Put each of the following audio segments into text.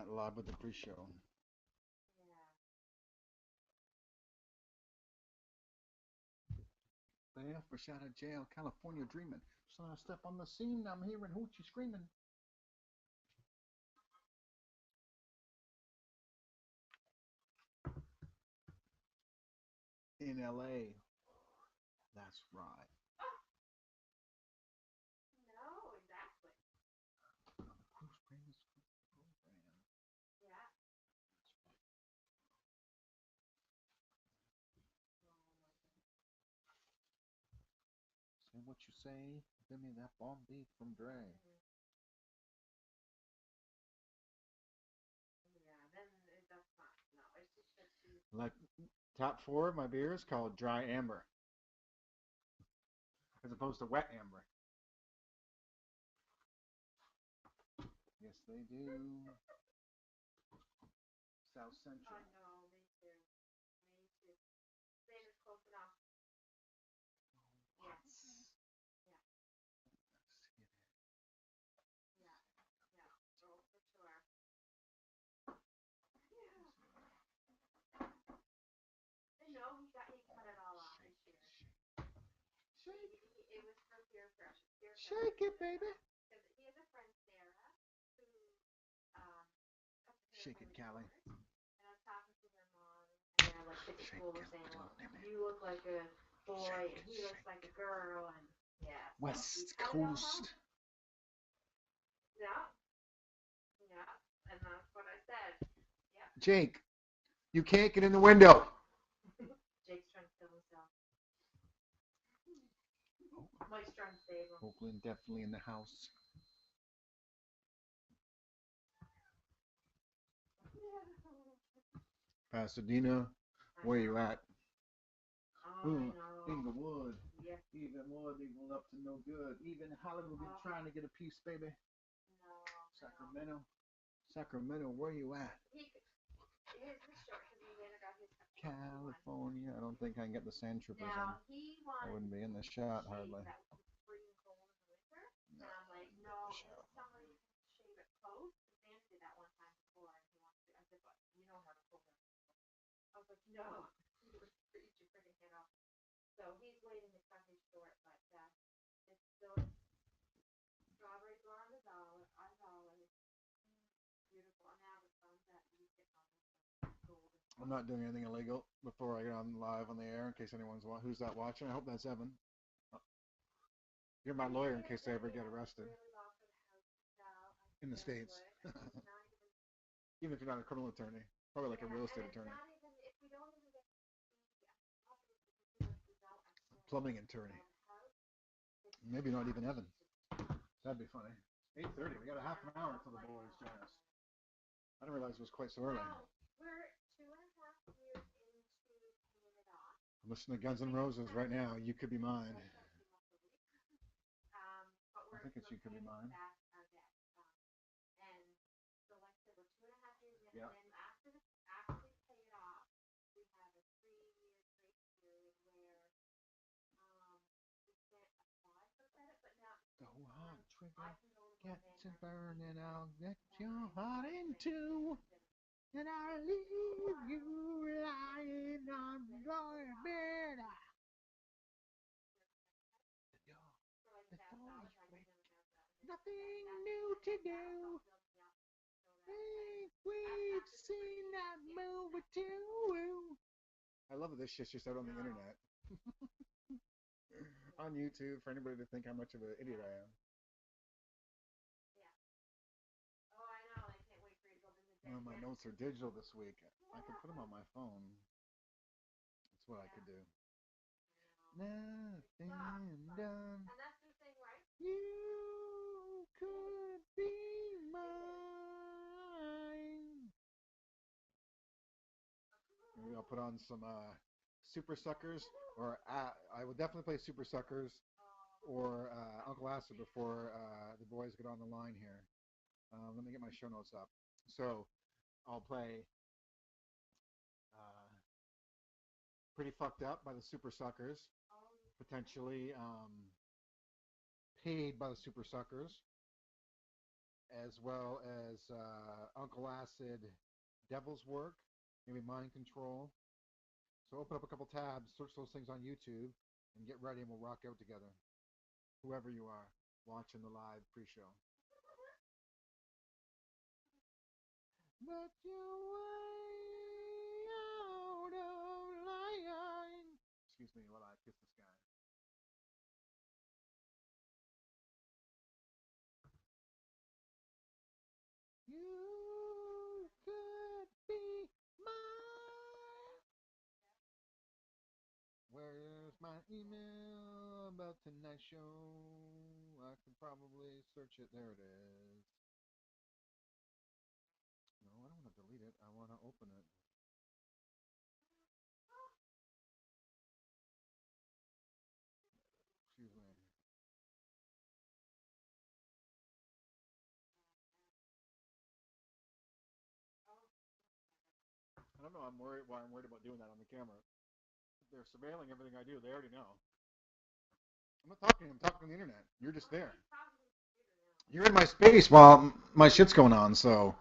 live with the pre-show. Bail fresh out of jail, California dreaming. So I step on the scene, I'm hearing hoochie screaming. In LA. That's right. No, exactly. Who's famous program? Yeah. Say what you say. Give me that bomb beat from Dre. Yeah, then that's not. No, it's just that she's. Like top 4 of my beers called dry amber, as opposed to wet amber. Yes, they do. South Central. Oh no, me too. Me too. Same is close enough. Yes. Yeah. Yeah. Yeah. Oh, for sure. Yeah. He cut it all off this year. Shake, It was for peer pressure. shake it, baby. Because he has a friend, Sarah, who um, cuts her hair Shake it, really Callie. short. And I was talking to their mom, and they're like, at school were saying, well, you look like a boy, and he looks like a girl, and yeah. West Coast. Yeah. Yeah. And that's what I said. Yeah. Jake, you can't get in the window. Jake's trying to kill himself. Mike's trying to save him. Oakland definitely in the house. Pasadena, where you at? Oh, I know. Inglewood. Yeah. Even Wood, even up to no good. Even Hollywood been trying to get a piece, baby. No. Sacramento. Sacramento, where you at? His shirt, because he later got his California. I don't think I can get the sand troopers Now, in. he I wanted wouldn't be in the shot hardly. that was freezing cold in the winter. And I'm like, no, in the summer you can shave it close. Sam did that one time before, and he wants to. I said, but you know how to pull them. I was like, no, you would freeze your freaking head off. So he's waiting to cut his short, but it's still strawberry blonde is all always beautiful. And now the sun's at you get on this golden. I'm not doing anything illegal before I get on live on the air in case anyone's who's not watching. I hope that's Evan. You're my lawyer in case I ever get arrested in the States. Even if you're not a criminal attorney, probably like a real estate attorney. Plumbing attorney. Maybe not even Evan. That'd be funny. 8:30. We got a half an hour until the boys join us. I didn't realize it was quite so early. We're 2.5 years into paying it off. I'm listening to Guns N' Roses right now. You Could Be Mine. I think it's You Could Be Mine. And so like I said, we're 2.5 years in, Yeah. and then after we pay it off, we have a 3-year grace period where we can't apply for credit, but now Go on, trigger. I can go Get to burn and I'll get your heart in two. And I'll leave you lying on your bed. Nothing new to do. Think we've seen that movie too. I love that this shit's just out on the internet. On YouTube for anybody to think how much of an idiot I am. Oh, I know. I can't wait for you to go visit. Well, my notes are digital this week. I could put them on my phone. That's what I could do. Nothing done. And that's the thing, right? You could be mine. Maybe I'll put on some Super Suckers, or I will definitely play Super Suckers or Uncle Acid before the boys get on the line here. Let me get my show notes up. So I'll play Pretty Fucked Up by the Super Suckers, potentially Paid by the Super Suckers, as well as Uncle Acid, Devil's Work, maybe Mind Control. So open up a couple tabs, search those things on YouTube, and get ready, and we'll rock out together. Whoever you are watching the live pre-show. But your way out of line. Excuse me while I kiss the sky. You could be mine. Where's my email about tonight's show? I can probably search it. There it is. No, I don't want to delete it. I want to open it. Excuse me. I don't know. I'm worried. Why I'm worried about doing that on the camera. They're surveilling everything I do. They already know. I'm not talking. I'm talking on the internet. You're just there. You're in my space while my shit's going on. So.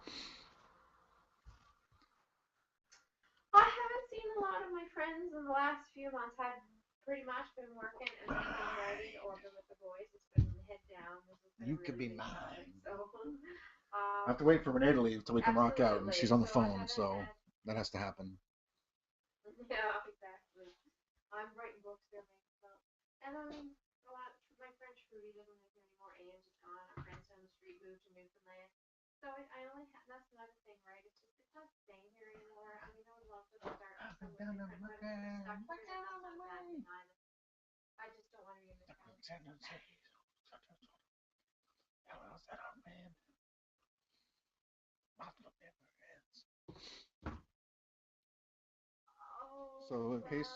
I haven't seen a lot of my friends in the last few months. I've pretty much been working and been writing or been with the boys. It's been head down. You could be mine. So, I have to wait for Renee to leave till we can rock out, and she's on the phone, so that has to happen. Yeah, exactly. I'm writing books there, and a lot. My friend Trudy doesn't live here anymore. Anne's is gone. Our friends on the street moved to Newfoundland. So I only that's another thing, right? It's not staying here anymore. I mean, I would love to start somewhere different, but I'm stuck here. I just don't want to be in this house. So in case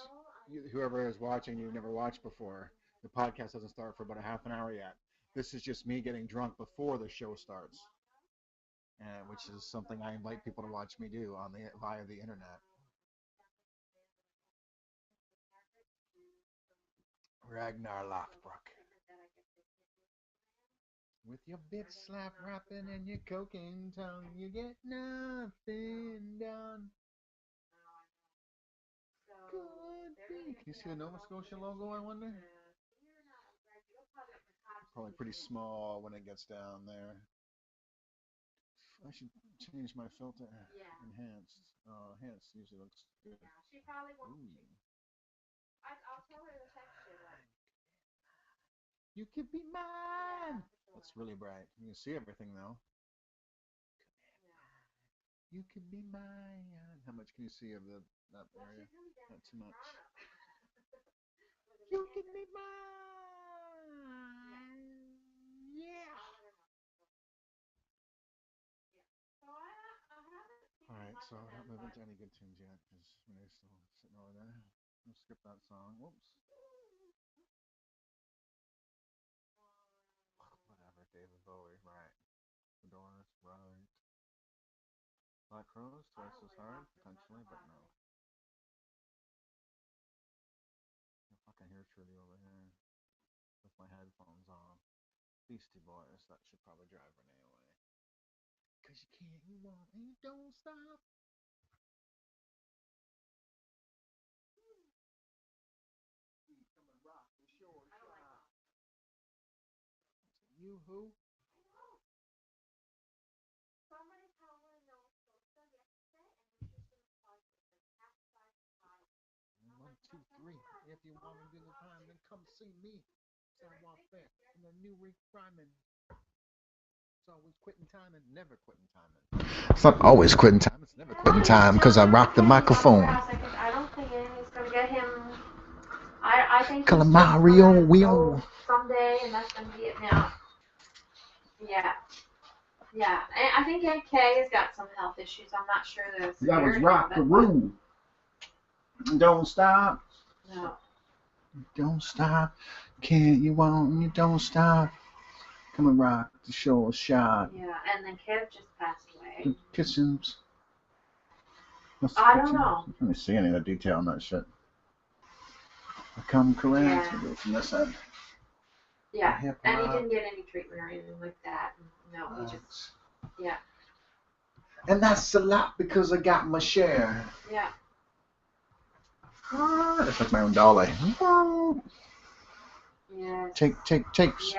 whoever is watching you've never watched before, the podcast doesn't start for about a half an hour yet. This is just me getting drunk before the show starts, which is something I invite people to watch me do via the internet. Ragnar Lothbrok. With your bit slap rapping and your cocaine tongue, you get nothing done. Could be. Can you see the Nova Scotia logo, I wonder? Probably pretty small when it gets down there. I should change my filter. Enhanced. Enhanced usually looks good. Yeah, she probably won't. I'll tell her to text you. You could be mine. That's really bright. You can see everything though. You could be mine. How much can you see of that area? Not too much. You could be mine. Yeah. Alright, so I don't move into any good tunes yet because Renee's still sitting over there. I'll skip that song. Whoops. Whatever, David Bowie, right. The Doors, right. Black Crowes, twice as hard, potentially, but no. I fucking hear Trudy over here with my headphones on. Beastie Boys, that should probably drive Renee away. Cause you can't, you won't, and you don't stop. Come and rock the shore shop. You who? Somebody told me no social yesterday, and we're just in the park with the capsized body. 1, 2, 3. If you want to do the time, then come see me. Sidewalk Fair in the new Rick Ryman. It's always quitting time and never quitting time. It's not always quitting time. It's never quitting time because I rock the microphone. I don't think anything's going to get him. I think Calamari wheel. Someday, and that's going to be it now. Yeah. Yeah. I think AK has got some health issues. I'm not sure the severity. That was rock the room. Don't stop. No. Don't stop. Can't you won't you don't stop. Come and rock the show shot. Yeah, and then Kev just passed away. The kitchens. I don't know. Let me see any of the detail on that shit. I come correct. Yeah. Go from this end. Yeah. hip And he hop. didn't get any treatment or anything like that. No, he just, yeah. And that's a lot because I got my share. Yeah. It's like my own dolly. Yes. Take. Yes.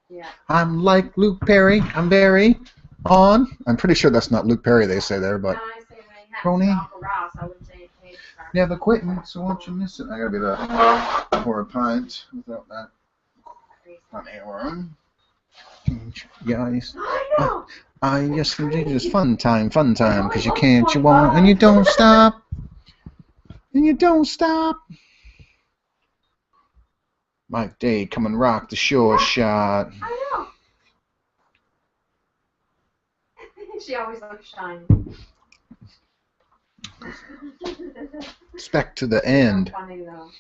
Yeah. I'm like Luke Perry. I'm very on. I'm pretty sure that's not Luke Perry they say there, but. No, I say they have Pony. Uncle Ross. I wouldn't say hey, Never quitting, so won't you miss it? I gotta be the pour a pint without that funny worm. Guys. I know. Yes, it's fun time, because you can't, you won't, and you don't stop. And you don't stop. Mike Day, come and rock the shore shot. I know. She always looks shiny. Respect to the end. So funny though.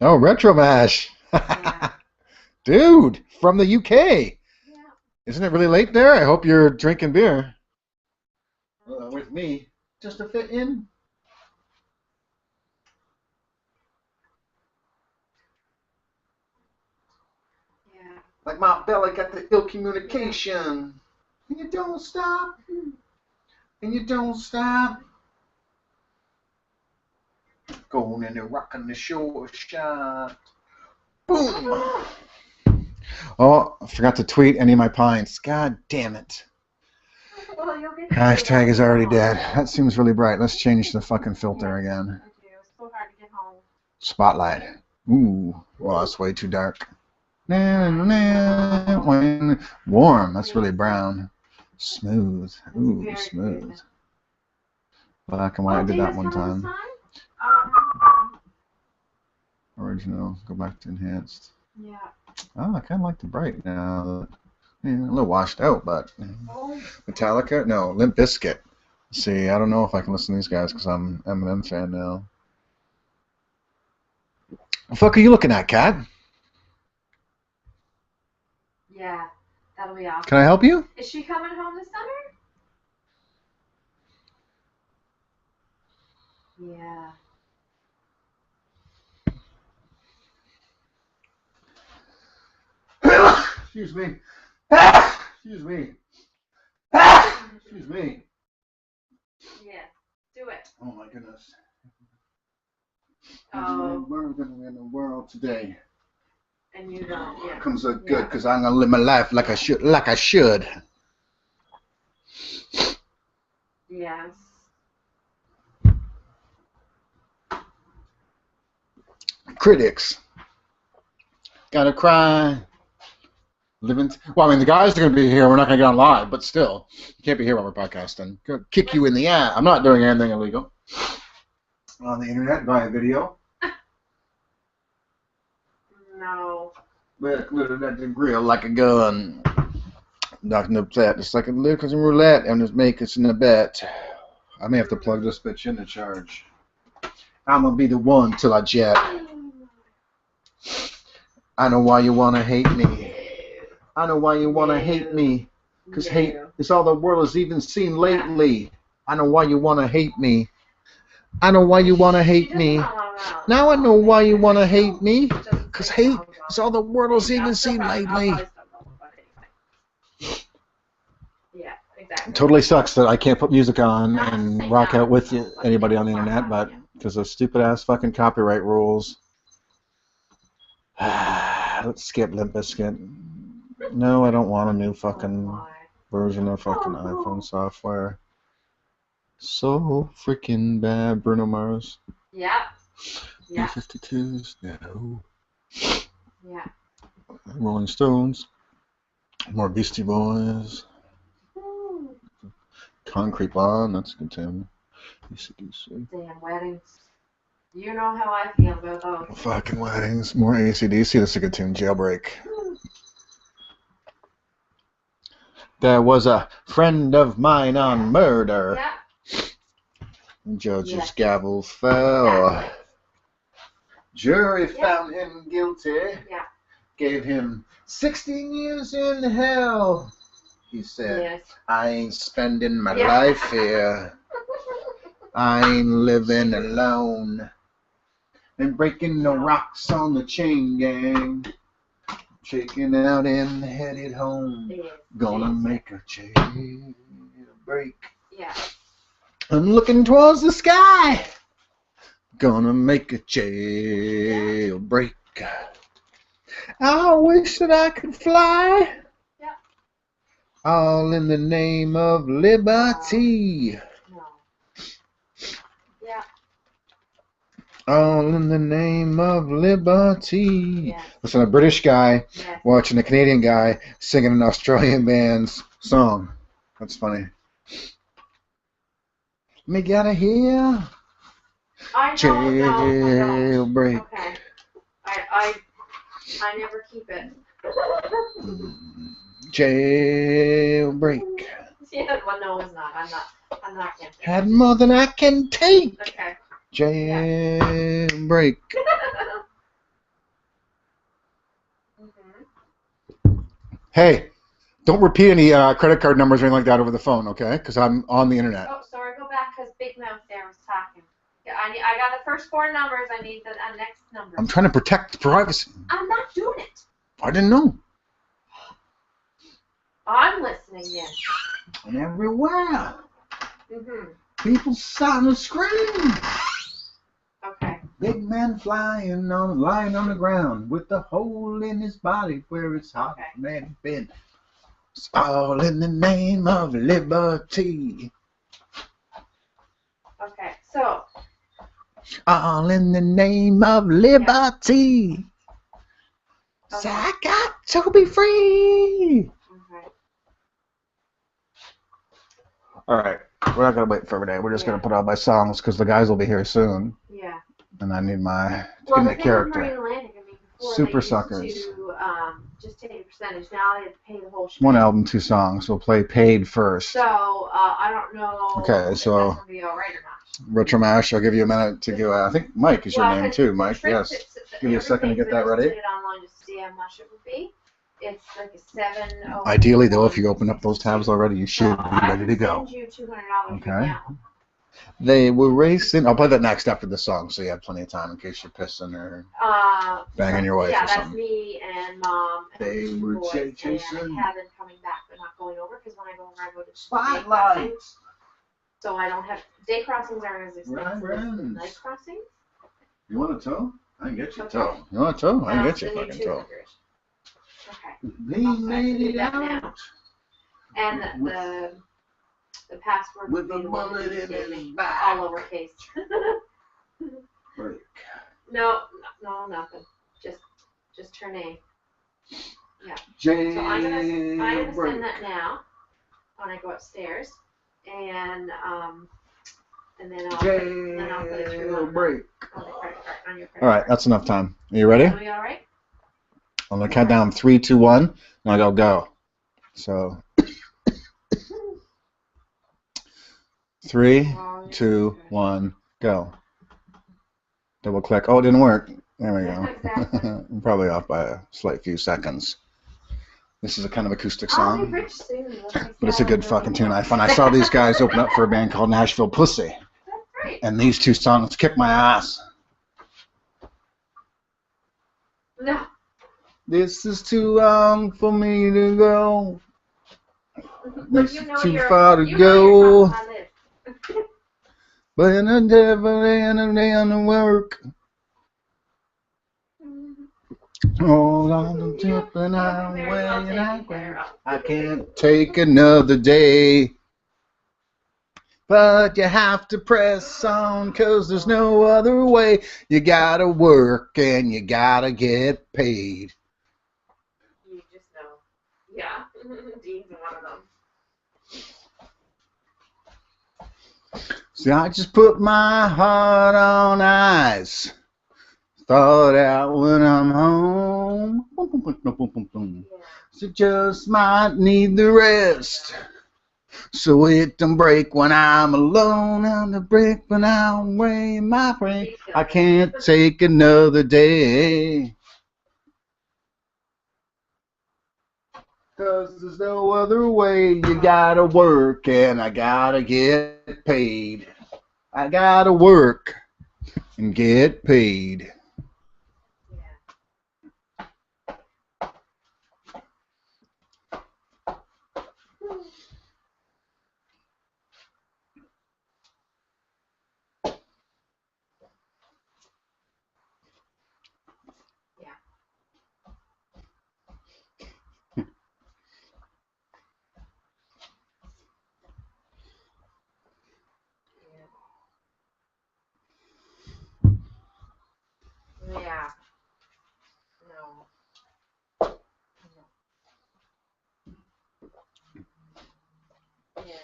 Oh, Retro Mash. Yeah. Dude, from the UK. Yeah. Isn't it really late there? I hope you're drinking beer. With me. Just to fit in. Yeah. Like my belly got the ill communication. And you don't stop. And you don't stop. Going in and rocking the shore shot. Boom. Oh, I forgot to tweet any of my pints. God damn it. Well, you'll get Hashtag is already dead. That seems really bright. Let's change the fucking filter again. It's so hard to get home. Spotlight. Ooh. Well, that's way too dark. Warm. That's really brown. Smooth. Ooh, smooth. Black and white. I did that one time. Original. Go back to enhanced. Yeah. Oh, I kind of like the bright now. Yeah, a little washed out, but Metallica? No, Limp Bizkit. See, I don't know if I can listen to these guys because I'm an Eminem fan now. What the fuck are you looking at, Kat? Yeah, that'll be awesome. Can I help you? Is she coming home this summer? Yeah. Excuse me. Excuse me. Excuse me. Yeah, do it. Oh my goodness. Oh. We're gonna win the world today. And you don't, yeah. Comes up good because I'm gonna live my life like I should. Yes. Critics. Gotta cry. Well, I mean, the guys are going to be here. We're not going to get on live, but still, you can't be here while we're podcasting. Gonna kick you in the ass. I'm not doing anything illegal on the internet via video. No. But let the grill like a gun. Knocking the flat just like a Lucas and roulette, and just make us in a bet. I may have to plug this bitch in to charge. I'm gonna be the one till I jet. I know why you wanna hate me. I know why you want to hate me, because hate is all the world has even seen lately. I know why you want to hate me. I know why you want to hate me. Now I know why you want to hate me, because hate is all the world has even seen lately. Yeah, exactly. It totally sucks that I can't put music on and rock out with you, anybody on the internet, but because of stupid ass fucking copyright rules. Let's skip Limp Bizkit. No, I don't want a new fucking version of fucking iPhone software. So freaking bad, Bruno Mars. Yeah. Yeah. B-52s, no. Yeah. Rolling Stones. More Beastie Boys. Concrete Blonde, that's a good tune. AC/DC. Damn weddings. You know how I feel about those. Fucking weddings. More AC/DC, that's a good tune. Jailbreak. There was a friend of mine on murder. Yeah. Judge's gavel fell. Jury found him guilty. Yeah. Gave him 16 years in hell. He said, Yes. I ain't spending my Yeah. life here. I ain't living alone. And breaking the rocks on the chain gang. Shaking out and headed home. Yes. Gonna make a jailbreak. Yeah. I'm looking towards the sky. Gonna make a jailbreak. I wish that I could fly. Yeah. All in the name of liberty. No. Yeah. All in the name of liberty. Yes. Listen, a British guy Yes. watching a Canadian guy singing an Australian band's song. That's funny. Me get out of here. I don't know. Jailbreak. Okay. I never keep it. Jailbreak. Yeah, well, no, it's not. I'm not camping. Had more than I can take. Okay. Jailbreak. Hey, don't repeat any credit card numbers or anything like that over the phone, okay? Because I'm on the internet. Oh, sorry. Go back because Big Mouth there was talking. Yeah, I got the first 4 numbers. I need the next number. I'm trying to protect privacy. I'm not doing it. I didn't know. I'm listening in. And everywhere, Mhm. people starting to scream. Okay. Big man lying on the ground with a hole in his body where his heart man been. It's all in the name of liberty. Okay. So. All in the name of liberty. Okay. So I got to be free. Okay. All right. We're not going to wait for every day. We're just going to put out my songs because the guys will be here soon. Yeah. And I need my Well, the character. Marine Atlantic, I mean, before Super they used Suckers. to just take a percentage. Now they have to pay the whole shit. 1 album, 2 songs. We'll play paid first. So, I don't know Okay, if so that's going to be all right or not. Retro Mash, I'll give you a minute to go. I think Mike is your name too, Mike. Yes. Give you a second to get that ready. I it online to see how much it would be. It's like a 7. Ideally, though, if you open up those tabs already, you should be ready to go. I send you $200 Okay. now. They were racing. I'll play that next after the song, so you have plenty of time in case you're pissing or banging your wife yeah, or that's something. me and Mom and They the were boys, chasing. and I have them coming back, but not going over because when I go over, I go to Spotlight. so I don't have day crossings aren't as expensive as Right. night crossings. You want a toe? I can get you a Okay. toe. You want a toe? I can get you a Then fucking toe. Okay. They made it that out. now. And the password With would be the the one bullet that you in gave his me, back. all lowercase. Break. No, nothing. Just her name. Yeah. Jailbreak. So I'm gonna send that now when I go upstairs, and then I'll put it through Jailbreak. on the credit card, on your credit All right, card. that's enough time. Are you ready? Are we all right? I'm gonna count down 3, 2, 1, and I'll go. So 3, 2, 1, go. Double click. Oh, it didn't work. There we go. I'm probably off by a slight few seconds. This is a kind of acoustic I'll be song, rich soon. but it's a good fucking tune. I saw these guys open up for a band called Nashville Pussy, That's great. and these 2 songs kick my ass. No. This is too long for me to go. This is too far to go. But in a devil and a day on the work. Hold on to tip and I'm weighing I can't take another day. But you have to press on 'cause there's no other way. You gotta work and you gotta get paid. You just know. Yeah. Dean's one of them. See, I just put my heart on ice. Thought out when I'm home. So just might need the rest. So it don't break when I'm alone, and the break when I'm weighing my brain. I can't take another day. 'Cause there's no other way. You gotta work and I gotta get paid. I gotta work and get paid. Yeah. No. Yeah.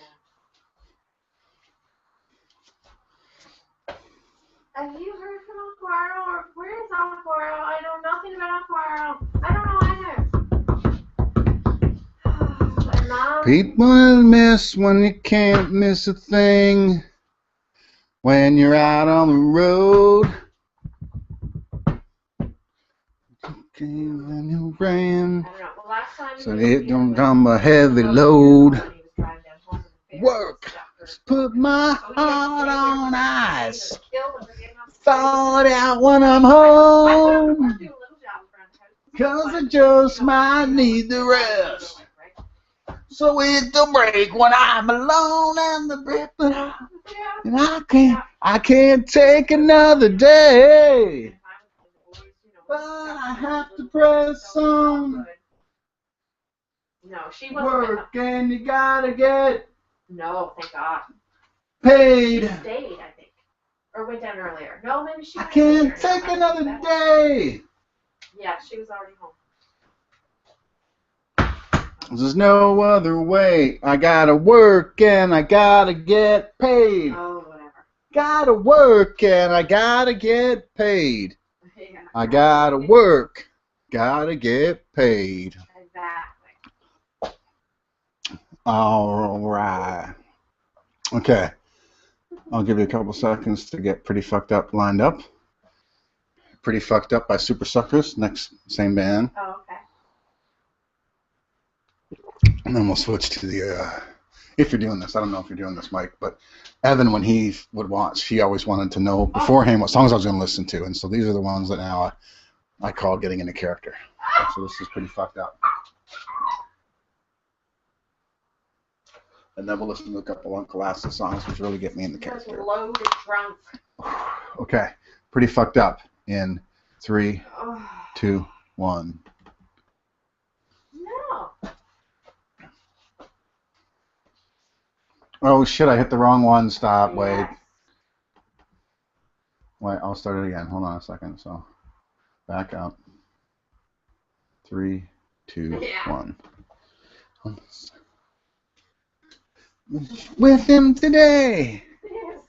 Have you heard from Aquaro? Or where is Aquaro? I know nothing about Aquaro. I don't know either. And Mom. People miss when you can't miss a thing. When you're out on the road. When you ran. I don't know. Well, last time So it don't come a heavy load. Work. Put my heart on ice. Thaw it out when I'm home. 'Cause I just might need the rest. So it don't break when I'm alone and the breath. And I can't take another day. But I have to press on. No, she wasn't. Work and you gotta get No, thank God. paid. She stayed, I think. Or went down earlier. No, maybe she I went can't earlier. take another day. Yeah, she was already home. There's no other way. I gotta work and I gotta get paid. Oh, whatever. Gotta work and I gotta get paid. Yeah. I gotta work. Gotta get paid. Exactly. All right. Okay. I'll give you a couple seconds to get Pretty Fucked Up lined up. Pretty Fucked Up by Super Suckers. Next, same band. Oh, okay. And then we'll switch to the, if you're doing this, I don't know if you're doing this, Mike, but Evan, when he would watch, he always wanted to know beforehand what songs I was going to listen to. And so these are the ones that now I call getting into character. So this is Pretty Fucked Up. And then we'll listen to a couple Uncle Acid songs, which really get me in the character. Loaded drunk. Okay. Pretty Fucked Up in 3, Oh. 2, 1. No. Oh, shit, I hit the wrong one. Stop. Wait. Yes. Wait, I'll start it again. Hold on a second. So, back up. 3, 2, Yeah. 1. With him today, Yes.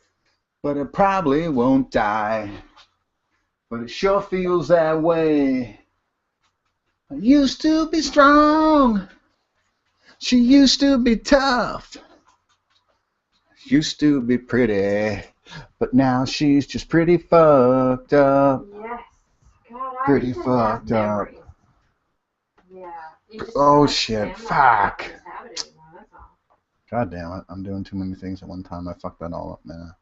but it probably won't die. But it sure feels that way. I used to be strong. She used to be tough. Used to be pretty. But now she's just pretty fucked up. Yes. God, I Pretty just have fucked up. memories. Yeah. You just Oh, don't shit. understand why I Fuck. don't have it anymore, that's all. God damn it. I'm doing too many things at one time. I fucked that all up, man.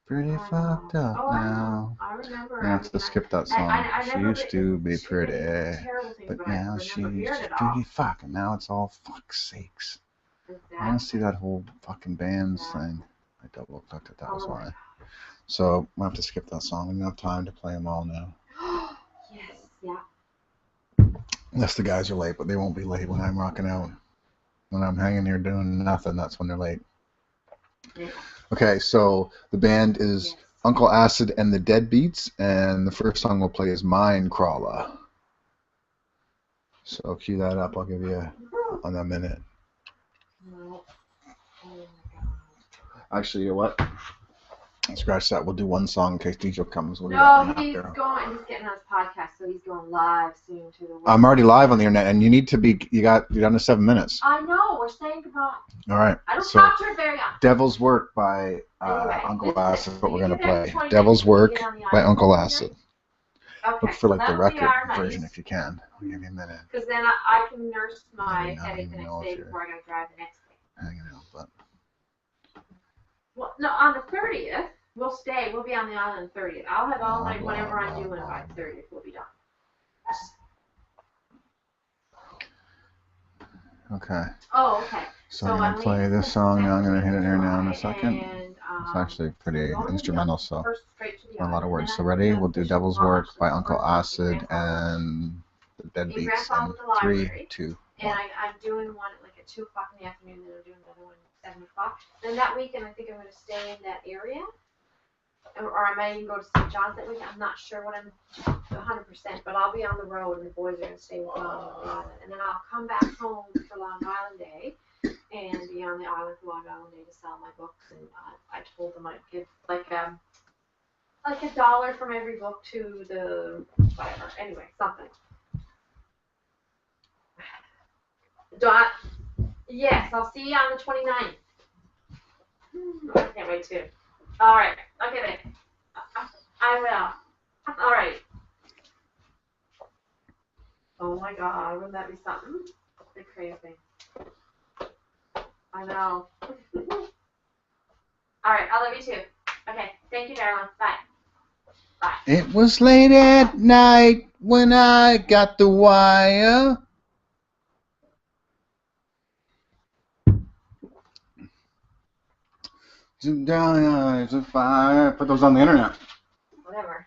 Pretty I fucked know. up Oh, I now. know. I remember. I have to skip that song. I She never used to be she did pretty. terrible things, But I now remember she's hearing just it all. pretty fucking. Now it's all fuck's sakes. Exactly. I want to see that whole fucking bands Exactly. thing. I double clicked it. That was Oh my why. So we'll have to skip that song. We don't have time to play them all now. Yes. Yeah. Unless the guys are late, but they won't be late when I'm rocking out. When I'm hanging here doing nothing, that's when they're late. Yeah. Okay, so the band is Yes. Uncle Acid and the Deadbeats, and the first song we'll play is Mind Crawler. So cue that up. I'll give you on a minute. No. Oh my God. Actually, you know what? Scratch that. We'll do one song in case DJ comes. We'll do No, that one he's after. going. He's getting on his podcast, so he's going live soon to the world. I'm already live on the internet, and you need to be. You're down to 7 minutes. I know. We're saying goodbye. All right. I don't So, talk to her very often. Devil's Work by Anyway, Uncle listen, Acid is what we're you gonna get there play. 20 Devil's minutes, you Work get on the by island. Uncle Acid. Okay. Look for like the that'll be record our version nice. if you can. I'll give you a minute. Because then I can nurse my I don't headache the even next know day if you're before I gotta drive the next day. hanging out, but Well, no, on the 30th, we'll stay. We'll be on the island the 30th. I'll have all night, whatever I'm doing by the 30th, we'll be done. okay. Oh, okay. So I'm gonna play this song now. I'm gonna hit it here now in a second. And, It's actually pretty instrumental, so first straight to the a lot of island, words. and So then ready? I We'll do fish Devil's lunch Work by with Uncle Grandpa. Acid and the Deadbeats Grandpa in with the 3, library. 2, And 1. I'm doing one at like at 2 o'clock in the afternoon, then I'm doing another one at 7 o'clock. Then that weekend, I think I'm going to stay in that area. Or I might even go to St. John's that weekend. I'm not sure what I'm 100%, but I'll be on the road and the boys are going to stay with me on Long Island. And then I'll come back home for Long Island Day and be on the island for Long Island Day to sell my books. And I told them I'd give like $1 from every book to the whatever. Anyway, something. Yes, I'll see you on the 29th. I can't wait to. All right. Okay, then. I will. All right. Oh my God, wouldn't that be something? Be crazy. I know. All right, I love you too. Okay, thank you, darling. Bye. Bye. It was late at night when I got the wire. Eyes of fire. Put those on the internet. Whatever.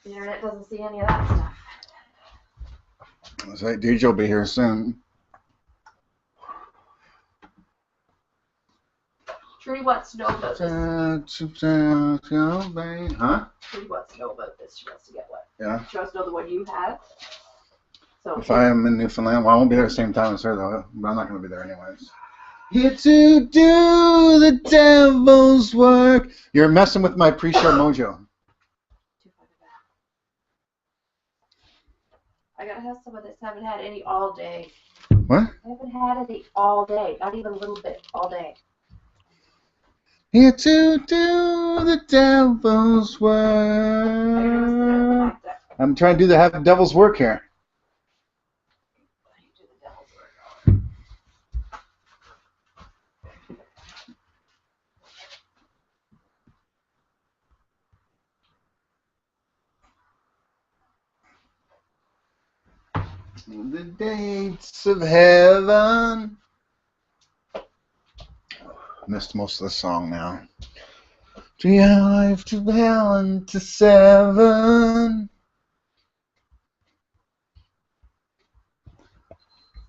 The internet doesn't see any of that stuff. Looks like DJ will be here soon. Trudy wants to know about this. Huh? Trudy wants to know about this. She wants to get what? Yeah. She wants to know the one you have. So If I am in Newfoundland, well, I won't be there at the same time as her, though. But I'm not going to be there anyways. Here to do the devil's work. You're messing with my pre-show mojo. I gotta have some of this. I haven't had any all day. What? I haven't had any all day. Not even a little bit all day. Here to do the devil's work. I'm trying to do the devil's work here. The dates of heaven. Missed most of the song now. 3 to hell and to 7.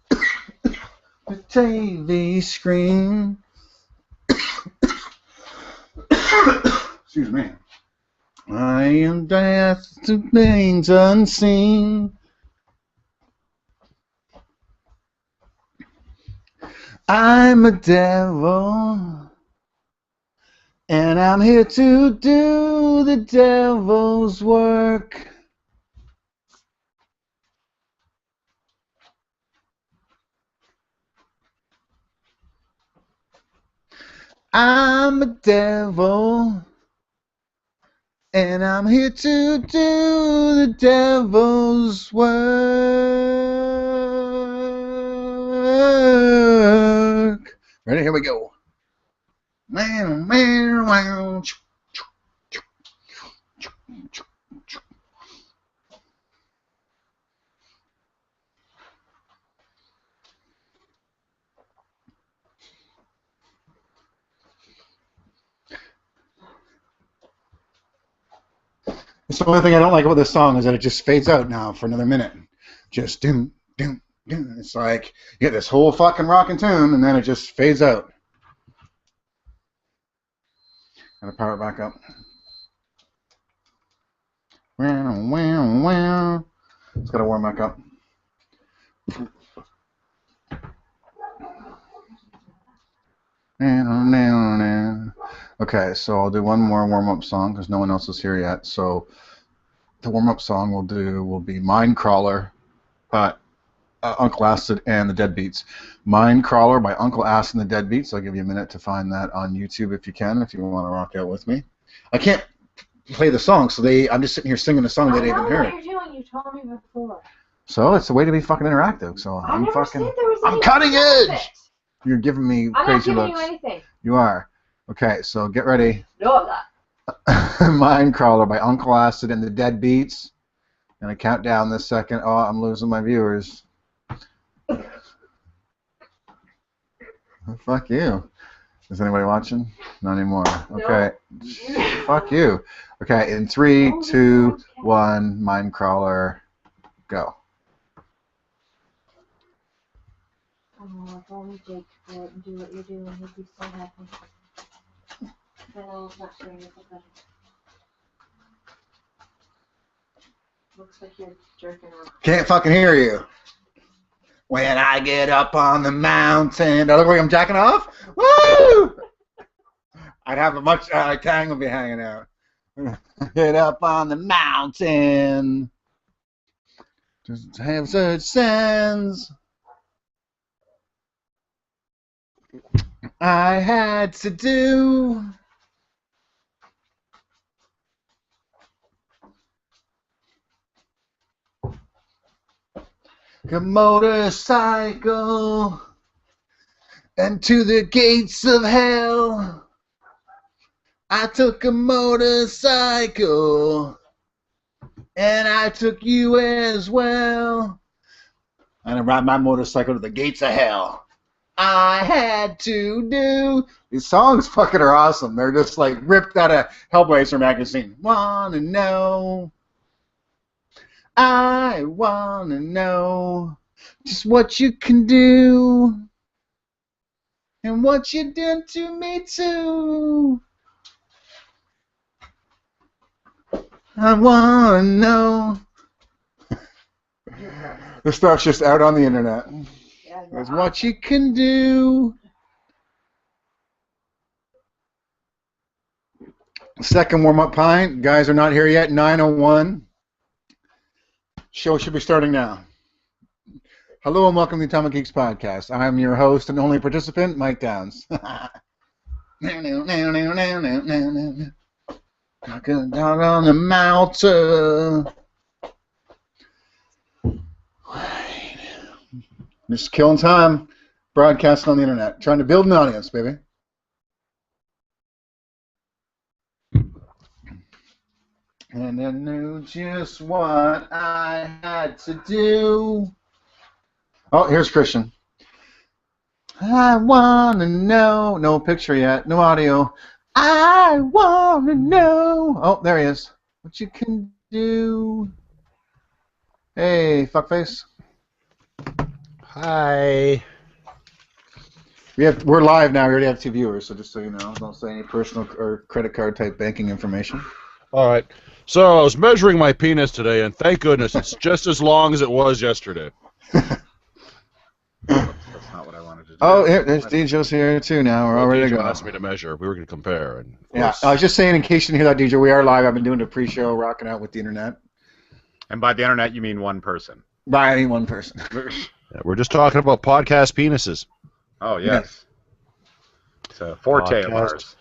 The TV screen. Excuse me. I am death to things unseen. I'm a devil, and I'm here to do the devil's work. I'm a devil, and I'm here to do the devil's work. Ready? Here we go. It's the only thing I don't like about this song is that it just fades out now for another minute. Just doom, doom, doom. It's like you get this whole fucking rockin' tune and then it just fades out. Gotta power it back up. It's gotta warm back up. Okay, so I'll do one more warm-up song because no one else is here yet. So the warm-up song will be Mind Crawler by Uncle Acid and the Deadbeats. Mind Crawler by Uncle Acid and the Deadbeats. I'll give you a minute to find that on YouTube if you can, if you want to rock out with me. I can't play the song. So I'm just sitting here singing a song they didn't even I hear. know what you're doing. You told me before. So it's a way to be fucking interactive. So I never said there was I'm anything cutting wrong with edge. it. You're giving me I'm crazy not giving looks. you anything. You are. Okay, so get ready. No, I'm not. Mind Crawler by Uncle Acid and the Dead Beats. Gonna count down this second. Oh, I'm losing my viewers. Fuck you. Is anybody watching? Not anymore. Okay. No. Fuck you. Okay, in 3, 2, 1, Mind Crawler, go. Oh, if only Jake could go out and do what you're doing, he'd be so happy. I know it's not showing it, but looks like you're jerking off. Can't fucking hear you. When I get up on the mountain. Do I look like I'm jacking off? Woo! I'd have a much, Tang would be hanging out. Get up on the mountain. Just have such sense. I had to do. A motorcycle and to the gates of hell. I took a motorcycle and I took you as well. And I ride my motorcycle to the gates of hell. I had to do. These songs fucking are awesome. They're just like ripped out of Hellblazer magazine. Wanna know? I wanna know just what you can do and what you done to me too. I wanna know. This stuff's just out on the internet. That's what you can do. Second warm-up pint. Guys are not here yet. 9:01. Show should be starting now. Hello and welcome to the Atomic Geeks Podcast. I'm your host and only participant, Mike Downs. Walking down on the mountain. Just killing time, broadcasting on the internet, trying to build an audience, baby. And I knew just what I had to do. Oh, here's Christian. I want to know. No picture yet. No audio. I want to know. Oh, there he is. What you can do. Hey, fuckface. Hi. We're live now. We already have 2 viewers, so just so you know, don't say any personal or credit card type banking information. All right. So I was measuring my penis today, and thank goodness it's just as long as it was yesterday. That's not what I wanted to do. Oh, there's DJ's here too now. We're all ready to go. Asked me to measure. We were going to compare. And Yeah, I was just saying in case you didn't hear that, DJ, we are live. I've been doing the pre-show, rocking out with the internet. And by the internet, you mean one person. By any one person. yeah, we're just talking about podcast penises. Oh, yes. It's a forte of ours.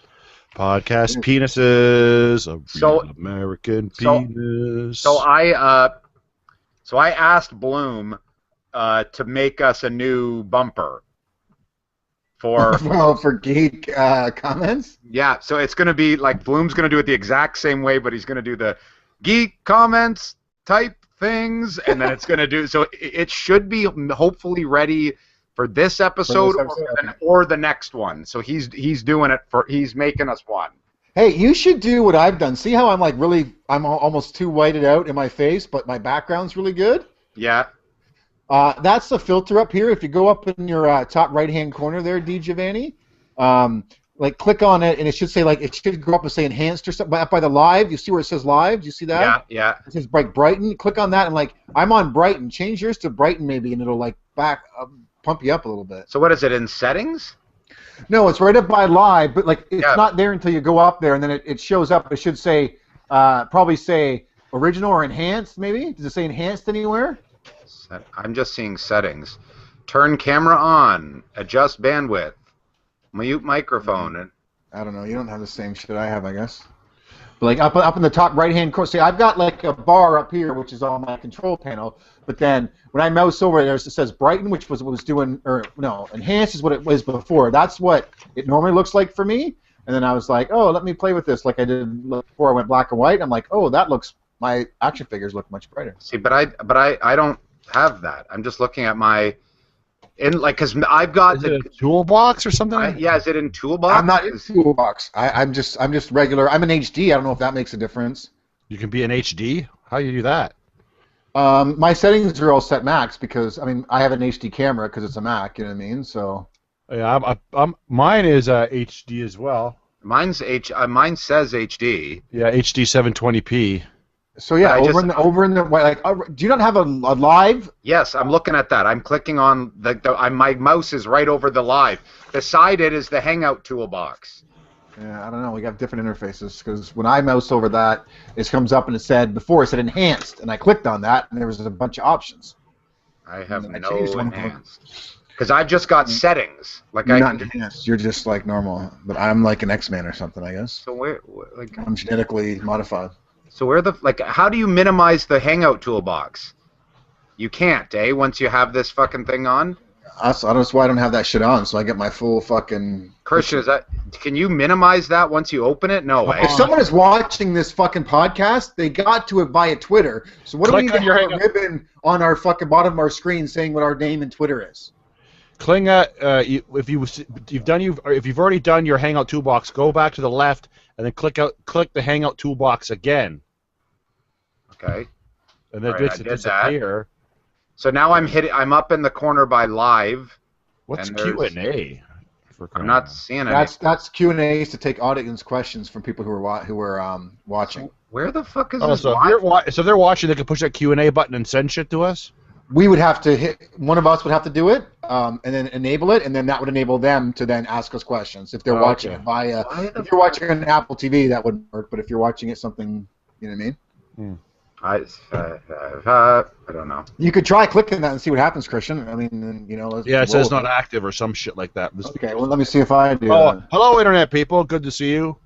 Podcast penises, a So- real American so- penis. So I asked Bloom to make us a new bumper for Well, for geek comments? yeah. So it's going to be like Bloom's going to do it the exact same way, but he's going to do the geek comments type things, and then it's going to do so. It should be hopefully ready for this episode, or the next one. So he's doing it he's making us one. Hey, you should do what I've done. See how I'm like I'm almost too whited out in my face, but my background's really good? Yeah. That's the filter up here. If you go up in your top right-hand corner there, D. Giovanni, like click on it, and it should say it should go up and say enhanced or something. Up by the live, you see where it says live? Do you see that? Yeah. It says Brighton. Click on that, and I'm on Brighton. Change yours to Brighton maybe, and it'll pump you up a little bit. So what is it in settings? No, it's right up by live, but it's not there until you go up there, and then it shows up. It should say probably say original or enhanced maybe. Does it say enhanced anywhere? I'm just seeing settings. Turn camera on. Adjust bandwidth. Mute microphone. I don't know. You don't have the same shit I have, I guess. But like up in the top right-hand corner, see, I've got like a bar up here, which is on my control panel. But then when I mouse over there, it says brighten, which was what was doing, or no, enhance is what it was before. That's what it normally looks like for me. And then I was like, oh, let me play with this like I did before I went black and white. I'm like, oh, that looks, my action figures look much brighter. See, but I don't have that. I'm just looking at my, because I've got Is it a toolbox or something? yeah, is it in Toolbox? I'm not in Toolbox. I'm just regular. I'm in HD. I don't know if that makes a difference. You can be in HD? How do you do that? My settings are all set max because, I mean, I have an HD camera because it's a Mac, you know what I mean? So. Yeah, mine is HD as well. Mine says HD. Yeah, HD 720p. So yeah, over in the like, do you not have a live? Yes, I'm looking at that. I'm clicking on my mouse is right over the live. Beside it is the Hangout toolbox. Yeah, I don't know. We got different interfaces because when I mouse over that, it comes up and it said enhanced, and I clicked on that, and there was a bunch of options. I have I no changed one. enhanced because I've just got settings. Like You're I not can, enhanced. You're just like normal, but I'm like an X-Man or something, I guess. so where like I'm genetically modified. so where the like how do you minimize the Hangout toolbox? You can't, once you have this fucking thing on. That's why I don't have that shit on, so I get my full fucking. Christian, can you minimize that once you open it? No way. If someone is watching this fucking podcast, they got to it via Twitter. So what do we need to have a ribbon on our fucking bottom of our screen saying what our name and Twitter is? If you've already done your Hangout toolbox, go back to the left and then click the Hangout toolbox again. Okay. And then All right, it disappear. So now I'm up in the corner by live. What's and Q&A? I'm not seeing That's Q&As to take audience questions from people who are watching. So where the fuck is Oh, this? so if they're watching, they can push that Q&A button and send shit to us? We would have to one of us would have to do it, and then enable it, and then that would enable them to then ask us questions. If they're watching it via, if you're watching on Apple TV, that wouldn't work. But if you're watching it something, you know what I mean? I don't know. You could try clicking that and see what happens, Christian. I mean, you know. Yeah, it says not active or some shit like that. Okay, well, let me see if I do. Hello, Internet people. Good to see you.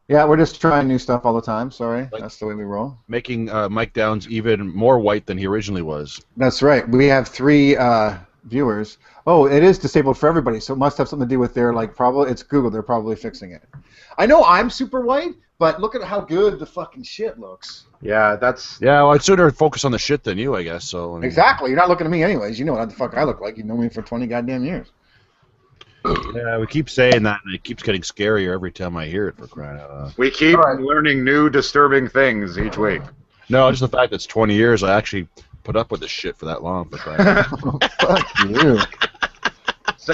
Yeah, we're just trying new stuff all the time. Sorry, that's the way we roll. Making Mike Downs even more white than he originally was. That's right. We have 3 viewers. Oh, it is disabled for everybody, so it must have something to do with their probably it's Google. They're probably fixing it. I know I'm super white, but look at how good the fucking shit looks. Yeah, that's. Yeah, well, I'd sooner focus on the shit than you, I guess. So. I mean, exactly. You're not looking at me anyways. You know what the fuck I look like. You've known me for 20 goddamn years. Yeah, we keep saying that, and it keeps getting scarier every time I hear it, for crying out loud. We keep learning new disturbing things each week. No, just the fact that it's 20 years, I actually put up with this shit for that long, for crying out loud. Fuck you.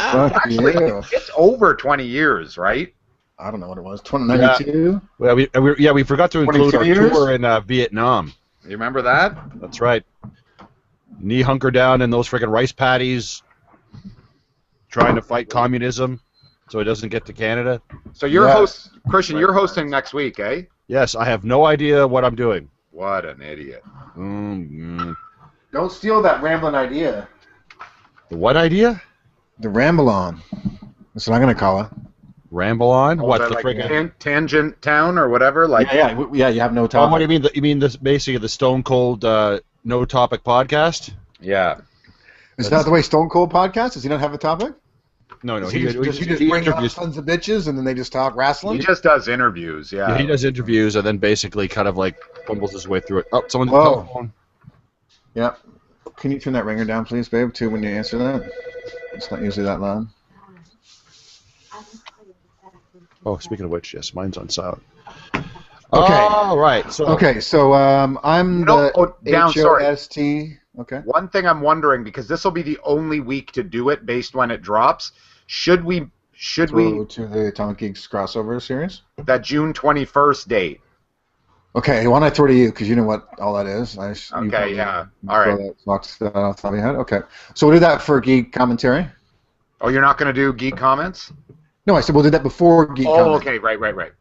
Actually, it's over 20 years, right? I don't know what it was. 2092. Well, we forgot to include our years? tour in Vietnam. You remember that? That's right. Knee hunker down in those friggin' rice paddies, trying to fight communism, so it doesn't get to Canada. So you're Christian. You're hosting next week, eh? Yes, I have no idea what I'm doing. What an idiot! Don't steal that rambling idea. The what idea? The ramble on. That's what I'm gonna call it. Ramble on? Oh, What is the that friggin'? Tangent Town or whatever? Like Yeah. You have no Oh, topic. what do you mean? You mean this basically the Stone Cold No Topic podcast? yeah. Is that the way Stone Cold podcast? Does he not have a topic? No, Does he just he bring up interviews. tons of bitches and then they just talk wrestling? He just does interviews. Yeah, Yeah. he does interviews and then basically kind of like fumbles his way through it. Oh, someone's Whoa. telephone. Yeah. Can you turn that ringer down, please, babe, too, when you answer that? It's not usually that loud. Oh, speaking of which, yes, mine's on silent. Okay. All right. So I'm the HOST. Okay. One thing I'm wondering, because this will be the only week to do it based when it drops, should we Through to the Atomic Geeks crossover series? that June 21st date? Okay, why don't I throw to you, because you know what all that is. Okay, yeah. All right. Off the top of your head. Okay. So we'll do that for Geek Commentary. Oh, you're not going to do geek comments? No, I said we'll do that before Geek Commentary. Okay, right.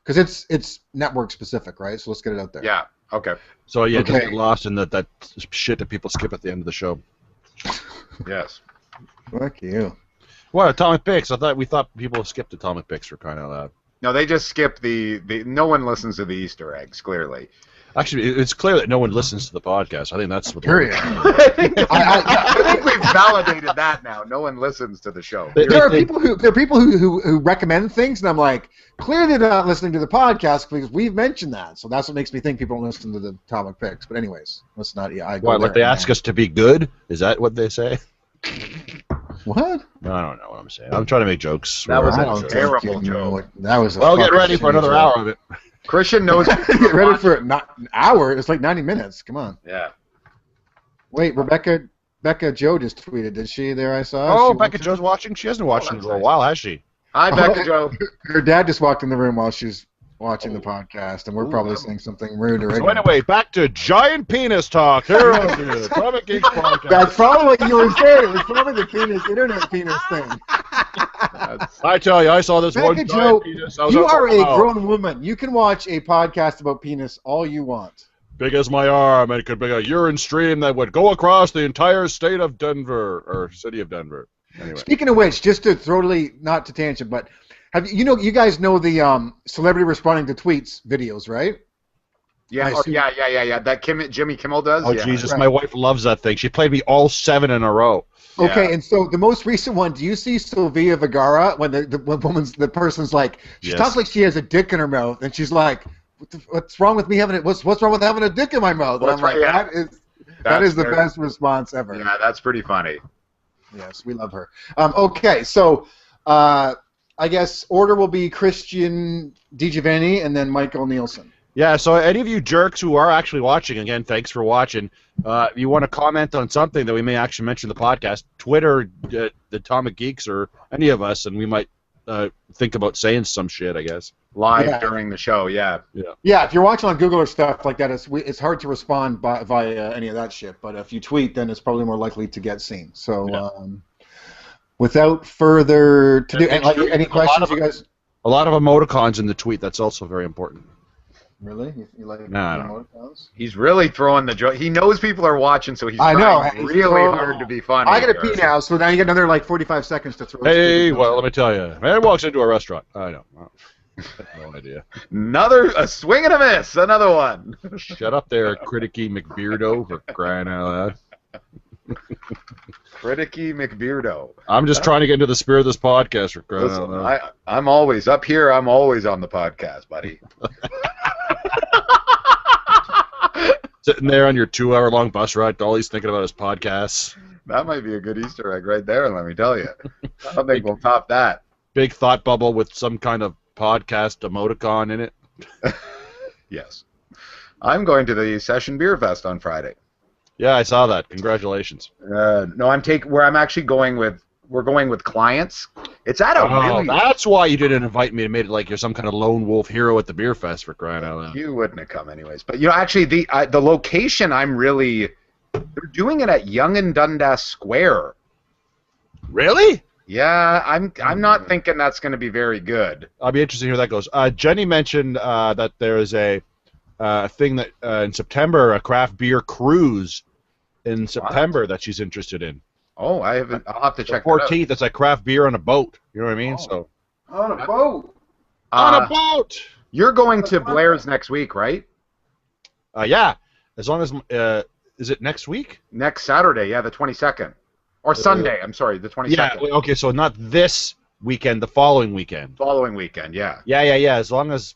Because it's network specific, right? So let's get it out there. Yeah, okay. So yeah, Okay. just get lost in that shit that people skip at the end of the show. Yes. Fuck you. What, Atomic Picks? We thought people skipped Atomic Picks for crying out loud. No, they just skip the. No one listens to the Easter eggs. Clearly. Actually, it's clear that no one listens to the podcast. I think that's what. Period. I think we've validated that now. No one listens to the show. There are people who recommend things, and I'm like, clearly they're not listening to the podcast because we've mentioned that. So that's what makes me think people don't listen to the Atomic Picks. But anyways, let's not. Yeah, I go What? Like they there. ask us to be good? Is that what they say? What? No, I don't know what I'm saying. I'm trying to make jokes. That was I a don't terrible think you know joke. what- That was. Well, get ready for another hour of it. Christian knows. Get ready for it. Not an hour. It's like 90 minutes. Come on. Yeah. Wait, Becca Joe just tweeted. Did she? There, I saw. Oh, She Becca watching? Joe's watching. She hasn't watched it that's for a nice. while, has she? Hi, Becca Joe. Her dad just walked in the room while she's watching the podcast, and we're probably saying something rude or So ignorant. anyway, back to giant penis talk here on the Atomic Geeks Podcast. That's probably what you were saying. It was probably the internet penis thing. I tell you, I saw this one Becca giant Joe, penis. I was you like, are a wow. grown woman. You can watch a podcast about penis all you want. Big as my arm, and it could be a urine stream that would go across the entire state of Denver, or city of Denver. Anyway. Speaking of which, just to totally not to tangent, but have you guys know the celebrity responding to tweets videos, right? Yeah, I assume- yeah. That Jimmy Kimmel does. Oh, yeah. Jesus, Right. my wife loves that thing. She played me all 7 in a row. Okay, Yeah. and so the most recent one, do you see Sylvia Vergara when the person's like, she Yes. talks like she has a dick in her mouth, and she's like, what's wrong with me having it? What's wrong with having a dick in my mouth? And What's I'm like, right- yeah. that That's is the very- best response ever. Yeah, that's pretty funny. Yes, we love her. Okay, so I guess order will be Christian DiGiovanni and then Michael Nielsen. Yeah, so any of you jerks who are actually watching, again, thanks for watching. If you want to comment on something that we may actually mention in the podcast, Twitter, the Atomic Geeks, or any of us, and we might think about saying some shit, I guess. Live Yeah. during the show, yeah. Yeah, if you're watching on Google or stuff like that, it's hard to respond via any of that shit. But if you tweet, then it's probably more likely to get seen. So, Yeah. without further to do, And any a lot questions, of- you guys? A lot of emoticons in the tweet, that's also very important. Really? You like No, I emoticons? He's really throwing the joke. He knows people are watching, so he's I know. trying He's really throwing- hard to be funny. I gotta here. pee now, so now you get another like 45 seconds to throw. Hey, stupid well, jokes let me tell you. Man walks into a restaurant. I know. No idea. A swing and a miss. Another one. Shut up there, criticky McBeardo, for crying out loud. Criticky McBeardo. I'm just trying to get into the spirit of this podcast, for crying out Listen, loud. I'm always up here. I'm always on the podcast, buddy. Sitting there on your 2-hour-long bus ride, all he's thinking about is podcasts. That might be a good Easter egg right there, let me tell you. I don't think we'll top that. Big thought bubble with some kind of podcast emoticon in it. Yes. I'm going to the Session Beer Fest on Friday. Yeah, I saw that. Congratulations. No, I'm actually going with. We're going with clients. It's at a Oh, really. that's why you didn't invite me and made it like you're some kind of lone wolf hero at the beer fest, for crying out loud. You wouldn't have come anyways. But actually, the location I'm really. They're doing it at Yonge and Dundas Square. Really? Yeah, I'm not thinking that's going to be very good. I'll be interested to hear how that goes. Jenny mentioned that there is a thing that in September, a craft beer cruise in September that she's interested in. Oh, I haven't. I'll have to The check that out. 14th, it's like craft beer on a boat. You know what I mean? Oh. So On a boat. on a boat. You're going to Blair's next week, right? Yeah, as long as is it next week? Next Saturday, yeah, the 22nd. Or Sunday, I'm sorry, the 22nd. Yeah. Okay, so not this weekend, the following weekend. Following weekend, yeah. Yeah. As long as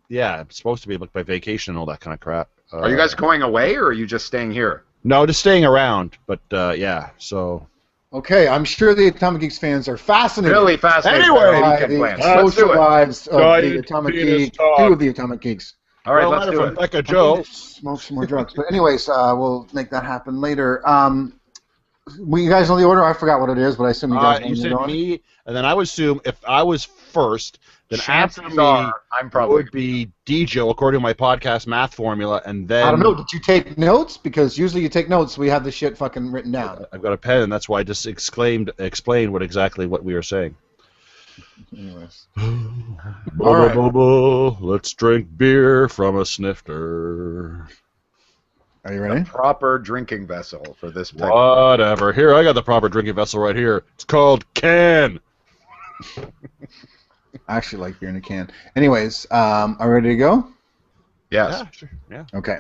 it's supposed to be booked by vacation and all that kind of crap. Are you guys going away, or are you just staying here? No, just staying around. But yeah, so Okay, I'm sure the Atomic Geeks fans are fascinated Really fascinating. Anyway, by weekend the plans. Let's social do it. lives of the Giant Atomic penis Geeks, talk. two of the Atomic Geeks. All right, well, let's do from it. Becca I Joe. need to smoke some more drugs. But anyways, we'll make that happen later. You guys know the order? I forgot what it is, but I assume you guys know You the said order. me, and then I would assume if I was first, then after Chances me are, I'm probably. would be DJ, according to my podcast math formula, and then I don't know. Did you take notes? Because usually you take notes. We have the shit fucking written down. I've got a pen, and that's why I just explained exactly what we were saying. Anyways. Blah, right. blah, blah, blah. Let's drink beer from a snifter. Are you ready? Proper drinking vessel for this type. Whatever. Here, I got the proper drinking vessel right here. It's called can. I actually like beer in a can. Anyways, are we ready to go? Yes. Yeah, sure. Yeah. Okay.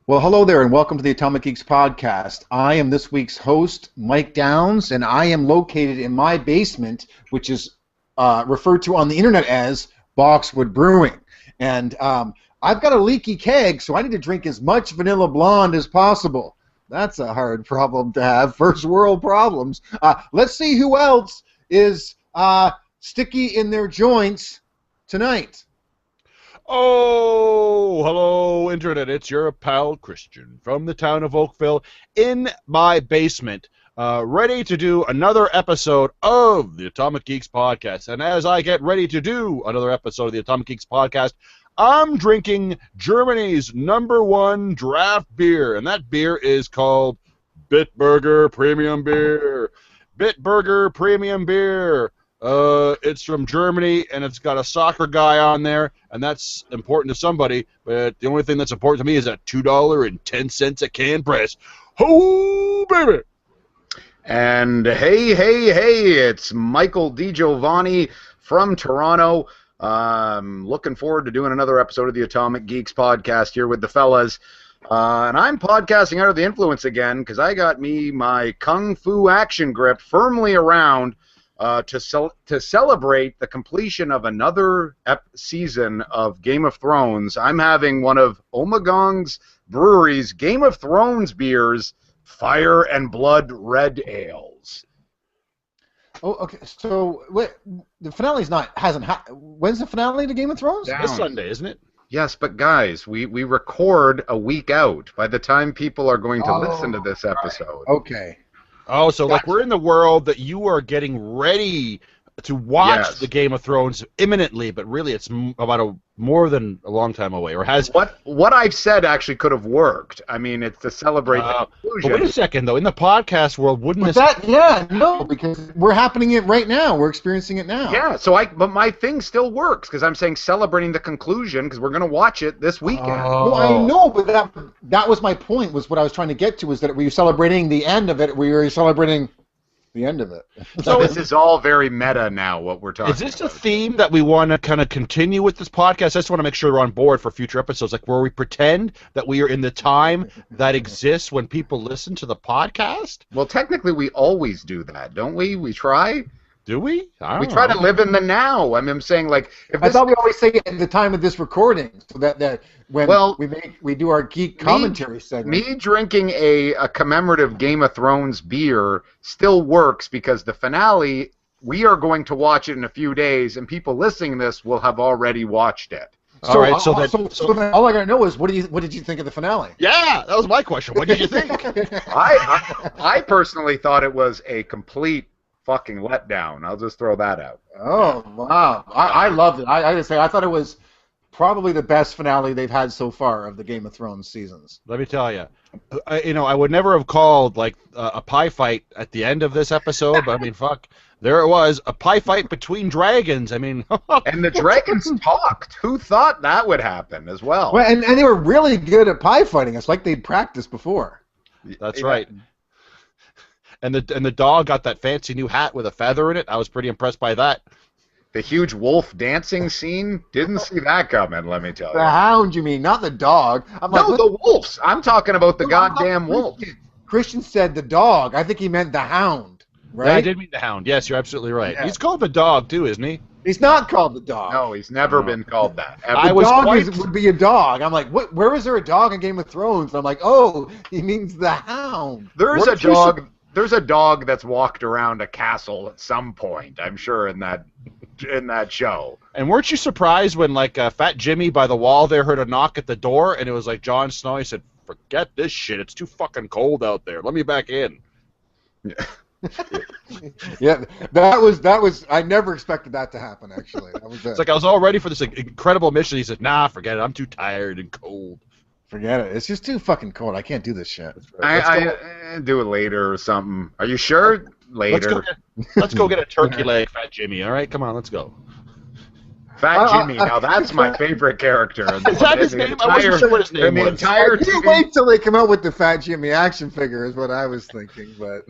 Well, hello there, and welcome to the Atomic Geeks Podcast. I am this week's host, Mike Downs, and I am located in my basement, which is referred to on the internet as Boxwood Brewing. And I've got a leaky keg, so I need to drink as much Vanilla Blonde as possible. That's a hard problem to have. First world problems. Let's see who else is sticky in their joints tonight. Oh, hello, Internet. It's your pal, Christian, from the town of Oakville, in my basement, ready to do another episode of the Atomic Geeks Podcast. And as I get ready to do another episode of the Atomic Geeks Podcast, I'm drinking Germany's #1 draft beer, and that beer is called Bitburger Premium Beer. Bitburger Premium Beer. It's from Germany, and it's got a soccer guy on there, and that's important to somebody, but the only thing that's important to me is that $2.10 a can price. Ho, baby! And hey, it's Michael DiGiovanni from Toronto. Looking forward to doing another episode of the Atomic Geeks Podcast here with the fellas. And I'm podcasting under the influence again because I got my Kung Fu action grip firmly around to celebrate the completion of another season of Game of Thrones. I'm having one of Omegong's brewery's Game of Thrones beers, Fire and Blood Red Ales. Oh, okay. So wait, the finale's when's the finale to Game of Thrones? This Sunday, isn't it? Yes, but guys, we record a week out by the time people are going to listen to this episode. Okay. Oh, so like we're in the world that you are getting ready to watch the Game of Thrones imminently, but really it's about more than a long time away, or has... What I've said actually could have worked. I mean, it's to celebrate the conclusion. But wait a second, though. In the podcast world, wouldn't this... because we're happening it right now. We're experiencing it now. Yeah, but my thing still works, because I'm saying celebrating the conclusion, because we're going to watch it this weekend. Well, I know, but that was my point, was what I was trying to get to, was that were you celebrating the end of it, or were you celebrating... the end of it. So this is all very meta now, what we're talking about. Is this a theme that we want to kind of continue with this podcast? I just want to make sure we're on board for future episodes, like where we pretend that we are in the time that exists when people listen to the podcast? Well, technically we always do that, don't we? We try? Do we? We try to live in the now. I mean, I'm saying, like... I thought we always say it at the time of this recording, so that when we do our geek commentary segment. Me drinking a commemorative Game of Thrones beer still works, because the finale, we are going to watch it in a few days, and people listening to this will have already watched it. So then all I gotta know is what did you think of the finale? Yeah, that was my question. What did you think? I personally thought it was a complete fucking letdown. I'll just throw that out. Oh, wow. I loved it. I gotta say, I thought it was probably the best finale they've had so far of the Game of Thrones seasons. Let me tell you, I would never have called like a pie fight at the end of this episode, but I mean, fuck, there it was, a pie fight between dragons. I mean, and the dragons talked. Who thought that would happen as well? Well, and they were really good at pie fighting. It's like they'd practiced before. That's right. And the dog got that fancy new hat with a feather in it. I was pretty impressed by that. The huge wolf dancing scene? Didn't see that coming, let me tell you. The hound, you mean, not the dog. The wolves. I'm talking about the goddamn wolf. Christian said the dog. I think he meant the hound, right? Yeah, I did mean the hound. Yes, you're absolutely right. Yeah. He's called the dog, too, isn't he? He's not called the dog. No, he's never been called that. Would be a dog. I'm like, what? Where is there a dog in Game of Thrones? And I'm like, oh, he means the hound. There's a dog. There's a dog that's walked around a castle at some point, I'm sure, in that show. And weren't you surprised when, like, Fat Jimmy by the wall there heard a knock at the door, and it was like Jon Snow? He said, "Forget this shit. It's too fucking cold out there. Let me back in." Yeah, that was. I never expected that to happen. Actually, it's like I was all ready for this incredible mission. He said, "Nah, forget it. I'm too tired and cold." Forget it. It's just too fucking cold. I can't do this shit. I do it later or something. Are you sure? Later. Let's go get a turkey leg, Fat Jimmy. All right, come on, let's go. Fat Jimmy. Now that's my favorite character. Is that his name? I wasn't sure what his name was. You wait till they come out with the Fat Jimmy action figure is what I was thinking, but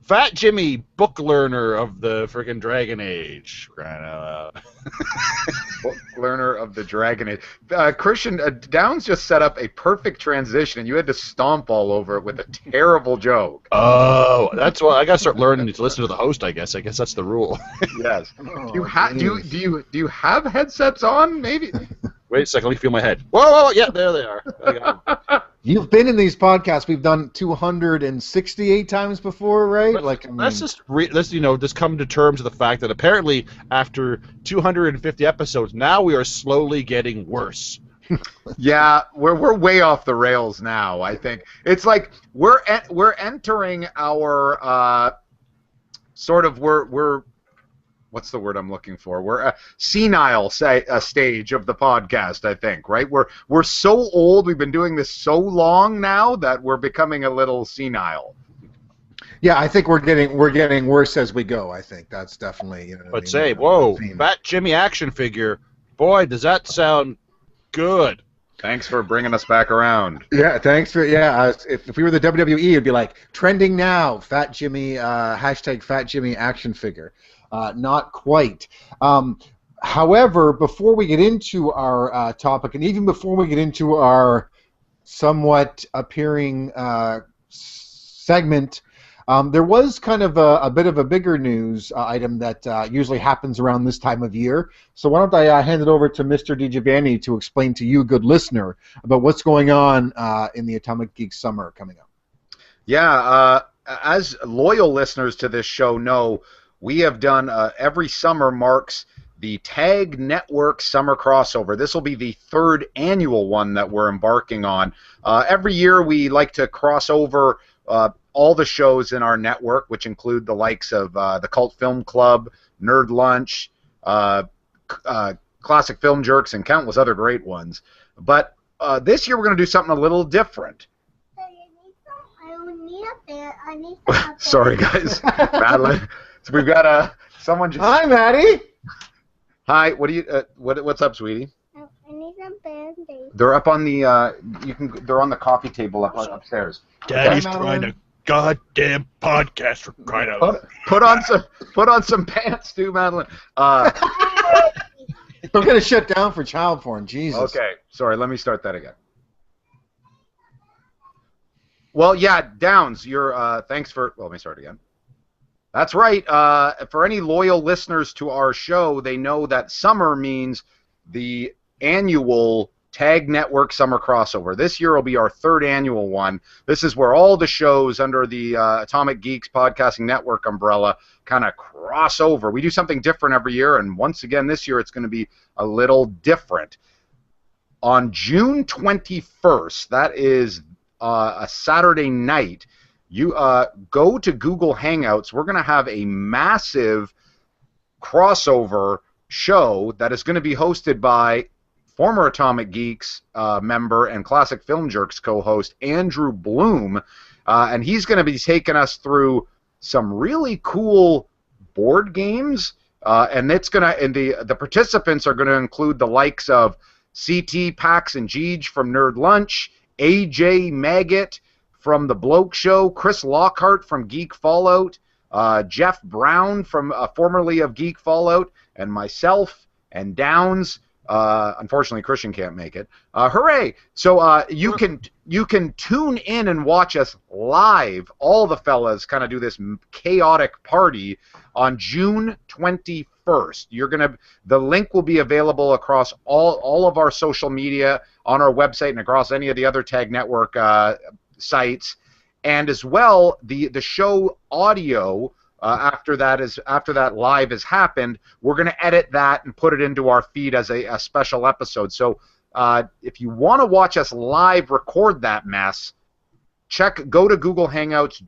Fat Jimmy, book learner of the freaking Dragon Age. Crying out loud. Book learner of the Dragon Age. Christian, Downs just set up a perfect transition, and you had to stomp all over it with a terrible joke. Oh, that's why I gotta start learning to listen to the host. I guess that's the rule. Yes. Oh, Do you have headsets on? Maybe. Wait a second, let me feel my head. Whoa, yeah, there they are. I got 'em. You've been in these podcasts. We've done 268 times before, right? Let's just come to terms with the fact that apparently after 250 episodes, now we are slowly getting worse. Yeah, we're way off the rails now. I think it's like we're entering our we're what's the word I'm looking for? We're a senile stage of the podcast, I think, right? We're so old, we've been doing this so long now that we're becoming a little senile. Yeah, I think we're getting worse as we go. I think that's definitely But say, whoa, Fat Jimmy action figure, boy, does that sound good. Thanks for bringing us back around. Yeah, thanks for if we were the WWE, it'd be like trending now, Fat Jimmy hashtag Fat Jimmy action figure. Not quite. However, before we get into our topic, and even before we get into our somewhat appearing segment, there was kind of a bit of a bigger news item that usually happens around this time of year. So why don't I hand it over to Mr. DiGiovanni to explain to you, good listener, about what's going on in the Atomic Geeks Summer coming up. Yeah, as loyal listeners to this show know, we have done every summer marks the Tag Network Summer Crossover. This will be the third annual one that we're embarking on. Every year we like to cross over all the shows in our network, which include the likes of the Cult Film Club, Nerd Lunch, Classic Film Jerks, and countless other great ones. But this year we're going to do something a little different. Sorry, guys. Madeline. So we've got someone just. Hi, Maddie. Hi. What do you? What's up, sweetie? I need some Band-Aids. They're up on the. They're on the coffee table upstairs. Daddy's Okay, trying to goddamn podcast for crying out loud. Put on some pants, too, Madeline. I'm gonna shut down for child porn. Jesus. Okay. Sorry. Let me start that again. Well, yeah, Downs. You're. Thanks for. Well, let me start again. That's right. For any loyal listeners to our show, they know that summer means the annual Tag Network Summer Crossover. This year will be our third annual one. This is where all the shows under the Atomic Geeks Podcasting Network umbrella kind of cross over. We do something different every year, and once again this year it's going to be a little different. On June 21st, that is a Saturday night, you go to Google Hangouts. We're going to have a massive crossover show that is going to be hosted by former Atomic Geeks member and Classic Film Jerks co-host Andrew Bloom, and he's going to be taking us through some really cool board games, and the participants are going to include the likes of CT, Pax, and Jeej from Nerd Lunch, AJ Maggot from The Bloke Show, Chris Lockhart from Geek Fallout, Jeff Brown from formerly of Geek Fallout, and myself and Downs. Unfortunately, Christian can't make it. Hooray! So you can tune in and watch us live. All the fellas kind of do this chaotic party on June 21st. The link will be available across all of our social media, on our website, and across any of the other Tag Network sites, and as well the show audio after that live has happened, we're going to edit that and put it into our feed as a special episode. So if you want to watch us live record that mess, go to Google Hangouts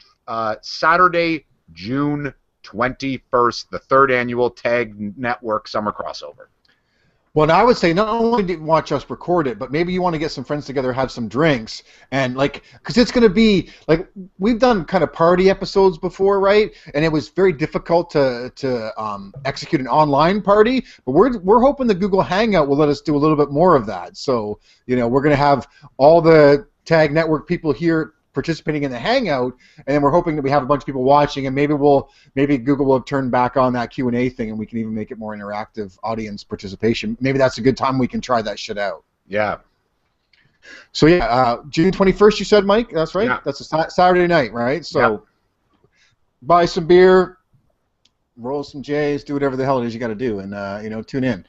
Saturday, June 21st, the third annual Tag Network Summer Crossover. Well, now I would say not only do you watch us record it, but maybe you want to get some friends together, have some drinks, and because it's going to be we've done kind of party episodes before, right? And it was very difficult to execute an online party, but we're hoping the Google Hangout will let us do a little bit more of that. So we're going to have all the Tag Network people here participating in the Hangout, and then we're hoping that we have a bunch of people watching, and maybe Google will turn back on that Q&A thing, and we can even make it more interactive audience participation. Maybe that's a good time we can try that shit out. Yeah. So yeah, June 21st, you said, Mike? That's right? Yeah. That's a Saturday night, right? So buy some beer, roll some J's, do whatever the hell it is you got to do, and tune in.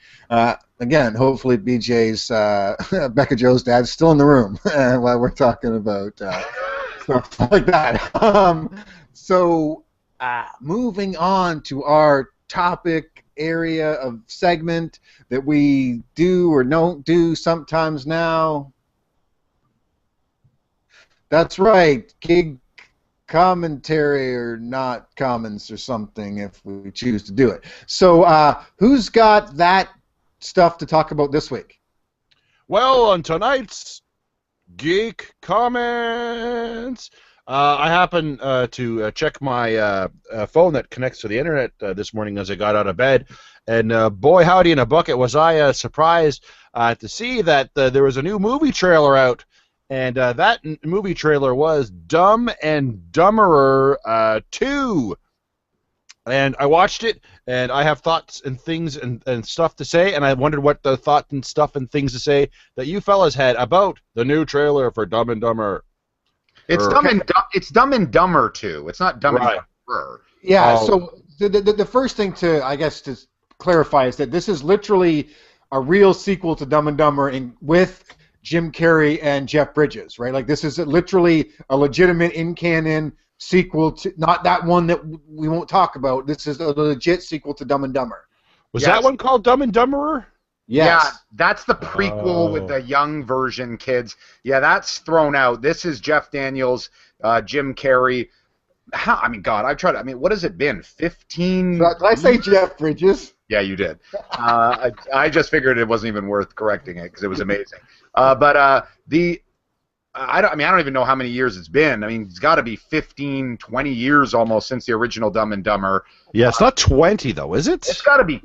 Again, hopefully BJ's Becca Joe's dad's still in the room while we're talking about stuff like that. So moving on to our topic area of segment that we do or don't do sometimes now. That's right, gig commentary or not comments or something if we choose to do it. So who's got that stuff to talk about this week? Well, on tonight's Geek Comments, I happened to check my phone that connects to the internet this morning as I got out of bed, and boy howdy in a bucket was I surprised to see that there was a new movie trailer out. And that movie trailer was Dumb and Dumberer 2. And I watched it, and I have thoughts and things and stuff to say, and I wondered what the thoughts and stuff and things to say that you fellas had about the new trailer for Dumb and Dumber. It's Dumb and Dumber 2. It's not Dumb and Dumber. Yeah, so the first thing to clarify is that this is literally a real sequel to Dumb and Dumber with Jim Carrey and Jeff Bridges, right? Like, this is literally a legitimate in-canon sequel to, not that one that we won't talk about. This is a legit sequel to Dumb and Dumber. Was that one called Dumb and Dumberer? Yes. Yeah, that's the prequel with the young version kids. Yeah, that's thrown out. This is Jeff Daniels, Jim Carrey. What has it been? 15? Did I say Jeff Bridges? Yeah, you did. I just figured it wasn't even worth correcting it because it was amazing. I don't even know how many years it's been. I mean, it's got to be 15, 20 years almost since the original Dumb and Dumber. Yeah, it's not 20 though, is it? It's got to be.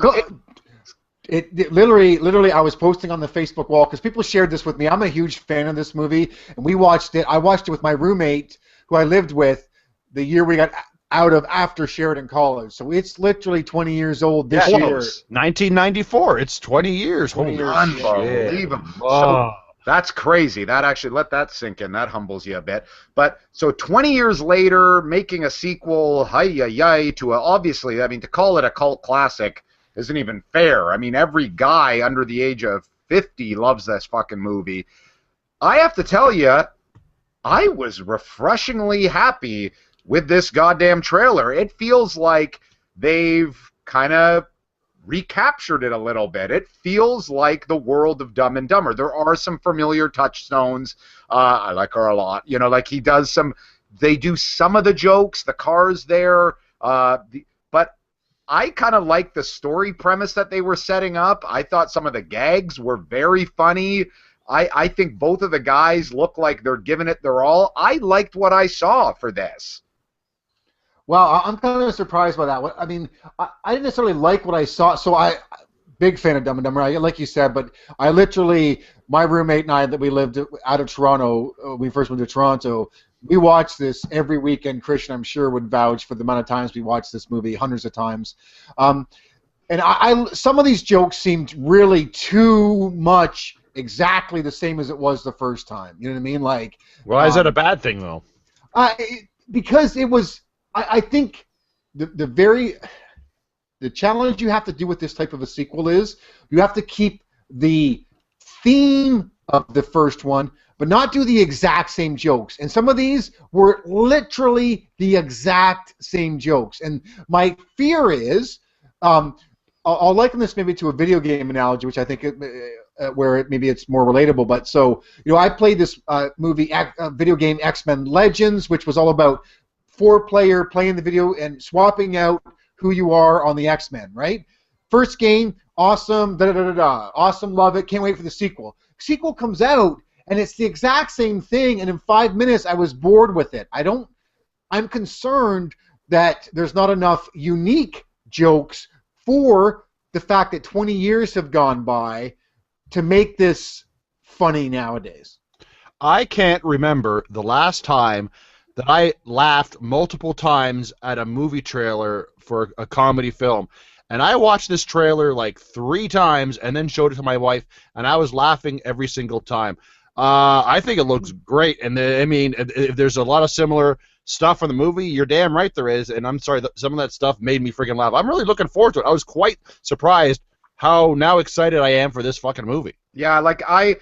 It literally, I was posting on the Facebook wall because people shared this with me. I'm a huge fan of this movie, and we watched it. I watched it with my roommate, who I lived with, the year we got out of after Sheridan College. So it's literally 20 years old this year. 1994. It's 20 years. Holy unbelievable. So, that's crazy. That actually, let that sink in. That humbles you a bit. But so 20 years later, making a sequel, to obviously, I mean, to call it a cult classic isn't even fair. I mean, every guy under the age of 50 loves this fucking movie. I have to tell you, I was refreshingly happy with this goddamn trailer. It feels like they've kind of recaptured it a little bit. It feels like the world of Dumb and Dumber. There are some familiar touchstones. I like her a lot. Like they do some of the jokes, the cars there, but I kind of like the story premise that they were setting up. I thought some of the gags were very funny. I think both of the guys look like they're giving it their all. I liked what I saw for this. Well, I'm kind of surprised by that. I mean, I didn't necessarily like what I saw. So big fan of Dumb and Dumber, like you said, but I literally, my roommate and I, that we lived out of Toronto, we first moved to Toronto, we watched this every weekend. Christian, I'm sure, would vouch for the amount of times we watched this movie, hundreds of times. And some of these jokes seemed really too much exactly the same as it was the first time. You know what I mean? Like, why is that a bad thing, though? Because it was... I think the challenge you have to do with this type of a sequel is you have to keep the theme of the first one, but not do the exact same jokes. And some of these were literally the exact same jokes. And my fear is, I'll liken this maybe to a video game analogy, which I think maybe it's more relatable. But so, I played this video game X-Men Legends, which was all about 4-player playing the video and swapping out who you are on the X-Men, right? First game, awesome, awesome, love it, can't wait for the sequel. Sequel comes out, and it's the exact same thing, and in 5 minutes I was bored with it. I'm concerned that there's not enough unique jokes for the fact that 20 years have gone by to make this funny nowadays. I can't remember the last time that I laughed multiple times at a movie trailer for a comedy film. And I watched this trailer like 3 times and then showed it to my wife, and I was laughing every single time. I think it looks great, and I mean, if there's a lot of similar stuff in the movie, you're damn right there is, and I'm sorry, some of that stuff made me freaking laugh. I'm really looking forward to it. I was quite surprised how now excited I am for this fucking movie. Yeah, like I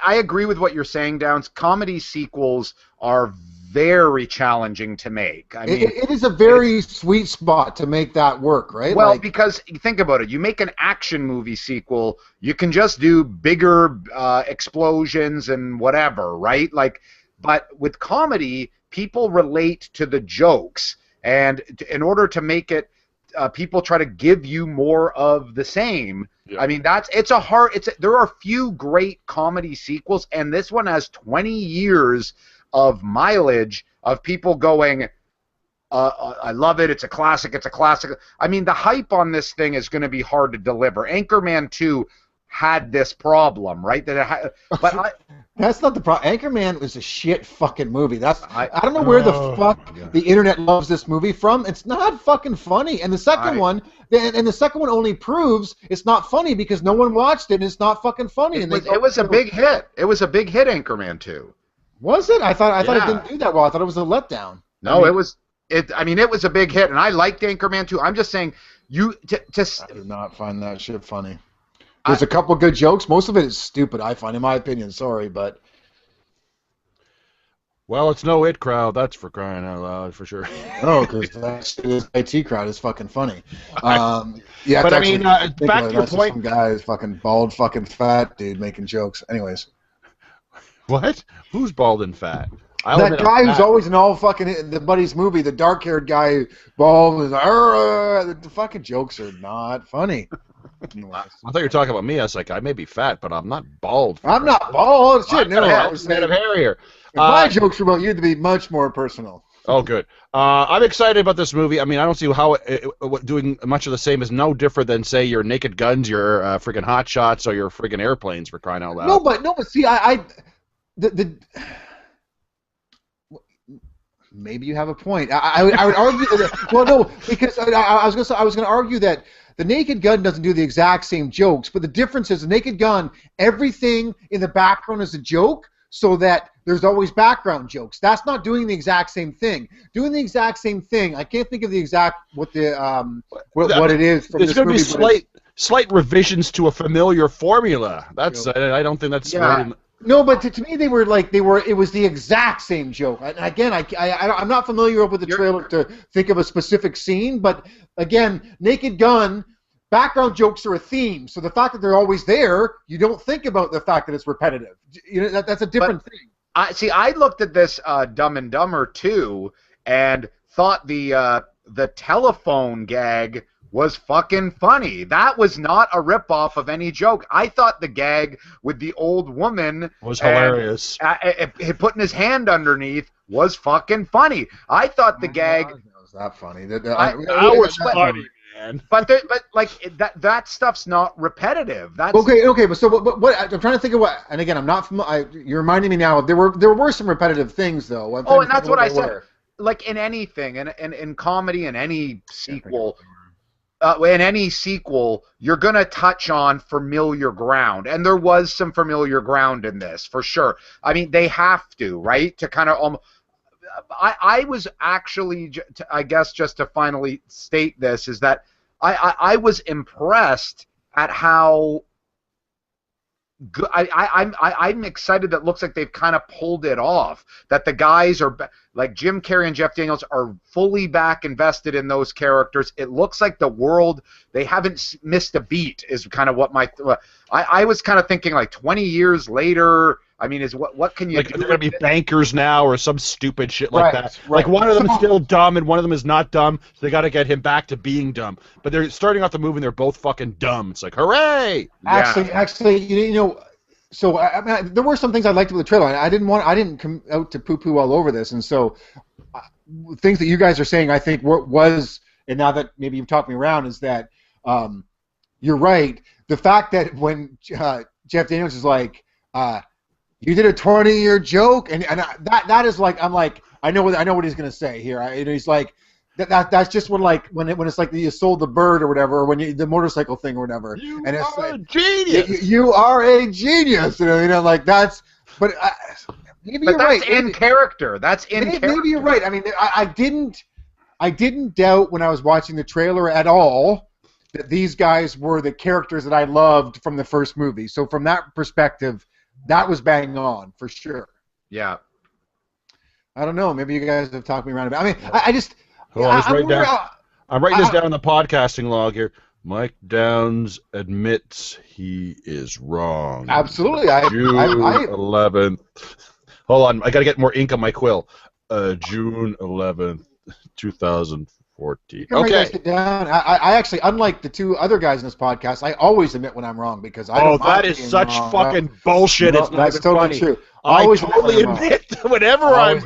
agree with what you're saying, Downs. Comedy sequels are very challenging to make. I mean, it is a very sweet spot to make that work, right? Well, like, because think about it. You make an action movie sequel, you can just do bigger explosions and whatever, right? Like, but with comedy, people relate to the jokes, and in order to make it, people try to give you more of the same. Yeah. I mean, there are few great comedy sequels, and this one has 20 years of mileage of people going, I love it, it's a classic. I mean, the hype on this thing is going to be hard to deliver. Anchorman 2 had this problem, right? That's not the problem. Anchorman was a shit fucking movie. I don't know where the fuck the internet loves this movie from. It's not fucking funny. And the second one only proves it's not funny because no one watched it and it's not fucking funny. It was a big hit. It was a big hit, Anchorman 2. Was it? I thought it didn't do that well. I thought it was a letdown. No, it was a big hit, and I liked Anchorman 2. I'm just saying, I do not find that shit funny. There's a couple good jokes. Most of it is stupid, I find, in my opinion. Sorry, but... Well, it's no It Crowd. That's for crying out loud, for sure. No, because that IT Crowd is fucking funny. Yeah, but I mean, back to your point... Some guy is fucking bald, fucking fat dude making jokes. Anyways. What? Who's bald and fat? That guy who's always in all fucking the buddy's movie, the dark-haired guy, bald, and the fucking jokes are not funny. I thought you were talking about me. I was like, I may be fat, but I'm not bald. I'm not bald. Shit, no. I was made of hair here. My jokes are about you to be much more personal. Oh, good. I'm excited about this movie. I mean, I don't see how doing much of the same is no different than, say, your Naked Guns, your friggin' Hot Shots, or your friggin' Airplanes, for crying out loud. No, but see, maybe you have a point. I would argue that, well, no, because I was going to argue that the Naked Gun doesn't do the exact same jokes, but the difference is the Naked Gun, everything in the background is a joke, so that there's always background jokes. That's not doing the exact same thing. Doing the exact same thing, I can't think of the exact what it is from There's this movie. There's going to be slight revisions to a familiar formula. That's I don't think that's right. No, but to me they were. It was the exact same joke. And again, I'm not familiar with the trailer to think of a specific scene, but again, Naked Gun, background jokes are a theme. So the fact that they're always there, you don't think about the fact that it's repetitive. You know, that's a different thing. I looked at this Dumb and Dumber 2 and thought the telephone gag was fucking funny. That was not a ripoff of any joke. I thought the gag with the old woman was hilarious. Putting his hand underneath was fucking funny. I thought the gag was that funny. That was funny, man. But that stuff's not repetitive. That's okay. But what I'm trying to think of what. And again, I'm not. You're reminding me now. There were some repetitive things though. And that's what I said. Like in anything, in comedy, in any sequel. In any sequel, you're going to touch on familiar ground. And there was some familiar ground in this, for sure. I mean, they have to, right? To kind of... I was actually, I guess, just to finally state this, is that I was impressed at how... good. I'm excited that it looks like they've kind of pulled it off. That the guys are like Jim Carrey and Jeff Daniels are fully back invested in those characters. It looks like the world, they haven't missed a beat. Is kind of what I was kind of thinking, like 20 years later. I mean, what can you do? They're going to be bankers now or some stupid shit like that. Right. Like one of them is still dumb and one of them is not dumb, so they got to get him back to being dumb. But they're starting off the movie and they're both fucking dumb. It's like, hooray! Actually, you know, so I mean, there were some things I liked about the trailer. I didn't come out to poo-poo all over this, and so things that you guys are saying, I think was, and now that maybe you've talked me around, is that you're right. The fact that when Jeff Daniels is like, You did a 20-year joke, and that is like I'm like I know what he's gonna say here. He's like that's just when it's like you sold the bird or whatever, or when the motorcycle thing or whatever. You and it's are like, a genius. You are a genius. Like that's. But maybe you're right. That's in character. That's in character. Maybe you're right. I mean, I didn't doubt when I was watching the trailer at all that these guys were the characters that I loved from the first movie. So from that perspective, that was bang on for sure. Yeah. I don't know. Maybe you guys have talked me around about. I mean, I just. Hold on, I'm writing this down in the podcasting log here. Mike Downs admits he is wrong. Absolutely. June 11th. Hold on. I got to get more ink on my quill. June 11th, 2014. Okay. Down. I actually, unlike the two other guys in this podcast, I always admit when I'm wrong because I don't. Oh, that is such fucking bullshit. No, it's not that's even totally funny. true. I Always totally admit whenever Always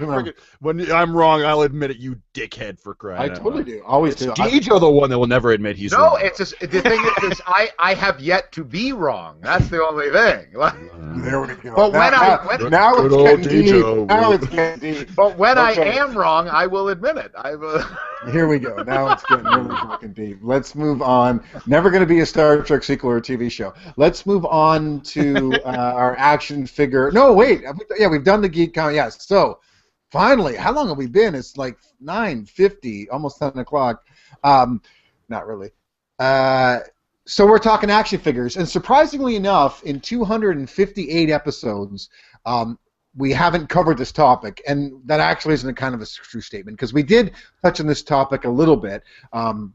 when I'm wrong, I'll admit it. You dickhead for crying I out totally loud. do. Always It's do. Dejo the one that will never admit he's wrong. No, it's just, the thing is I have yet to be wrong. That's the only thing. There we go. But now Good it's old getting deep. Dejo. Now it's getting deep. But when Okay. I am wrong, I will admit it. Here we go. Now it's getting really fucking deep. Let's move on. Never going to be a Star Trek sequel or a TV show. Let's move on to our action figure. No, wait. Yeah, we've done the Geek Con. Yes. So, finally, how long have we been? It's like 9:50, almost 10 o'clock. Not really. So we're talking action figures. And surprisingly enough, in 258 episodes, we haven't covered this topic, and that actually isn't a kind of a true statement because we did touch on this topic a little bit on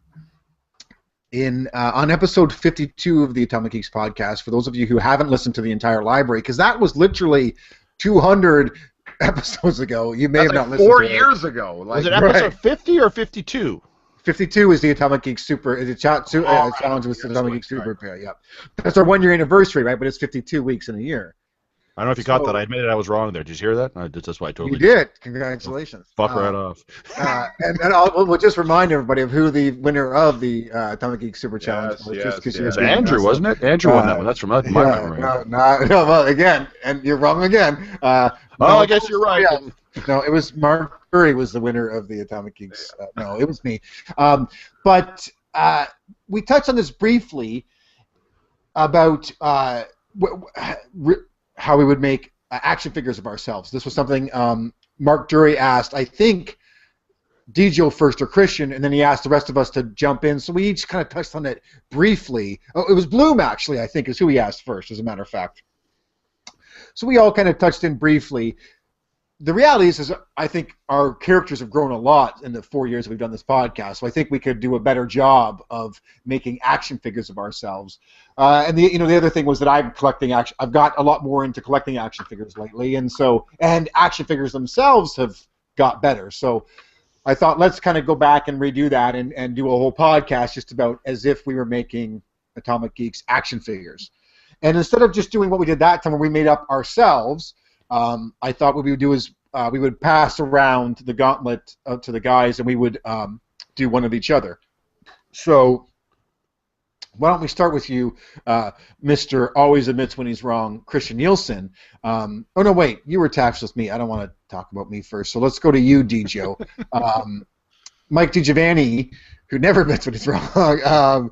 episode 52 of the Atomic Geeks podcast. For those of you who haven't listened to the entire library, because that was literally 200 episodes ago. You may have not listened. 4 to years ago. Was it episode 50 or 52? 52 is the Atomic Geeks Super. The challenge with the Atomic Geeks Super Repair. Yeah, that's our 1-year anniversary, right? But it's 52 weeks in a year. I don't know if you caught that. I admitted I was wrong there. Did you hear that? That's why I totally You did. Congratulations. Fuck right off. And we'll just remind everybody of who the winner of the Atomic Geeks Super Challenge was. Yes. It was Andrew, wasn't it? Andrew won that one. That's from my memory. No, well, again, and you're wrong again. I guess you're right. Yeah. No, it was Mark Curry was the winner of the Atomic Geeks. No, it was me. But we touched on this briefly about how we would make action figures of ourselves. This was something Mark Dury asked, I think, Dejo first or Christian, and then he asked the rest of us to jump in. So we each kind of touched on it briefly. Oh, it was Bloom, actually, I think, is who he asked first, as a matter of fact. So we all kind of touched in briefly. The reality is I think our characters have grown a lot in the 4 years we've done this podcast. So I think we could do a better job of making action figures of ourselves. And the other thing was that I've got a lot more into collecting action figures lately, and action figures themselves have got better. So I thought let's kind of go back and redo that and do a whole podcast just about as if we were making Atomic Geeks action figures. And instead of just doing what we did that time where we made up ourselves, I thought what we would do is we would pass around the gauntlet to the guys, and we would do one of each other. So why don't we start with you, Mr. Always Admits When He's Wrong, Christian Nielsen. Oh, no, wait. You were tasked with me. I don't want to talk about me first, so let's go to you, Dejo. Mike DiGiovanni, who never admits when he's wrong.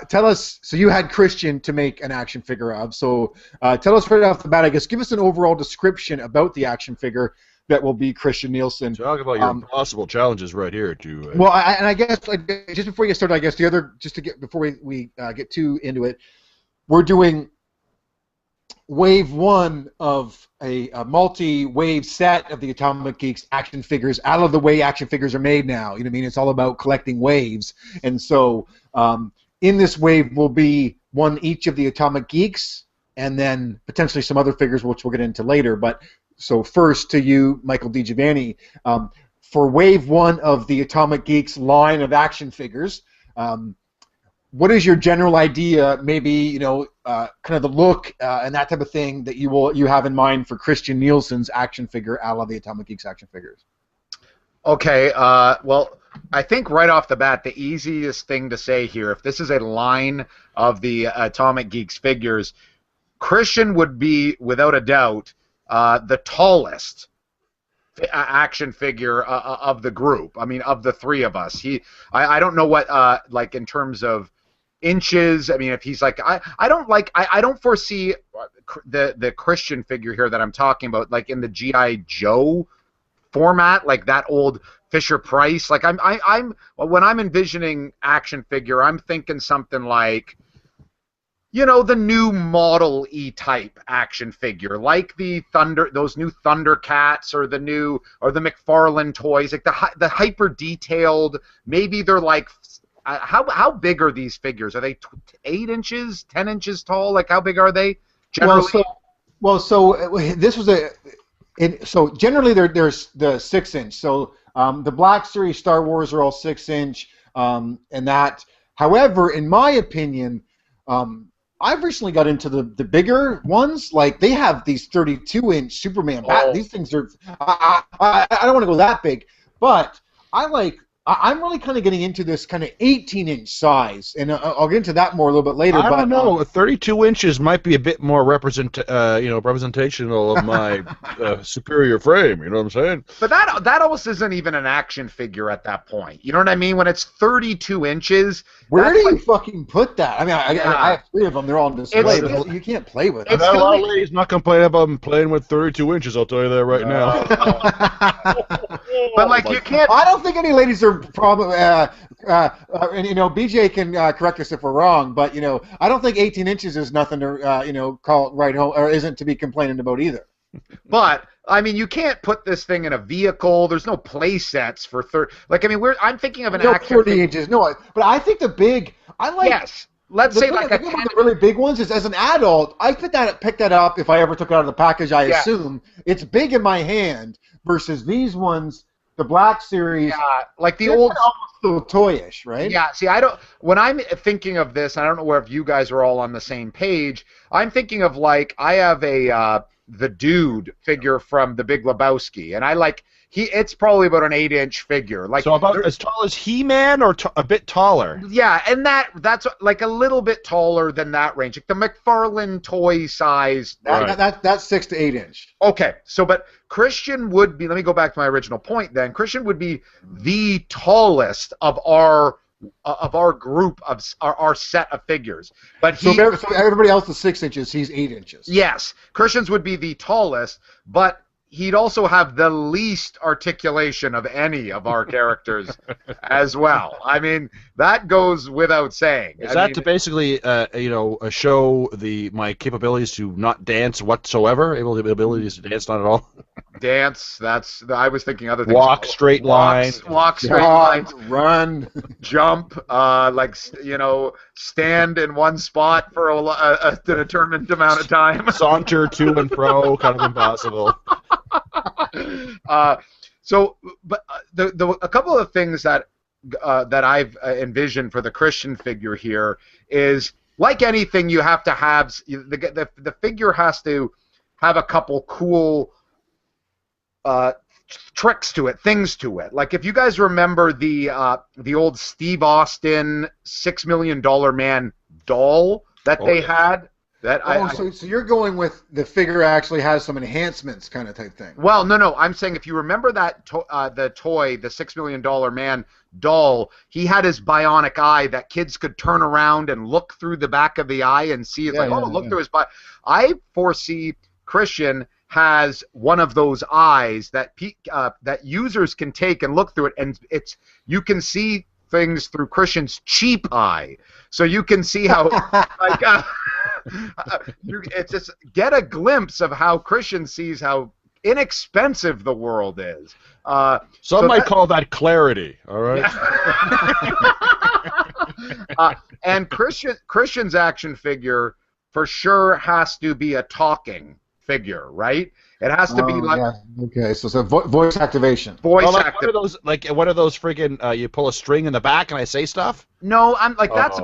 Tell us, so you had Christian to make an action figure of, so tell us right off the bat, I guess, give us an overall description about the action figure that will be Christian Nielsen. Talk about your impossible challenges right here. Well, I guess, just before you start, I guess, before we get too into it, we're doing wave one of a multi-wave set of the Atomic Geeks action figures, out of the way action figures are made now. You know what I mean? It's all about collecting waves. And so in this wave will be one each of the Atomic Geeks, and then potentially some other figures, which we'll get into later. But so first to you, Michael DiGiovanni, for wave one of the Atomic Geeks line of action figures, what is your general idea, maybe, kind of the look and that type of thing that you have in mind for Christian Nielsen's action figure out of the Atomic Geeks action figures? Okay, well, I think right off the bat, the easiest thing to say here, if this is a line of the Atomic Geeks figures, Christian would be, without a doubt, the tallest action figure of the group. I mean, of the three of us. I don't know what, like, in terms of inches. I mean, if he's like, I don't foresee the Christian figure here that I'm talking about, like in the G.I. Joe format, like that old Fisher Price. Like when I'm envisioning action figure, I'm thinking something like, you know, the new Model E type action figure, like those new Thundercats, or the McFarlane toys, like the hyper detailed. Maybe they're like, how big are these figures? Are they 8 inches, 10 inches tall? Like, how big are they generally? This was so generally there's the 6-inch. So the Black Series Star Wars are all 6-inch, and that. However, in my opinion, I've recently got into the bigger ones. Like, they have these 32-inch Superman bat. These things are. I don't want to go that big, but I'm really kind of getting into this kind of 18-inch size, and I'll get into that more a little bit later. I don't know. 32 inches might be a bit more representational of my superior frame. You know what I'm saying? But that almost isn't even an action figure at that point. You know what I mean? When it's 32 inches. Where do you fucking put that? I mean, I have 3 of them. They're all on display. But you can't play with them. A lot of ladies not complaining about playing with 32 inches. I'll tell you that right now. But like, you can't. I don't think any ladies are probably. And you know, BJ can correct us if we're wrong. But you know, I don't think 18 inches is nothing to call right home, or isn't to be complaining about either. But I mean, you can't put this thing in a vehicle. There's no play sets for 30. Like, I mean, I'm thinking of an action 30 inches. No, but I think the big. I like. Yes. Let's say like the really big ones is, as an adult, I pick that up if I ever took it out of the package. I assume it's big in my hand versus these ones, the Black Series. Yeah, like the old. Almost so toyish, right? Yeah. See, when I'm thinking of this, I don't know if you guys are all on the same page. I'm thinking of, like, I have the Dude figure from The Big Lebowski, and I like. It's probably about an 8-inch figure. Like, so about as tall as He-Man, or a bit taller? Yeah, and that's like a little bit taller than that range. Like the McFarlane toy size. That's 6 to 8 inch. Okay, so but Christian would be. Let me go back to my original point. Then Christian would be the tallest of our group of our set of figures. But so everybody else is 6 inches. He's 8 inches. Yes, Christian's would be the tallest, but he'd also have the least articulation of any of our characters as well. I mean, that goes without saying. Is that to basically, show my capabilities to not dance whatsoever? Abilities to dance not at all? Dance, I was thinking other things. Walk straight lines. Walk straight lines. Run. Jump, stand in one spot for a determined amount of time. Saunter to and fro, kind of impossible. A couple of things that I've envisioned for the Christian figure here is, like anything, you have to have the figure has to have a couple cool tricks to it, things to it. Like, if you guys remember the old Steve Austin $6 Million Man doll that they had. So you're going with the figure actually has some enhancements kind of type thing. Well, no. I'm saying, if you remember that the toy, the $6 Million Man doll, he had his bionic eye that kids could turn around and look through the back of the eye and see. Look through his body. I foresee Christian has one of those eyes that users can take and look through it, and you can see things through Christian's cheap eye, so you can see how it's just get a glimpse of how Christian sees how inexpensive the world is. Some might call that clarity. All right. And Christian's action figure for sure has to be a talking figure, right? It has to be like. Yeah. Okay, so voice activation. One of those friggin' you pull a string in the back and I say stuff. No, I'm like that's a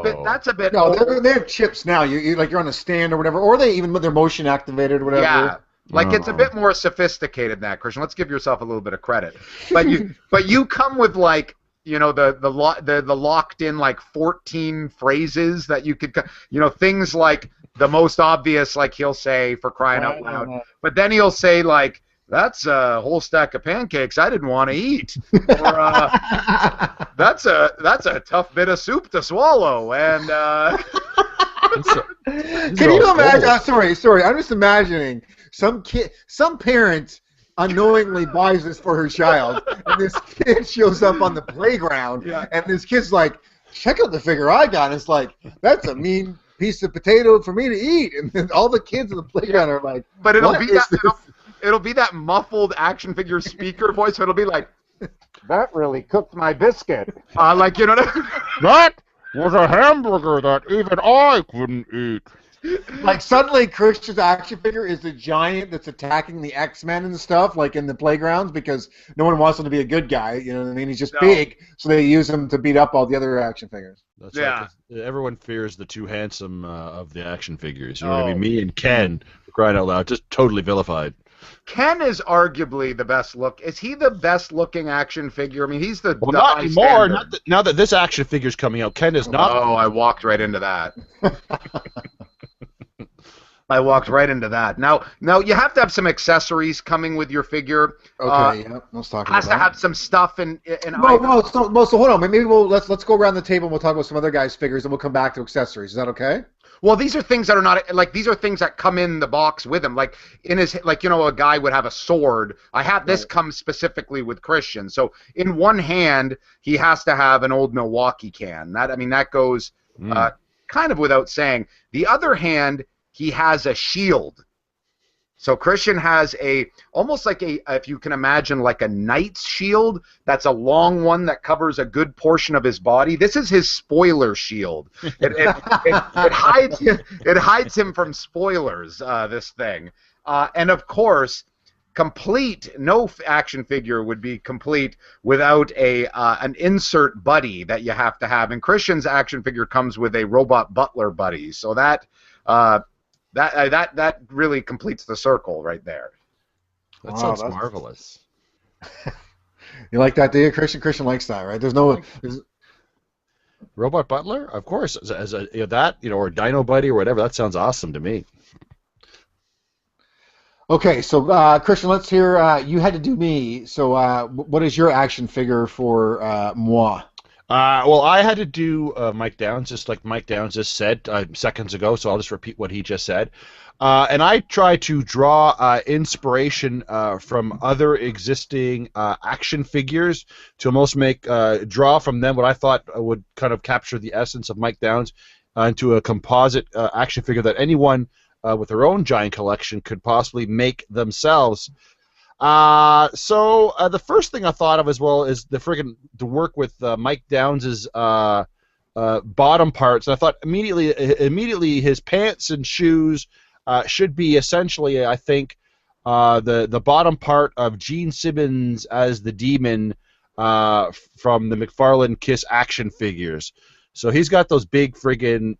bit. No, they're chips now. You're on a stand or whatever, or they're motion activated or whatever. Yeah. Like, it's a bit more sophisticated than that, Christian. Let's give yourself a little bit of credit. But you come with, like, the locked in, like, 14 phrases that you could, things like the most obvious, like he'll say, for crying out loud. But then he'll say, like, that's a whole stack of pancakes I didn't want to eat. Or that's a tough bit of soup to swallow. And can you imagine? Sorry. I'm just imagining some parent unknowingly buys this for her child, and this kid shows up on the playground, and this kid's like, check out the figure I got. And it's like, that's a mean piece of potato for me to eat. And then all the kids in the playground are like, but it'll be that muffled action figure speaker voice. So it'll be like, that really cooked my biscuit. Like, you know what I mean? That was a hamburger that even I couldn't eat. Like, suddenly Christian's action figure is the giant that's attacking the X-Men and stuff, like in the playgrounds, because no one wants him to be a good guy, you know what I mean? He's just big, so they use him to beat up all the other action figures. That's right. Everyone fears the too handsome of the action figures. You know what I mean? Me and Ken, crying out loud, just totally vilified. Ken is arguably the best look. Is he the best looking action figure? I mean, he's the not anymore. Now that this action figure's coming out, Ken is not. Oh, I walked right into that. I walked right into that. Now you have to have some accessories coming with your figure. Okay, let's talk about that. Has to have some stuff in. So hold on. Maybe let's go around the table and we'll talk about some other guys' figures, and we'll come back to accessories. Is that okay? Well, these are things that are not like these are things that come in the box with him. Like in his, like, you know, a guy would have a sword. I have this comes specifically with Christian. So in one hand he has to have an old Milwaukee can. That goes kind of without saying. The other hand, he has a shield. So Christian has almost like if you can imagine, like a knight's shield. That's a long one that covers a good portion of his body. This is his spoiler shield. It hides him from spoilers. This thing, and of course, no action figure would be complete without an insert buddy that you have to have. And Christian's action figure comes with a robot butler buddy. So that really completes the circle right there. That sounds marvelous. You like that, do you, Christian? Christian likes that, right? Robot Butler, of course, as or Dino Buddy or whatever. That sounds awesome to me. Okay, so Christian, let's hear. You had to do me. So, what is your action figure for moi? Well, I had to do Mike Downs, just like Mike Downs just said seconds ago, so I'll just repeat what he just said. And I try to draw inspiration from other existing action figures to almost draw from them what I thought would kind of capture the essence of Mike Downs into a composite action figure that anyone with their own giant collection could possibly make themselves. So the first thing I thought of as well is to work with Mike Downs's bottom parts. And I thought immediately his pants and shoes should be essentially, I think, the bottom part of Gene Simmons as the Demon from the McFarlane Kiss action figures. So he's got those big friggin'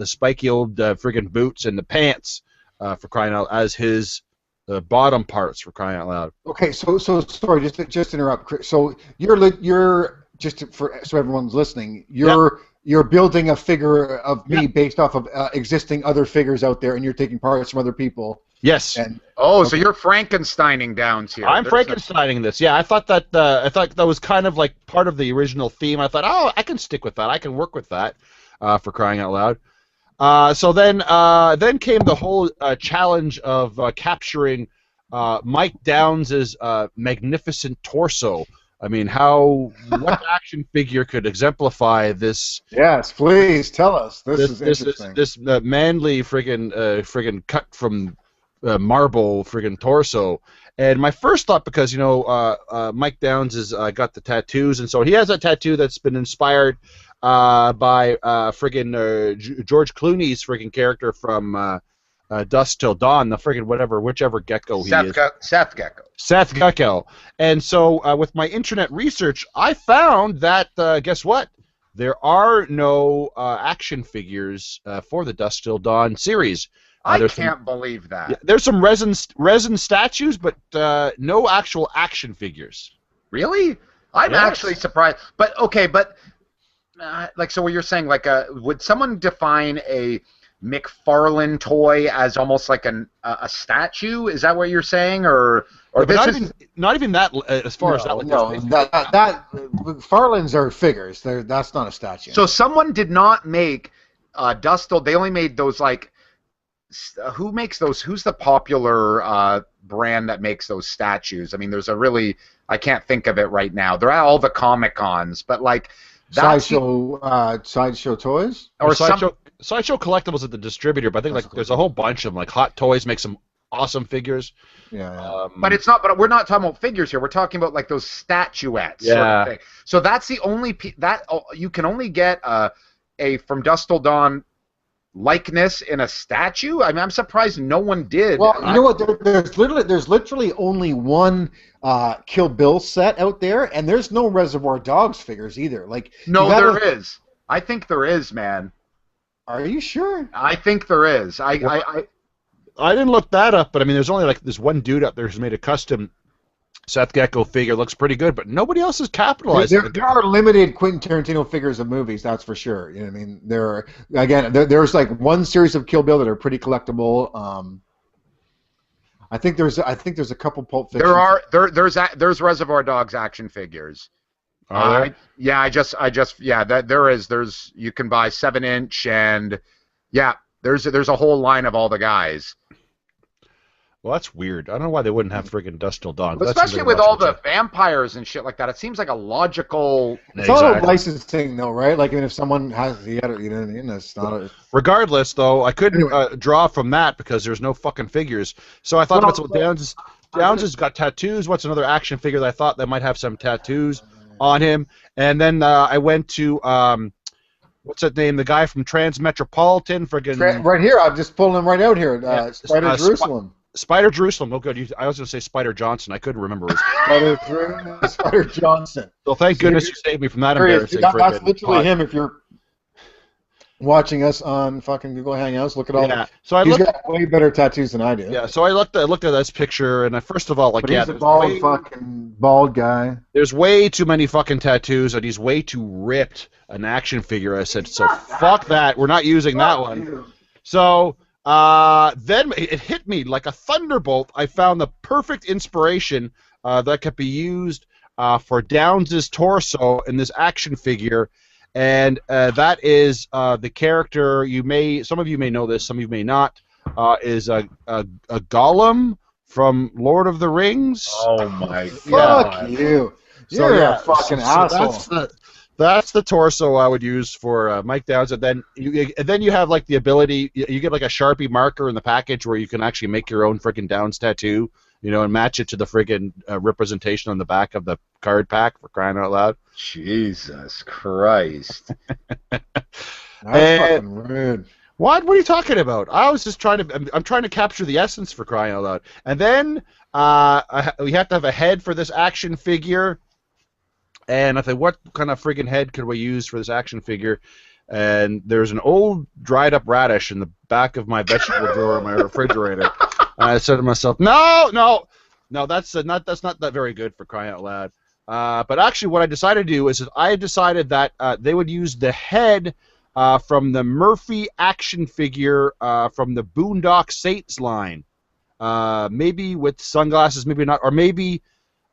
spiky old friggin' boots and the pants for crying out as his bottom parts for crying out loud. Okay, so sorry, just to interrupt. So you're so everyone's listening. You're building a figure of me based off of existing other figures out there, and you're taking parts from other people. Yes. So you're Frankensteining Downs here. I'm Frankensteining this. Yeah, I thought that was kind of like part of the original theme. I thought, I can stick with that. I can work with that for crying out loud. So then came the whole challenge of capturing Mike Downs's magnificent torso. I mean, what action figure could exemplify this? Yes, please tell us. This is interesting. This manly friggin' cut from marble friggin' torso. And my first thought, because Mike Downs has got the tattoos, and so he has a tattoo that's been inspired by George Clooney's friggin' character from Dusk Till Dawn, the friggin' whichever gecko he is. Seth Gecko. And so with my internet research, I found that, guess what? There are no action figures for the Dusk Till Dawn series. I can't believe that. Yeah, there's some resin statues, but no actual action figures. Really? I'm actually surprised. But okay, so what you're saying, would someone define a McFarlane toy as almost like a statue. Is that what you're saying, or not even that as far as that? Like, no, that McFarlane's are figures. That's not a statue. So someone did not make Dustle. They only made those like. Who makes those? Who's the popular brand that makes those statues? I mean, there's a really I can't think of it right now. They're at all the Comic-Cons, but like Sideshow Toys or Sideshow Collectibles at the distributor. But I think like there's a whole bunch of them. Like Hot Toys makes some awesome figures. Yeah. But it's not. But we're not talking about figures here. We're talking about like those statuettes. Yeah. Sort of thing. So that's the only you can only get a from Dusk Till Dawn likeness in a statue. I mean, I'm surprised no one did. Well, you know what? There's literally only one Kill Bill set out there, and there's no Reservoir Dogs figures either. Like there is. I think there is, man. Are you sure? I think there is. I didn't look that up, but I mean, there's only like this one dude out there who's made a custom Seth Gecko figure. Looks pretty good, but nobody else has capitalized. There are limited Quentin Tarantino figures of movies, that's for sure. You know what I mean? There's like one series of Kill Bill that are pretty collectible. I think there's a couple Pulp Fiction. There's Reservoir Dogs action figures. There is. There's you can buy 7-inch and there's a whole line of all the guys. Well, that's weird. I don't know why they wouldn't have friggin' Dusk Till Dawn. Especially with all the vampires and shit like that. It seems like a logical... It's all a licensing, though, right? Like, I mean, if someone has... You know what I mean? It's not a... Regardless, though, I couldn't draw from that because there's no fucking figures. So I thought that's what Downs has got tattoos. What's another action figure that I thought that might have some tattoos on him? And then I went to... what's that name? The guy from Transmetropolitan, friggin'... Right here. I'm just pulling him right out here. Spider Jerusalem. Spider Jerusalem. Oh, good. I was going to say Spider Johnson. I couldn't remember. Spider Johnson. So thank goodness you saved me from that embarrassing. That's literally him. If you're watching us on fucking Google Hangouts, look at all. Yeah. So he's got way better tattoos than I do. Yeah. So I looked at this picture, and first of all, like, he's a bald guy. There's way too many fucking tattoos, and he's way too ripped an action figure. I said, so fuck that. We're not using that one. So. Then it hit me like a thunderbolt. I found the perfect inspiration that could be used for Downs' torso in this action figure, and that is the character. Some of you may know this, some of you may not. Is a Gollum from Lord of the Rings. Oh my god! Fuck you! You're a fucking asshole. That's the torso I would use for Mike Downs, and then you have like the ability. You get like a Sharpie marker in the package where you can actually make your own freaking Downs tattoo, and match it to the friggin' representation on the back of the card pack, for crying out loud. Jesus Christ! That's fucking rude. What are you talking about? I was just I'm trying to capture the essence, for crying out loud. And then we have to have a head for this action figure. And I thought, what kind of friggin' head could we use for this action figure? And there's an old dried-up radish in the back of my vegetable drawer in my refrigerator. And I said to myself, no, that's not that very good, for crying out loud. But actually, what I decided to do is I decided that they would use the head from the Murphy action figure from the Boondock Saints line. Maybe with sunglasses, maybe not, or maybe...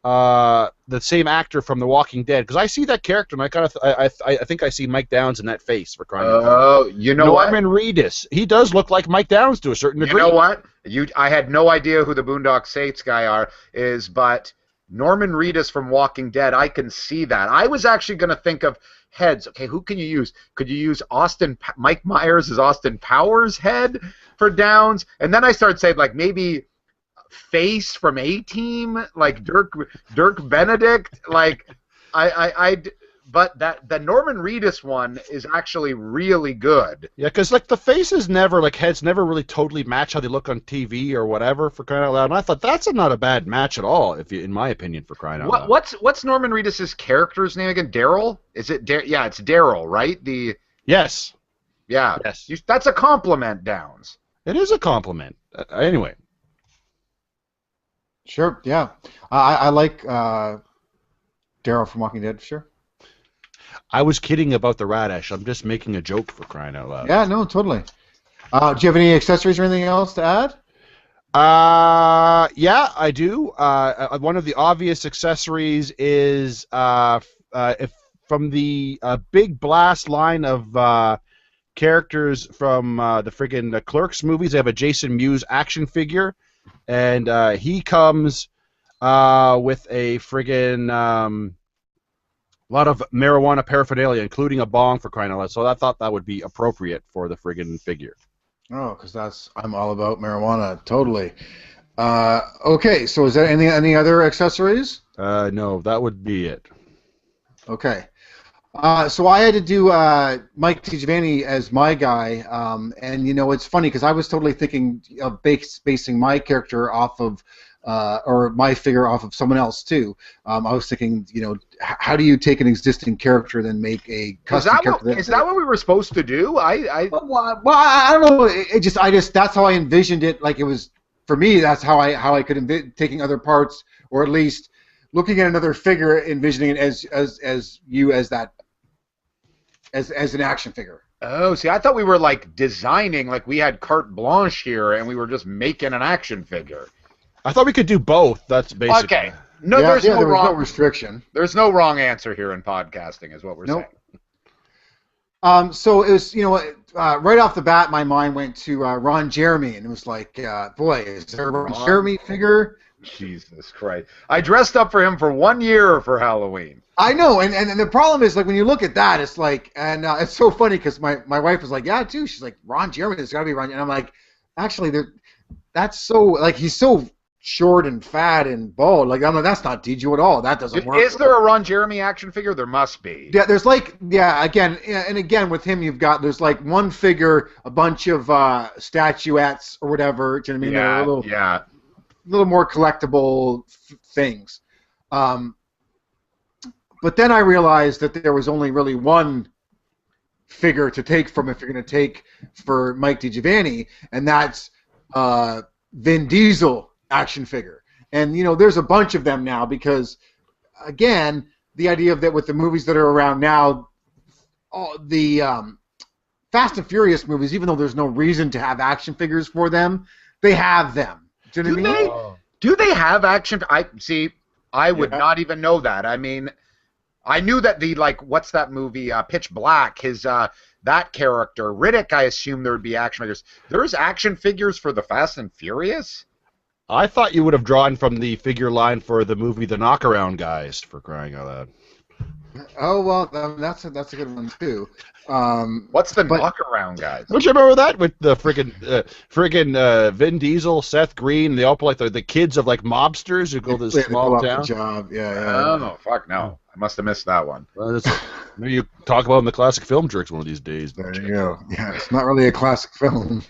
the same actor from The Walking Dead, because I see that character and I think I see Mike Downs in that face, for crying out loud. Oh, you know what? Norman Reedus. He does look like Mike Downs to a certain degree. You know what? I had no idea who the Boondock Saints guy is, but Norman Reedus from Walking Dead, I can see that. I was actually going to think of heads. Okay, who can you use? Could you use Mike Myers as Austin Powers' head for Downs? And then I started saying, like, maybe Face from A-Team, like Dirk Benedict, like but the Norman Reedus one is actually really good. Yeah, because like the faces heads never really totally match how they look on TV or whatever, for crying out loud. And I thought that's not a bad match at all, in my opinion, for crying out loud. What's Norman Reedus' character's name again? Daryl? Is it? Yeah, it's Daryl, right? Yes. Yeah. Yes. That's a compliment, Downs. It is a compliment. Anyway. Sure, yeah. I like Daryl from Walking Dead, sure. I was kidding about the radish. I'm just making a joke, for crying out loud. Yeah, no, totally. Do you have any accessories or anything else to add? Yeah, I do. One of the obvious accessories is if from the Big Blast line of characters from the friggin' Clerks movies, they have a Jason Mewes action figure, and he comes with a friggin' lot of marijuana paraphernalia, including a bong, for crying out loud. So I thought that would be appropriate for the friggin' figure. Oh, because I'm all about marijuana, totally. Okay, so is there any other accessories? No, that would be it. Okay. So I had to do Mike DiGiovanni as my guy, and it's funny because I was totally thinking of basing my character off of, or my figure off of someone else too. I was thinking, how do you take an existing character and then make a custom character? Is that what we were supposed to do? Well, I don't know. I just that's how I envisioned it. Like it was for me. That's how I could envision taking other parts, or at least looking at another figure, envisioning it as you as that. As an action figure. Oh, see, I thought we were like designing, like we had carte blanche here, and we were just making an action figure. I thought we could do both. That's basically. Okay. No, there was no restriction. There's no wrong answer here in podcasting, is what we're saying. So it was, right off the bat, my mind went to Ron Jeremy, and it was like, boy, is there a Ron Jeremy figure? Jesus Christ! I dressed up for him for 1 year for Halloween. I know, and the problem is, like, when you look at that, it's like, and it's so funny because my wife was like, yeah, too. She's like, Ron Jeremy, there's got to be Ron. And I'm like, actually, that's so, like, he's so short and fat and bald. Like, I'm like, that's not Diju at all. That doesn't work. Is there a Ron Jeremy action figure? There must be. Yeah, there's like, again with him, there's like one figure, a bunch of statuettes or whatever. Do you know what I mean? Yeah, They're a little more collectible things. But then I realized that there was only really one figure to take from if you're going to take for Mike DiGiovanni, and that's Vin Diesel action figure. And, there's a bunch of them now because, again, the idea of that with the movies that are around now, the Fast and Furious movies, even though there's no reason to have action figures for them, they have them. Do you know what I mean? Do they have action? I would not even know that. I mean, I knew that what's that movie, Pitch Black, his, that character, Riddick, I assume there would be action figures. There's action figures for the Fast and Furious? I thought you would have drawn from the figure line for the movie The Knockaround Guys, for crying out loud. Oh, well, that's a good one, too. What's the Knockaround Guys? Don't you remember that with the friggin' Vin Diesel, Seth Green, they all play like the kids of like mobsters who go to this small town? Job. Yeah. Oh, fuck no. I must have missed that one. Well, maybe you talk about it in the classic film jerks one of these days. There you go. Yeah, it's not really a classic film.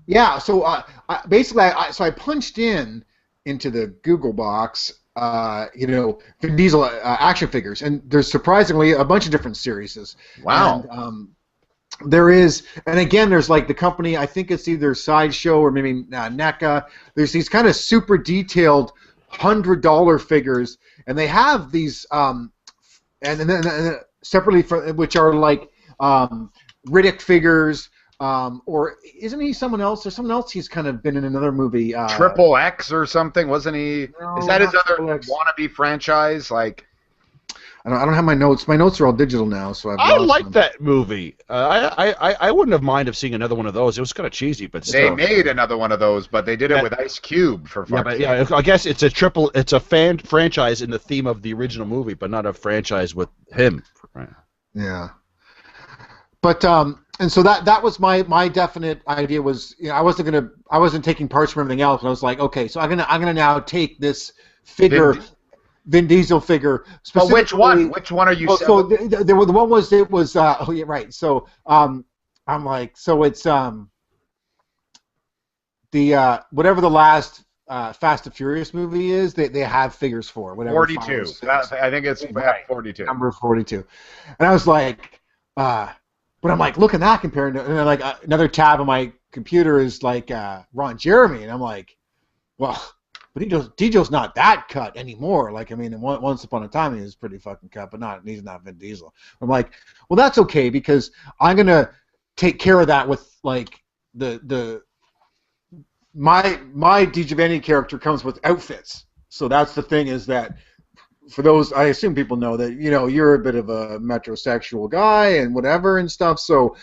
Yeah, so I punched into the Google box, Vin Diesel action figures, and there's surprisingly a bunch of different series. Wow. And, there is, and again, there's like the company, I think it's either Sideshow or maybe NECA. There's these kind of super detailed $100 figures, and they have these, and then separately, which are like Riddick figures. Or isn't he someone else? There's someone else he's kind of been in another movie. Triple X or something, wasn't he? No, is that his other X. wannabe franchise? Like, I don't have my notes. My notes are all digital now, so I like that movie. I wouldn't have minded seeing another one of those. It was kind of cheesy, but still. They made another one of those, but they did it with Ice Cube for fuck's sake. I guess it's a fan franchise in the theme of the original movie, but not a franchise with him. Yeah. But and so that was my definite idea was I wasn't taking parts from everything else. And I was like, okay, so I'm gonna now take this figure, Vin Diesel figure. But which one? Which one are you? So the one was right. So I'm like, so it's the whatever the last Fast and Furious movie is, they have figures for whatever. 42. I think it's 42. Number 42, and I was like, but I'm like, look at that compared to, and then like another tab on my computer is like Ron Jeremy, and I'm like, well, But Diesel's not that cut anymore. Like, I mean, once upon a time he was pretty fucking cut, but he's not Vin Diesel. I'm like, well, that's okay because I'm gonna take care of that with like my DiGiovanni character comes with outfits. So that's the thing is that for those, I assume people know that, you know, you're a bit of a metrosexual guy and whatever and stuff. So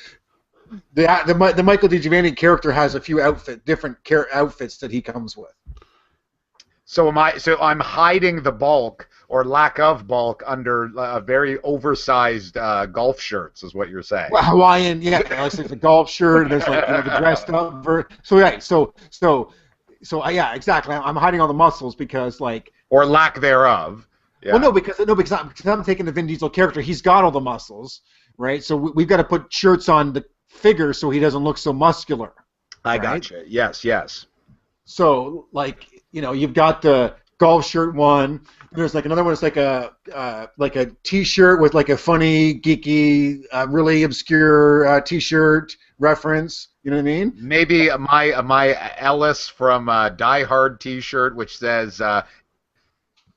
the Michael DiGiovanni character has a few different outfits that he comes with. So I'm hiding the bulk or lack of bulk under very oversized golf shirts, is what you're saying. Well, Hawaiian, yeah, like the golf shirt. There's like, you know, the dressed up yeah, exactly. I'm hiding all the muscles because like, or lack thereof. Yeah. Well, because I'm taking the Vin Diesel character. He's got all the muscles, right? So we've got to put shirts on the figure so he doesn't look so muscular. I gotcha. Yes. So like, you know, you've got the golf shirt one. There's like another one. It's like a T-shirt with like a funny, geeky, really obscure T-shirt reference. You know what I mean? Maybe my Ellis from Die Hard T-shirt, which says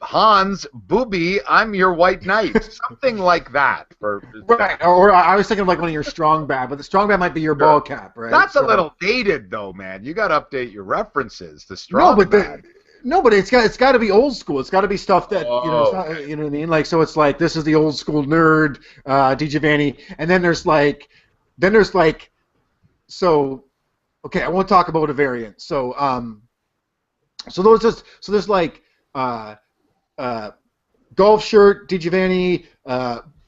Hans, booby, I'm your white knight. Something like that. Right. Or I was thinking of like one of your strong bad, but the strong bad might be your ball cap, right? That's a little dated though, man. You got to update your references. The strong bad. No, but it's got to be old school. It's got to be stuff that you know. It's not, you know what I mean? Like, so it's like this is the old school nerd DiGiovanni, and then there's like, so okay, I won't talk about a variant. So there's like golf shirt DiGiovanni,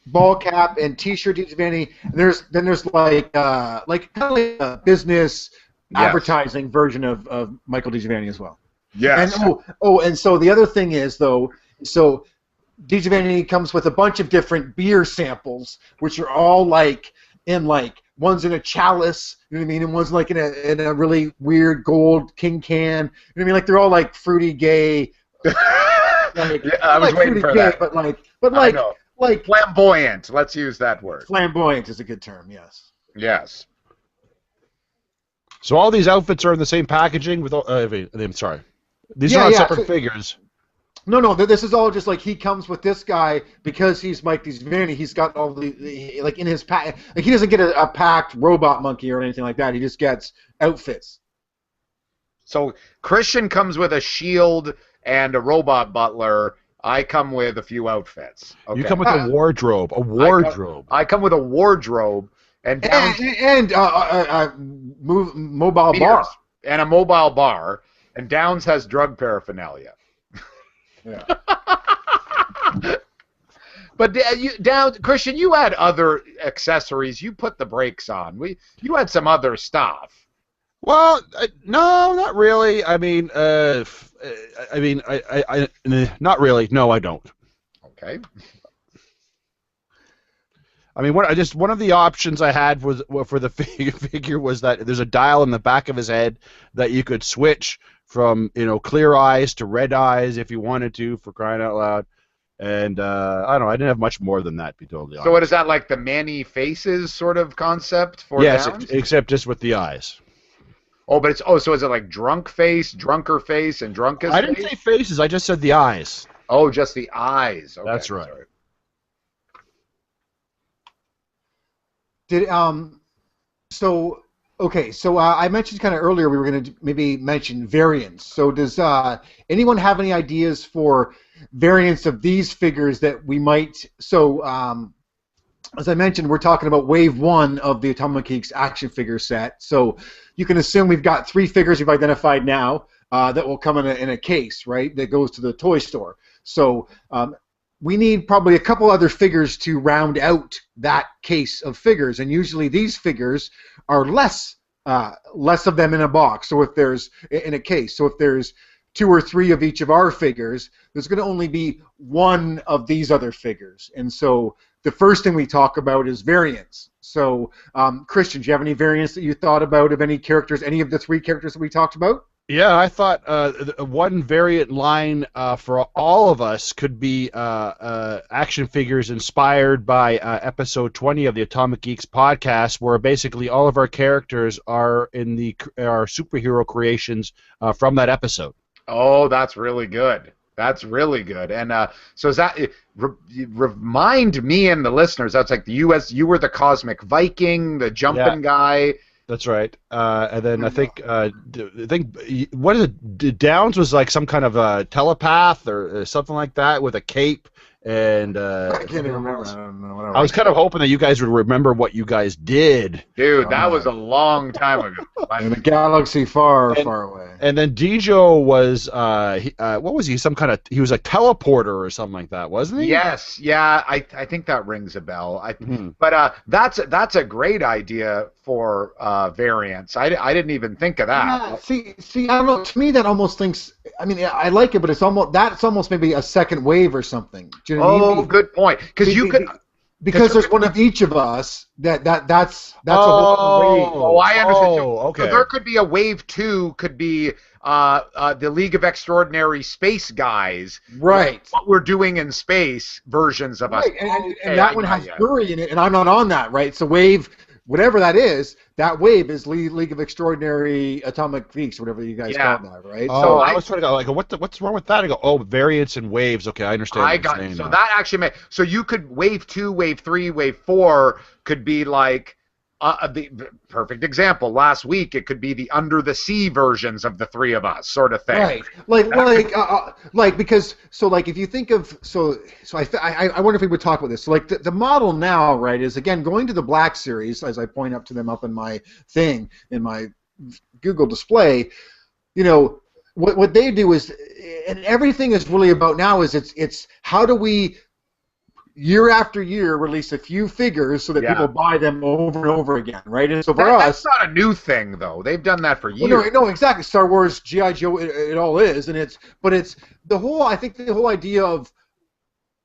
ball cap and T-shirt DiGiovanni. And there's like kind of like a business advertising version of Michael DiGiovanni as well. Yes. And and so the other thing is though, so DiGiovanni comes with a bunch of different beer samples, which are all like in like one's in a chalice, you know what I mean, and one's like in a really weird gold king can, you know what I mean, like they're all like fruity gay. Like, yeah, I was waiting for that. But like flamboyant. Let's use that word. Flamboyant is a good term. Yes. Yes. So all these outfits are in the same packaging with all. I'm sorry. These are not separate figures. No. This is all just like he comes with this guy because he's Mike DiGiovanni. He's got all the like in his pack. Like he doesn't get a packed robot monkey or anything like that. He just gets outfits. So Christian comes with a shield and a robot butler. I come with a few outfits. Okay. You come with a wardrobe. I come with a wardrobe and mobile bar. And a mobile bar. And Downs has drug paraphernalia. Yeah. But Downs, Christian, you had other accessories. You put the brakes on. You had some other stuff. Well, no, not really. I mean, not really. No, I don't. Okay. I mean, one of the options I had was for the figure was that there's a dial in the back of his head that you could switch from, you know, clear eyes to red eyes if you wanted to, for crying out loud. And I don't know, I didn't have much more than that, to be totally honest. So what is that, like the Manny Faces sort of concept for Yes, Downs? Except just with the eyes. Oh, but so is it like drunk face, drunker face, and drunkest I didn't say faces, I just said the eyes. Oh, just the eyes. Okay, that's right. Sorry. So I mentioned kind of earlier we were going to maybe mention variants. So does anyone have any ideas for variants of these figures that we might? So as I mentioned, we're talking about Wave 1 of the Atomic Geeks action figure set. So you can assume we've got 3 figures we've identified now that will come in a case, right? That goes to the toy store. So we need probably a couple other figures to round out that case of figures, and usually these figures are less of them in a box. So if there's in a case, so if there's 2 or 3 of each of our figures, there's going to only be 1 of these other figures. And so the first thing we talk about is variants. So Christian, do you have any variants that you thought about of any characters, any of the 3 characters that we talked about? Yeah, I thought one variant line for all of us could be action figures inspired by episode 20 of the Atomic Geeks podcast, where basically all of our characters are in our superhero creations from that episode. Oh, that's really good. That's really good. And so is that remind me and the listeners? That's like the U.S. You were the Cosmic Viking, the jumping guy. That's right. And then I think what is it? Downs was like some kind of a telepath or something like that with a cape. And I can't even remember. I don't know. I was kind of hoping that you guys would remember what you guys did. Dude, that was a long time ago. In a galaxy far away. And then Dijo was, what was he? He was a teleporter or something like that, wasn't he? Yes, yeah, I think that rings a bell. But that's a great idea for variants. I didn't even think of that. Yeah, see, I don't know. To me, that almost thinks. I mean, I like it, but it's almost maybe a second wave or something. Do you know what I mean? Good point. Because there's one of each of us that's a whole wave. Oh, I understand. Okay. So there could be a wave 2. Could be the League of Extraordinary Space Guys. Right. What we're doing in space versions of us. And that one has Fury in it, and I'm not on that, right? So wave, whatever that is, that wave is League of Extraordinary Atomic Geeks, whatever you guys call that, right? Oh, so I was trying to go like, what's wrong with that? I go, oh, variants and waves. Okay, I understand. So that actually so you could wave 2, wave 3, wave 4 could be like the perfect example. Last week it could be the Under the Sea versions of the three of us, sort of thing. Right. Like because if you think of I wonder if we would talk about this. So like the model now, right, is again going to the Black Series, as I point up to them up in my thing in my Google display. You know what they do is, and everything is really about now is it's how do we year after year release a few figures so that people buy them over and over again, right? And so for us, that's not a new thing though. They've done that for years. Well, no, exactly. Star Wars, G.I. Joe, it all is, and it's the whole. I think the whole idea of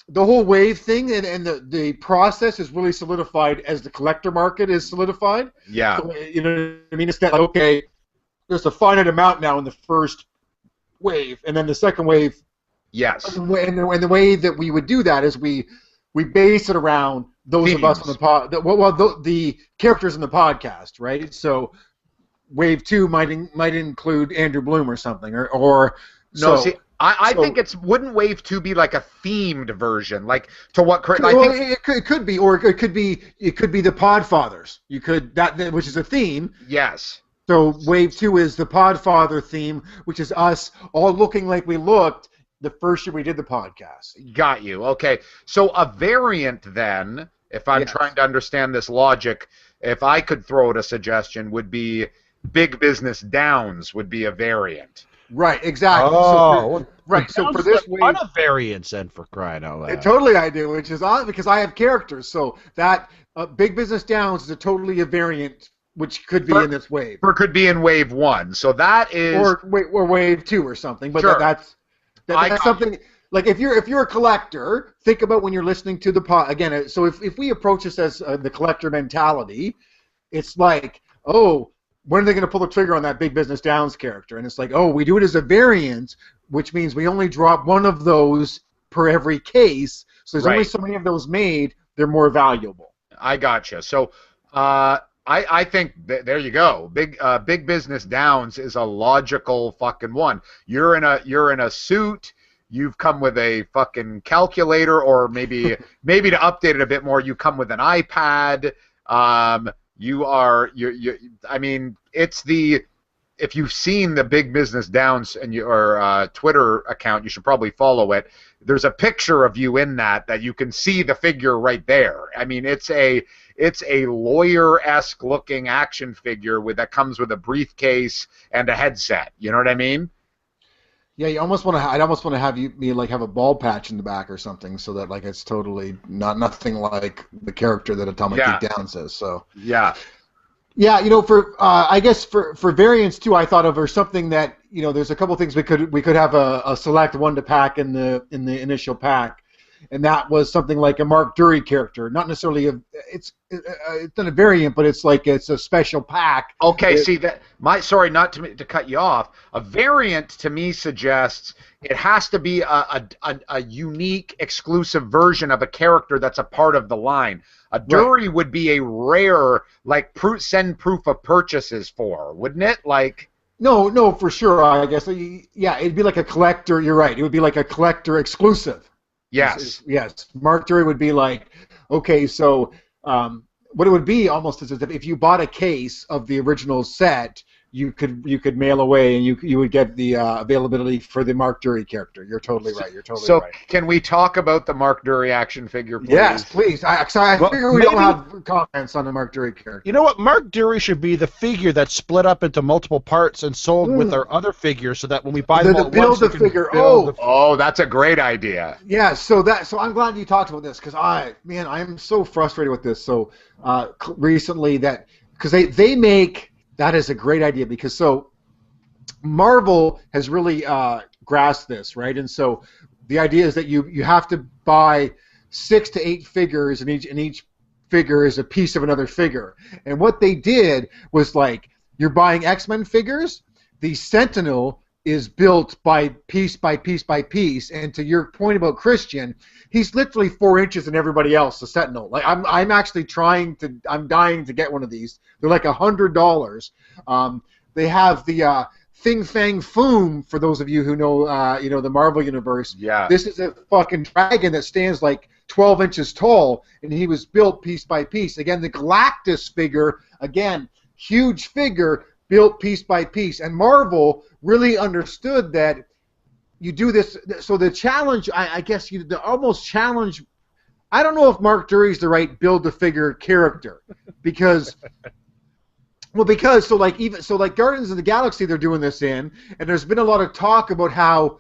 the whole wave thing and the process is really solidified as the collector market is solidified. Yeah. So, you know what I mean? It's that like, okay, there's a finite amount now in the first wave, and then the second wave. Yes. And the way that we would do that is we base it around those themes of us on the characters in the podcast, right? So wave 2 might include Andrew Bloom or something, or no. So, see, I think wouldn't wave 2 be like a themed version, like to what? It could be, or it could be the Podfathers. You could that which is a theme. Yes. So wave 2 is the Podfather theme, which is us all looking like we looked the first year we did the podcast. Got you. Okay. So a variant then, if I'm trying to understand this logic, if I could throw out a suggestion, would be Big Business Downs would be a variant. Right, exactly. Oh, So for this wave, a ton of variants then, for crying out loud. Totally I do, which is odd because I have characters. So that Big Business Downs is totally a variant, which could be in this wave. Or could be in wave 1. So that is... Or wave 2 or something. But that's something... Like if you're a collector, think about when you're listening to the pod again. So if we approach this as the collector mentality, it's like, oh, when are they going to pull the trigger on that Big Business Downs character? And it's like, oh, we do it as a variant, which means we only drop one of those per every case. So there's only so many of those made. They're more valuable. I gotcha. So I think there you go. Big Business Downs is a logical fucking one. You're in a suit. You've come with a fucking calculator, or maybe to update it a bit more, you come with an iPad. I mean, it's the, if you've seen the Big Business Downs and your Twitter account, you should probably follow it. There's a picture of you in that you can see the figure right there. I mean, it's a lawyer-esque looking action figure that comes with a briefcase and a headset. You know what I mean? Yeah, I'd almost want to have me have a ball patch in the back or something, so that like it's totally nothing like the character that Atomic Geek Downs is. So yeah, you know, for I guess for variants too, I thought of or something that, you know, there's a couple things we could have a select one to pack in the initial pack, and that was something like a Mark Dury character, not necessarily it's not a variant, but it's a special pack. Okay, sorry not to cut you off. A variant to me suggests it has to be a unique, exclusive version of a character that's a part of the line. A Dury would be a rare, like send proof of purchases for, wouldn't it? Like. No, for sure. I guess. Yeah, it'd be like a collector. You're right. It would be like a collector exclusive. Yes. Yes. Mark Dury would be like, okay, so what it would be almost is as if you bought a case of the original set, you could mail away and you would get the availability for the Mark Dury character. You're totally right. You're totally right. So can we talk about the Mark Dury action figure, please? Yes, please. I figure we don't have comments on the Mark Dury character. You know what? Mark Dury should be the figure that's split up into multiple parts and sold with our other figures, so that when we buy them all at once, build the figure. Oh, that's a great idea. Yeah. So I'm glad you talked about this because I'm so frustrated with this. So recently because they make. That is a great idea because so Marvel has really grasped this, right? And so the idea is that you have to buy 6 to 8 figures, and each figure is a piece of another figure. And what they did was like you're buying X-Men figures, the Sentinel is built by piece by piece by piece, and to your point about Christian, he's literally 4 inches than everybody else, the Sentinel. Like I'm actually I'm dying to get one of these. They're like $100. They have the Thing Fang Foom, for those of you who know the Marvel universe. Yeah. This is a fucking dragon that stands like 12 inches tall, and he was built piece by piece. Again, the Galactus figure, again, huge figure, built piece by piece. And Marvel really understood that you do this. So the challenge, I guess, the almost challenge. I don't know if Mark Dury's the right build-a-figure character because Guardians of the Galaxy they're doing this in, and there's been a lot of talk about how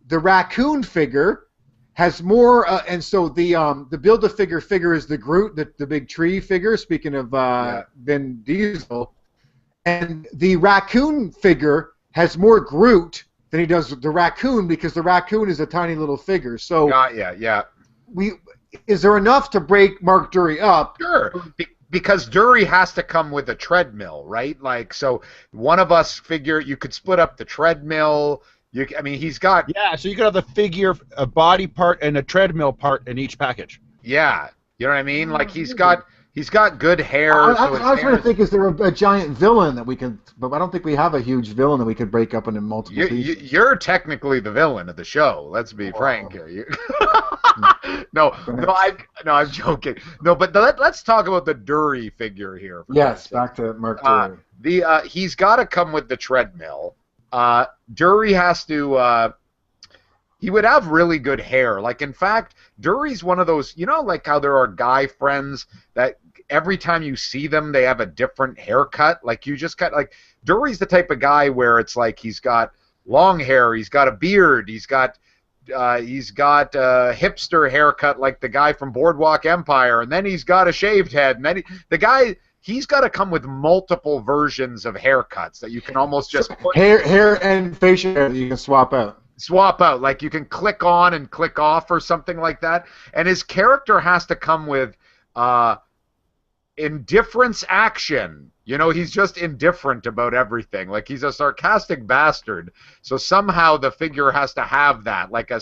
the raccoon figure has more, and so the build-a-figure is the Groot, the big tree figure. Speaking of Vin Diesel, and the raccoon figure has more Groot than he does the raccoon because the raccoon is a tiny little figure. So is there enough to break Mark Dury up? Sure. Because Dury has to come with a treadmill, right? Like, so one of us figure you could split up the treadmill. He's got... Yeah, so you could have the figure, a body part, and a treadmill part in each package. Yeah, you know what I mean? Like, he's got good hair. I was trying to think, is there a giant villain that we could... But I don't think we have a huge villain that we could break up into multiple pieces. You're technically the villain of the show. Let's be frank here. I'm joking. No, but let's talk about the Dury figure here. Yes, back to Mark Dury. He's got to come with the treadmill. Dury has to... he would have really good hair. Like, in fact, Dury's one of those... You know, like how there are guy friends that every time you see them, they have a different haircut? Like, you just cut... Like, Dury's the type of guy where it's like he's got long hair, he's got a beard, he's got a hipster haircut like the guy from Boardwalk Empire, and then he's got a shaved head, and then he's got to come with multiple versions of haircuts that you can almost just put hair and facial hair that you can swap out, like you can click on and click off or something like that. And his character has to come with indifference action. You know, he's just indifferent about everything. Like, he's a sarcastic bastard. So somehow the figure has to have that, like a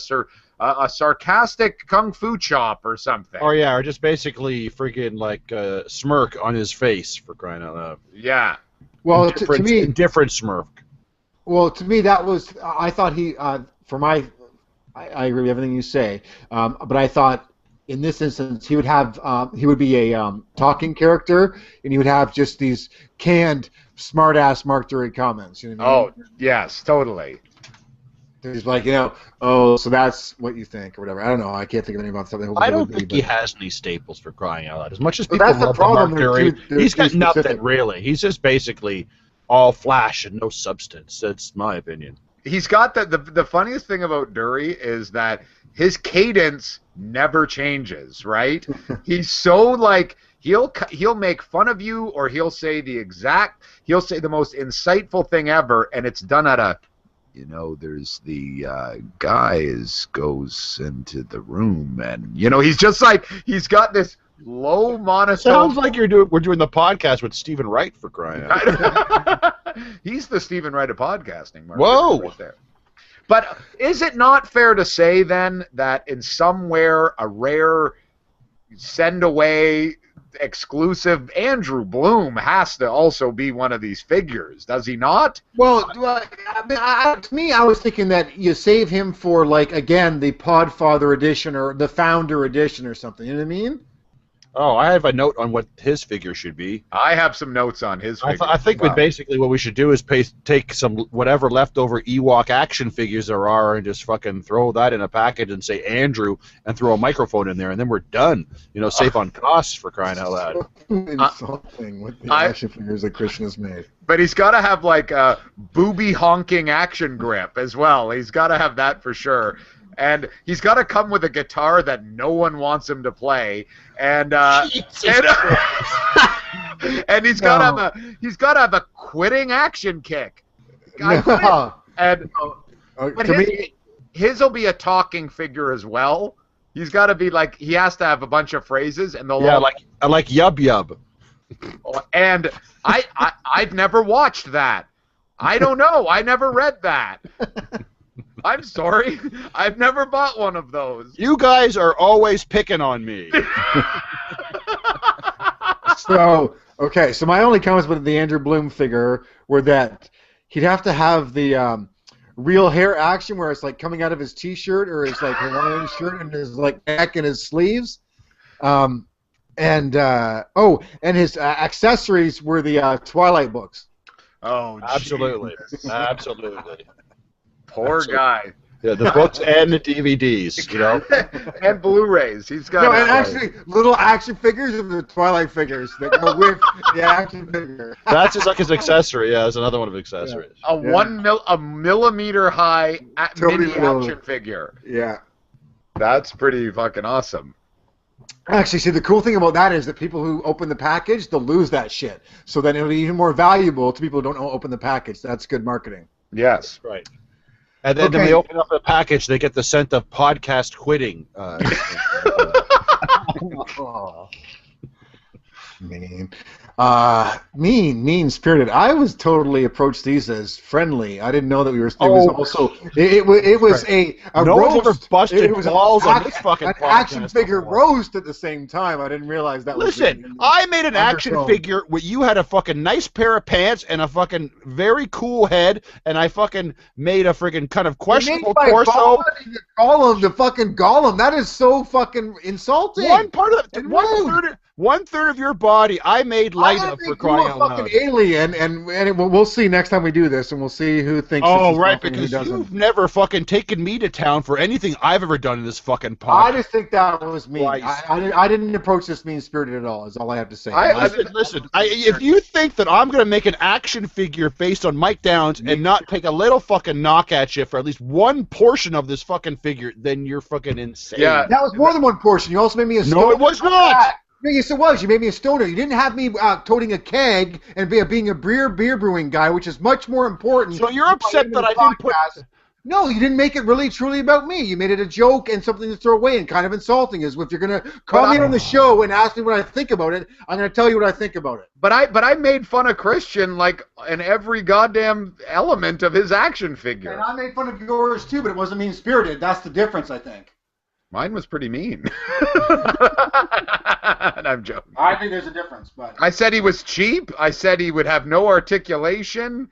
sarcastic kung fu chop or something. Oh yeah, or just basically freaking like smirk on his face, for crying out loud. Yeah. Well, to me, different smirk. Well, to me, that was... I thought I agree with everything you say, but I thought in this instance he would be a talking character, and he would have just these canned, smart-ass Mark Dury comments. You know what I mean? Oh, yes, totally. He's like, so that's what you think, or whatever. I don't know. I can't think of anything about something. I don't think he has any staples, for crying out loud. As much as people that's the love problem. Mark Dury, he's got nothing, really. He's just basically all flash and no substance. That's my opinion. He's got the funniest thing about Dury is that his cadence never changes, right? He's so like he'll make fun of you, or he'll say the most insightful thing ever, and it's done at a, there's the guy goes into the room, and he's just like, he's got this low monotone. Sounds like we're doing the podcast with Stephen Wright, for crying out. He's the Stephen Wright of podcasting, Mark. Whoa! Right there. But is it not fair to say then that in somewhere a rare send away exclusive. Andrew Bloom has to also be one of these figures, does he not? Well, to me, I was thinking that you save him for, like, again, the Podfather edition or the Founder edition or something. You know what I mean? Oh, I have a note on what his figure should be. I have some notes on his figure. I think basically what we should do is take some whatever leftover Ewok action figures there are and just fucking throw that in a package and say Andrew and throw a microphone in there and then we're done. You know, save on costs for crying out loud. Insulting with the action figures that Christian has made. But he's got to have like a booby honking action grip as well. He's got to have that for sure. And he's got to come with a guitar that no one wants him to play, and and he's got to have a quitting action kick. But his will be a talking figure as well. He's got to be like, he has to have a bunch of phrases, and they'll like yub yub. And I've never watched that. I don't know. I never read that. I'm sorry. I've never bought one of those. You guys are always picking on me. So my only comments about the Andrew Bloom figure were that he'd have to have the real hair action where it's like coming out of his t-shirt or his like Hawaiian shirt and his like neck and his sleeves. And his accessories were the Twilight books. Oh, absolutely. Jesus. Absolutely. Poor guy. Yeah, the books and the DVDs, you know. And Blu-rays. He's got. No, and actually, little action figures of the Twilight figures that go with the action figure. That's just like his accessory. Yeah, it's another one of his accessories. Yeah. A millimeter high mini action figure. Yeah. That's pretty fucking awesome. Actually, see, the cool thing about that is that people who open the package, they'll lose that shit. So then it'll be even more valuable to people who don't open the package. That's good marketing. Yes. Right. And then when they open up the package, they get the scent of podcast quitting. Oh. Mean-spirited. I was totally approached these as friendly. I didn't know that we were. It was also. It was a no roast. One's ever busted It was balls on this fucking an podcast action figure before. roast at the same time. I didn't realize that. Listen, I made an action undertone. figure where you had a fucking nice pair of pants and a fucking very cool head, and I fucking made a freaking kind of questionable torso. Gollum, the fucking Gollum. That is so fucking insulting. One third of your body I made light of for crying out loud. Fucking alien, and we'll see next time we do this, and we'll see who thinks. Oh, right, because you've never fucking taken me to town for anything I've ever done in this fucking podcast. I just think that was mean. I didn't approach this mean-spirited at all, is all I have to say. Listen, if you think that I'm going to make an action figure based on Mike Downs and not take a little fucking knock at you for at least one portion of this fucking figure, then you're fucking insane. Yeah. That was more than one portion. You also made me a stoner. No, it was not. Yes, it was. You made me a stoner. You didn't have me toting a keg and being a beer brewing guy, which is much more important. So you're upset that I didn't put... No, you didn't make it really truly about me. You made it a joke and something to throw away and kind of insulting. Is if you're going to call me on the show and ask me what I think about it, I'm going to tell you what I think about it. But I made fun of Christian like in every goddamn element of his action figure. And I made fun of yours too, but it wasn't mean-spirited. That's the difference, I think. Mine was pretty mean. And I'm joking. I think there's a difference, but I said he was cheap. I said he would have no articulation.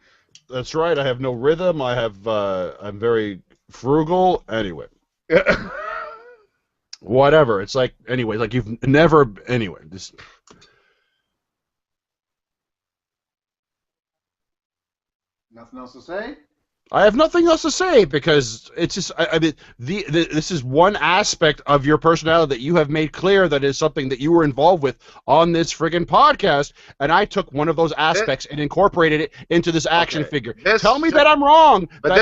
That's right. I have no rhythm. I'm very frugal. Anyway. Whatever. It's like, anyway, like you've never, anyway. Just... Nothing else to say? I have nothing else to say because it's just, I mean, this is one aspect of your personality that you have made clear that is something that you were involved with on this friggin' podcast, and I took one of those aspects and incorporated it into this action figure. Tell me that I'm wrong. But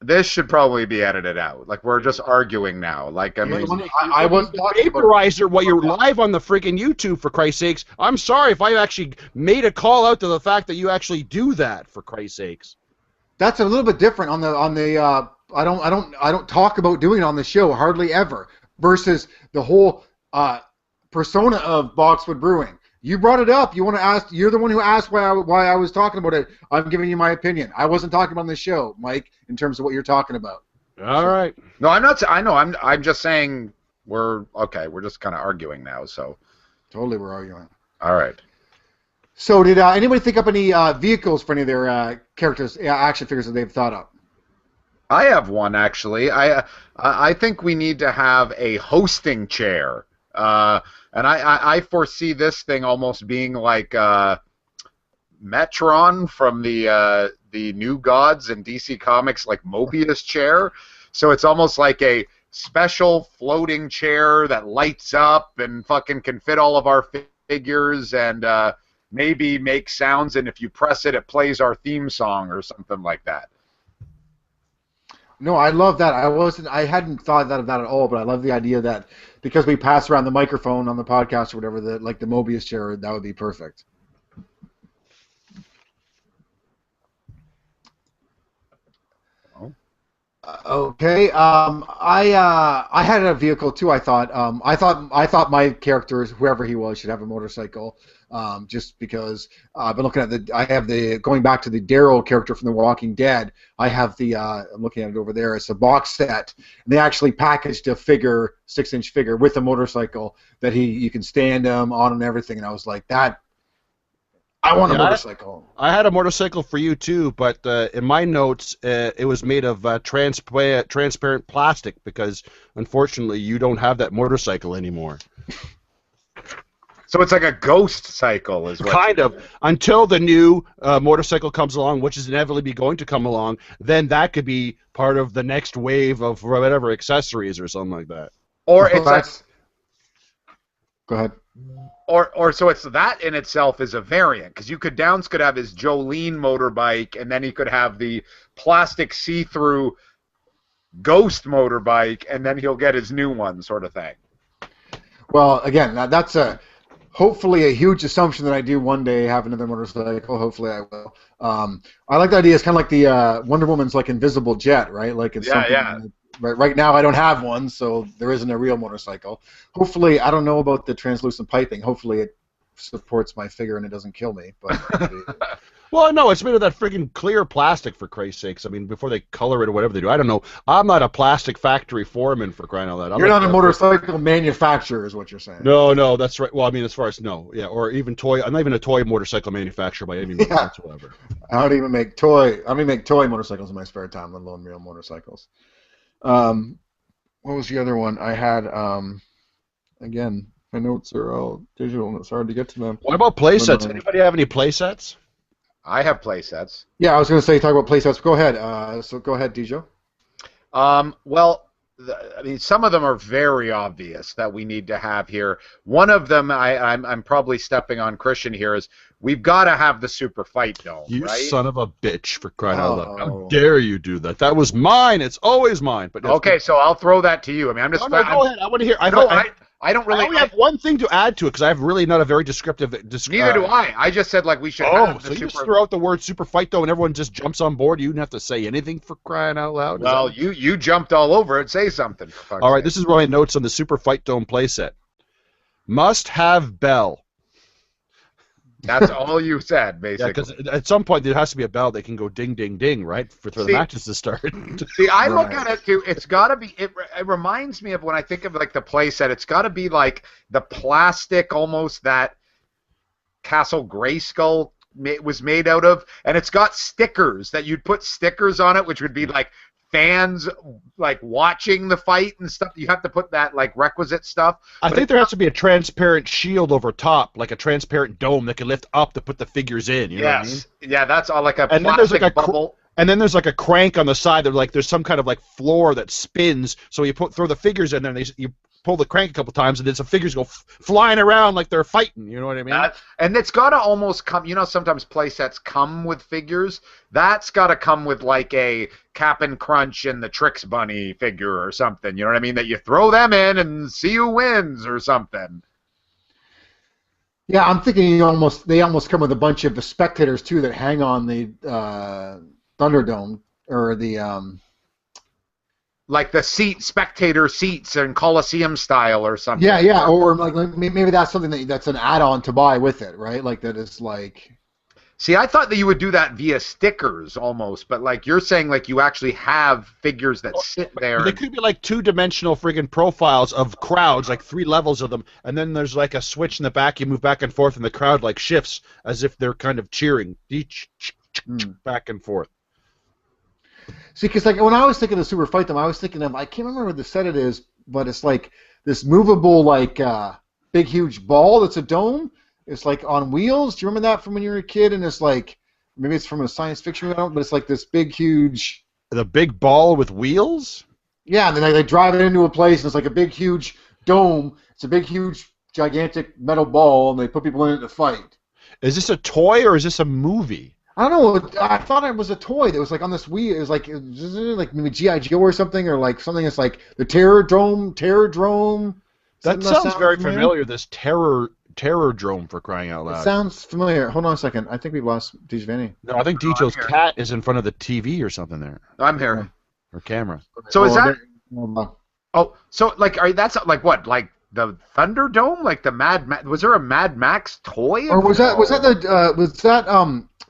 this should probably be edited out. Like, we're just arguing now. Like, I mean, I was talking about vaporizer while you're live on the friggin' YouTube, for Christ's sakes. I'm sorry if I actually made a call out to the fact that you actually do that, for Christ's sakes. That's a little bit different on the I don't talk about doing it on the show hardly ever versus the whole persona of Boxwood Brewing. You brought it up. You want to ask? You're the one who asked why I was talking about it. I'm giving you my opinion. I wasn't talking about the show, Mike, in terms of what you're talking about. All right. No, I'm not. I know. I'm just saying we're okay. We're just kind of arguing now. So Totally, we're arguing. All right. So did anybody think up any vehicles for any of their characters, action figures that they've thought up? I have one, actually. I think we need to have a hosting chair. And I foresee this thing almost being like Metron from the New Gods in DC Comics, like Mobius chair. So it's almost like a special floating chair that lights up and fucking can fit all of our figures and maybe make sounds, and if you press it, it plays our theme song or something like that. No, I love that. I hadn't thought of that at all, but I love the idea that because we pass around the microphone on the podcast or whatever, that like the Mobius chair, that would be perfect. Okay. I had a vehicle too. I thought my characters, whoever he was, should have a motorcycle. Just because I've been looking at I have the going back to the Daryl character from The Walking Dead. I have the I'm looking at it over there. It's a box set. And they actually packaged a figure, 6-inch figure with a motorcycle that you can stand on and everything. And I was like, that. I want a motorcycle. I had a motorcycle for you too, but in my notes, it was made of transparent plastic because, unfortunately, you don't have that motorcycle anymore. So it's like a ghost cycle, is what? Kind of. Until the new motorcycle comes along, which is inevitably going to come along, then that could be part of the next wave of whatever accessories or something like that. Or it's Go ahead. Or so it's that in itself is a variant, because Downs could have his Jolene motorbike, and then he could have the plastic see-through ghost motorbike, and then he'll get his new one, sort of thing. Well, again, that's hopefully a huge assumption that I do one day have another motorcycle. Hopefully I will. I like the idea. It's kind of like the Wonder Woman's like invisible jet, right? Like it's something. Right now I don't have one, so there isn't a real motorcycle. Hopefully, I don't know about the translucent piping. Hopefully it supports my figure and it doesn't kill me. But well, no, it's made of that friggin' clear plastic, for Christ's sakes. I mean, before they color it or whatever they do. I don't know. I'm not a plastic factory foreman, for crying out loud. You're not a motorcycle manufacturer, is what you're saying. No, that's right. Well, I mean, as far as or even toy. I'm not even a toy motorcycle manufacturer by any means whatsoever. I don't even make toy. I mean, make toy motorcycles in my spare time, let alone real motorcycles. What was the other one? I had, again, my notes are all digital and it's hard to get to them. What about play sets? Anybody have any play sets? I have play sets. Yeah, I was going to say, talk about play sets. Go ahead. So go ahead, Dijo. Well, I mean, some of them are very obvious that we need to have here. One of them, I'm probably stepping on Christian here, is we've got to have the Super Fight Dome, you right? son of a bitch, for crying out loud. How dare you do that? That was mine. It's always mine. But okay, so I'll throw that to you. I mean, I'm just... No, go ahead. I want to hear... I don't really... I only have one thing to add to it, because I have really not a very descriptive... Neither do I. I just said, like, we should have the so you just throw out the word Super Fight Dome and everyone just jumps on board? You didn't have to say anything, for crying out loud? Well, you jumped all over it. Say something. All right, this is my notes on the Super Fight Dome playset. Must have bell. That's all you said, basically. Yeah, because at some point there has to be a bell that can go ding, ding, ding, right, for the matches to start. See, I look at it too. It's got to be. It reminds me of when I think of like the play set. It's got to be like the plastic, almost that Castle Grayskull was made out of, and it's got stickers that you'd put stickers on it, which would be like fans like watching the fight and stuff. You have to put that like requisite stuff. I think there has to be a transparent shield over top, like a transparent dome that can lift up to put the figures in. You know what I mean? Yeah, that's all like a and plastic then there's like a bubble. And then there's like a crank on the side. There's some kind of like floor that spins. So you throw the figures in there, and you pull the crank a couple times, and then some figures go flying around like they're fighting. You know what I mean? And it's got to almost come. You know, sometimes play sets come with figures. That's got to come with like a Cap'n Crunch and the Trix Bunny figure or something. You know what I mean? That you throw them in and see who wins or something. Yeah, I'm thinking they almost come with a bunch of the spectators too that hang on the Thunderdome or the like the spectator seats in Coliseum style or something. Yeah, or like maybe that's something that's an add-on to buy with it, right? Like that is like. See, I thought that you would do that via stickers almost, but like you're saying, like you actually have figures that sit there. They could be like two-dimensional friggin' profiles of crowds, like 3 levels of them, and then there's like a switch in the back. You move back and forth, and the crowd like shifts as if they're kind of cheering back and forth. See, because like when I was thinking of Super Fight Them, I was thinking of, I can't remember what the set it is, but it's like this movable like big huge ball that's a dome. It's like on wheels. Do you remember that from when you were a kid? And it's like, maybe it's from a science fiction movie, but it's like this big huge... The big ball with wheels? Yeah, and then they drive it into a place, and it's like a big huge dome. It's a big huge gigantic metal ball, and they put people in it to fight. Is this a toy or is this a movie? I don't know. I thought it was a toy that was like on this wheel. It was like maybe G.I. Joe or something, or like something that's like the Terror Drome. That sounds very familiar, this Terror Drome, for crying out loud. It sounds familiar. Hold on a second. I think we lost DJ Vanny. No, I think Dijo's cat is in front of the TV or something there. I'm here. Or camera. So is that... Oh, so like, that's like what? Like the Thunderdome? Like the was there a Mad Max toy? Or was that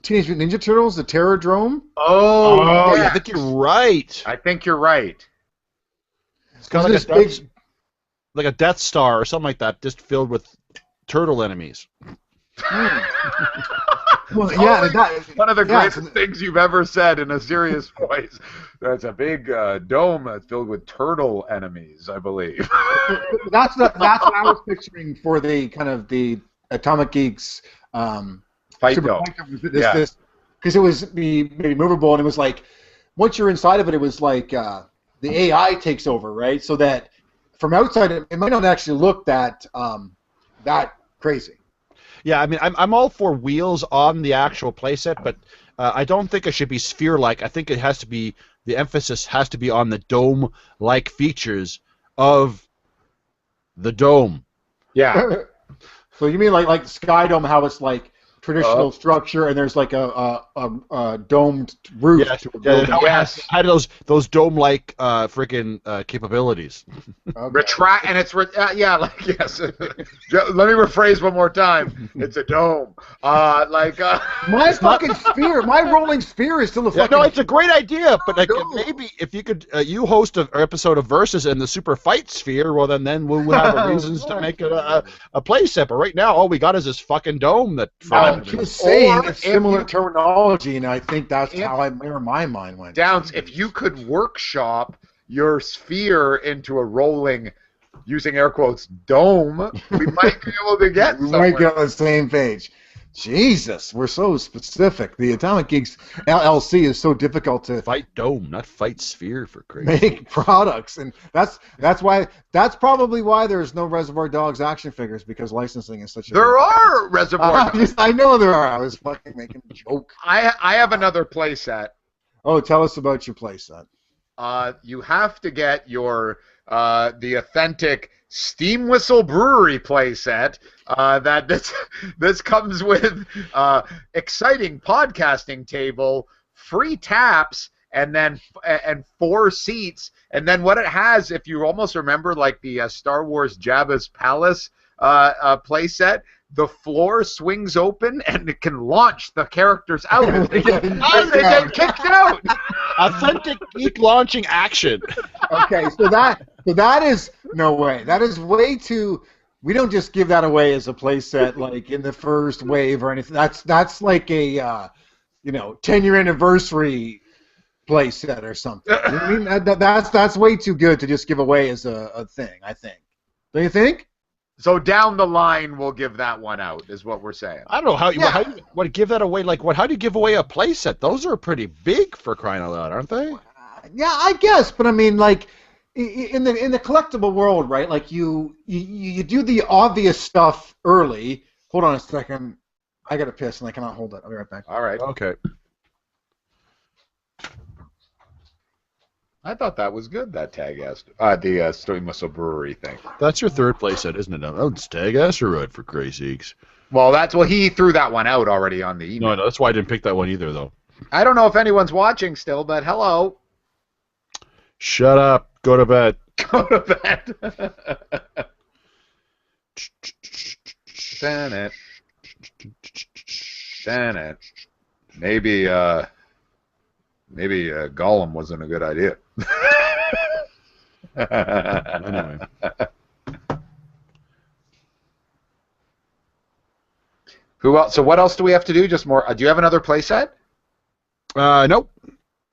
Teenage Mutant Ninja Turtles, the Terror Drome? Oh, yeah. I think you're right. I think you're right. It's kind of like a Death Star or something like that, just filled with turtle enemies. Well, yeah, one of the greatest things you've ever said in a serious voice. That's a big dome that's filled with turtle enemies, I believe. That's what I was picturing for the kind of the Atomic Geeks Fight dome. Because it was maybe movable, and it was like once you're inside of it, it was like the AI takes over, right? So that from outside, it might not actually look that crazy. Yeah, I mean, I'm all for wheels on the actual playset, but I don't think it should be sphere-like. I think it has to be, the emphasis has to be on the dome-like features of the dome. Yeah. So you mean like Sky Dome, how it's like traditional structure, and there's like a domed roof. Yes, had those dome-like freaking capabilities. Okay. Retract, and it's yes. Let me rephrase one more time. It's a dome. My fucking sphere, my rolling sphere is still a fucking. No, it's a great idea, but like maybe if you could, you host an episode of Versus in the Super Fight Sphere, well then we'll have reasons to make it a play set. But right now, all we got is this fucking dome that. I'm just saying it's similar terminology, and I think that's where my mind went. Downs, if you could workshop your sphere into a rolling, using air quotes, dome, we might be able to get somewhere. We might get on the same page. Jesus, we're so specific. The Atomic Geeks LLC is so difficult to fight dome, not fight sphere, for crazy. Make products, and that's probably why there's no Reservoir Dogs action figures, because licensing is such a. There are Reservoir Dogs. I know there are. I was fucking making a joke. I have another play set. Oh, tell us about your play set. You have to get your the authentic Steam Whistle Brewery playset. This comes with exciting podcasting table, free taps, and 4 seats. And then what it has, if you almost remember, like the Star Wars Jabba's Palace playset, the floor swings open and it can launch the characters out. They get kicked out. Authentic geek launching action. Okay, so that is no way. That is way too. We don't just give that away as a playset like in the first wave or anything. That's like a 10-year anniversary playset or something. I mean that's way too good to just give away as a thing. I think. Don't you think? So down the line, we'll give that one out, is what we're saying. I don't know how you give that away. Like what? How do you give away a playset? Those are pretty big, for crying out loud, aren't they? Yeah, I guess, but I mean, like in the collectible world, right? Like you do the obvious stuff early. Hold on a second. I gotta piss and I cannot hold it. I'll be right back. All right. Okay. I thought that was good, that the Steam Whistle Brewery thing. That's your third playset, isn't it? Oh, it's Tag Asteroid, for crazy sakes. Well, he threw that one out already on the email. No, that's why I didn't pick that one either, though. I don't know if anyone's watching still, but hello. Shut up. Go to bed. Go to bed. Shannon. Maybe Gollum wasn't a good idea. Anyway. Who else? So what else do we have to do? Just more. Do you have another playset? Nope.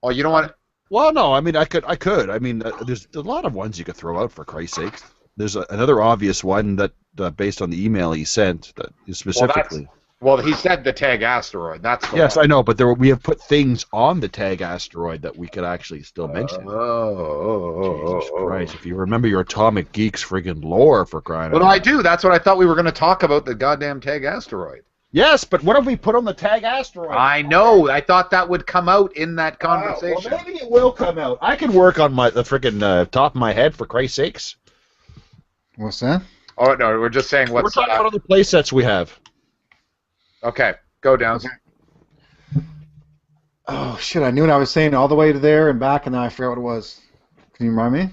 Oh, you don't want to. Well, no. I mean, I could. I mean, there's a lot of ones you could throw out for Christ's sakes. There's another obvious one that, based on the email he sent, that is specifically. Well, he said the tag asteroid. That's the yes, one. I know, but we have put things on the tag asteroid that we could actually still mention. Jesus Christ! If you remember your Atomic Geeks friggin' lore, for crying out loud. Well, I do. That's what I thought we were going to talk about, the goddamn tag asteroid. Yes, but what have we put on the tag asteroid? I know. I thought that would come out in that conversation. Well, maybe it will come out. I can work on the friggin' top of my head, for Christ's sakes. What's that? Oh no, we're just saying what's. We're talking about other play sets we have. Okay, go down. Oh shit! I knew what I was saying all the way to there and back, and now I forgot what it was. Can you remind me?